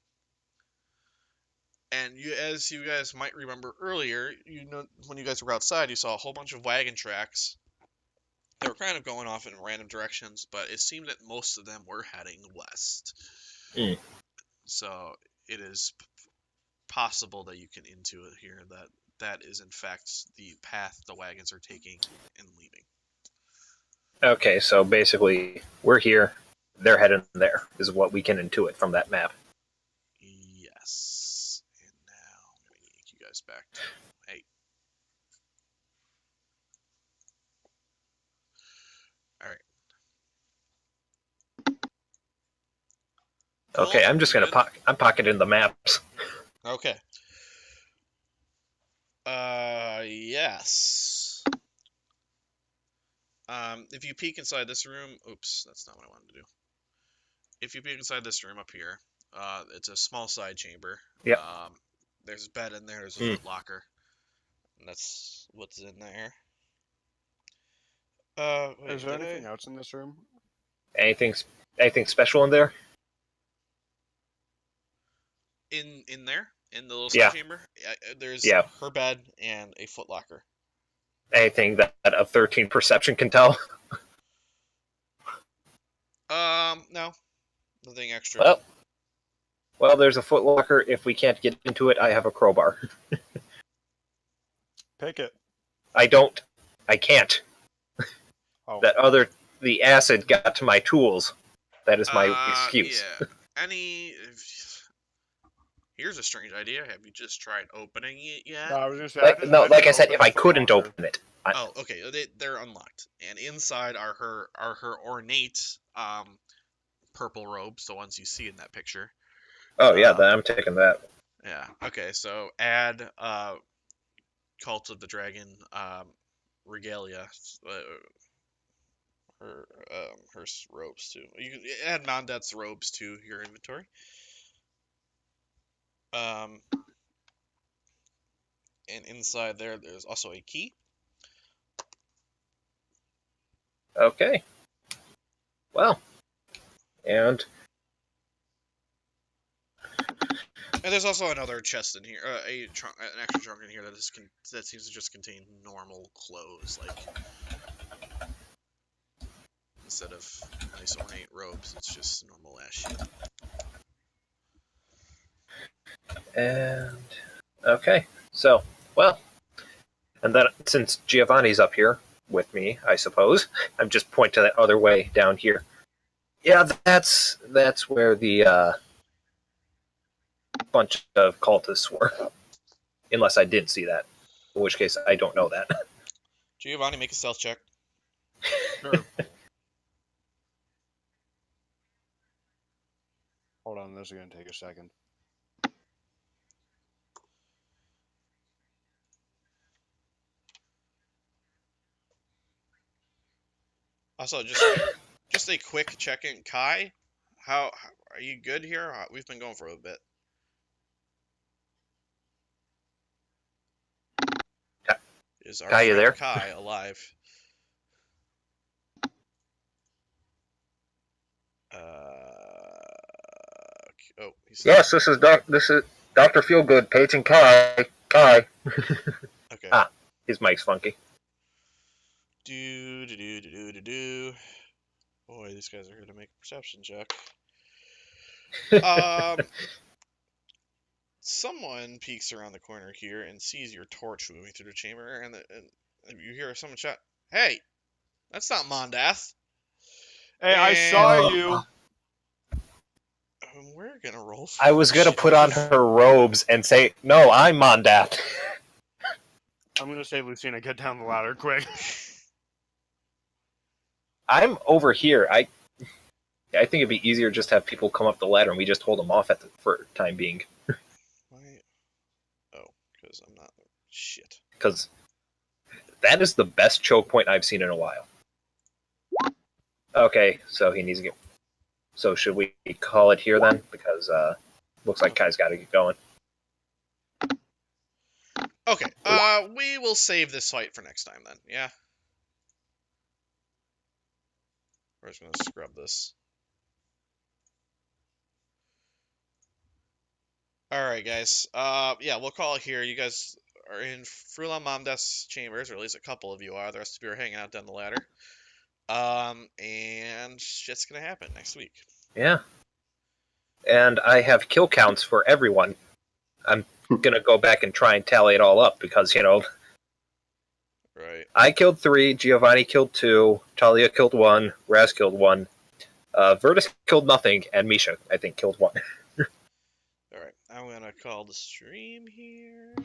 And as you guys might remember earlier, when you guys were outside, you saw a whole bunch of wagon tracks. They were kind of going off in random directions, but it seemed that most of them were heading west. Mm. So it is possible that you can intuit here that is in fact the path the wagons are taking and leaving. Okay, so basically, we're here, they're heading there, is what we can intuit from that map. Yes. And now I'm going to yank you guys back to... Hey. Alright. Okay, I'm just You gonna good? I'm pocketing the maps. Okay. Yes. If you peek inside this room... Oops, that's not what I wanted to do. If you peek inside this room up here, it's a small side chamber. Yep. There's a bed in there, there's a foot locker. And that's what's in there. Wait, Is there anything else in this room? Anything special in there? In there? In the little Yeah. side chamber? There's Yeah. her bed and a foot locker. Anything that a 13 perception can tell? No. Nothing extra. Well, there's a foot locker. If we can't get into it, I have a crowbar. Pick it. I can't. Oh. The acid got to my tools. That is my excuse. Yeah. Here's a strange idea. Have you just tried opening it yet? No, I was gonna say. Like I said, if I couldn't open it. Oh, okay. They're unlocked, and inside are her ornate purple robes, the ones you see in that picture. Oh yeah, then I'm taking that. Yeah. Okay. So add Cult of the Dragon regalia. Her robes too. You can add Mondet's robes to your inventory. And inside there's also a key. Okay. Well, and there's also another chest in here, an extra trunk in here that seems to just contain normal clothes, like instead of nice ornate robes, it's just normal ass shit. And okay, so and then since Giovanni's up here with me, I suppose I'm just pointing to that other way down here. Yeah, that's where the bunch of cultists were. Unless I did see that, in which case I don't know that. Giovanni, make a stealth check. Sure. Hold on, this is gonna take a second. Also, just a quick check-in, Kai. How are you good here? We've been going for a bit. Is our Kai, you friend there? Kai alive? Oh, he's Yes, this is Dr. Feelgood, paging Kai. Kai. okay. Ah. His mic's funky. Do. Boy, these guys are here to make a perception check. Someone peeks around the corner here and sees your torch moving through the chamber, and you hear someone shout, "Hey, that's not Mondath." Hey, I saw And- you. We're gonna roll. I was gonna put on her robes and say, "No, I'm Mondath." I'm gonna say, Lucina, get down the ladder quick. I'm over here. I think it'd be easier just to have people come up the ladder and we just hold them off for time being. Why? Oh, because I'm not. Shit. Because that is the best choke point I've seen in a while. Okay, so he needs to get. So should we call it here then? Because looks like Kai's got to get going. Okay. We will save this fight for next time then. Yeah. We're just gonna scrub this. All right, guys. Yeah, we'll call it here. You guys are in Frulan Momdeath's chambers, or at least a couple of you are. The rest of you are hanging out down the ladder. And shit's gonna happen next week. Yeah. And I have kill counts for everyone. I'm gonna go back and try and tally it all up because, Right. I killed 3, Giovanni killed 2, Talia killed 1, Raz killed 1, Virtus killed nothing, and Misha, I think, killed 1. All right. I'm gonna call the stream here.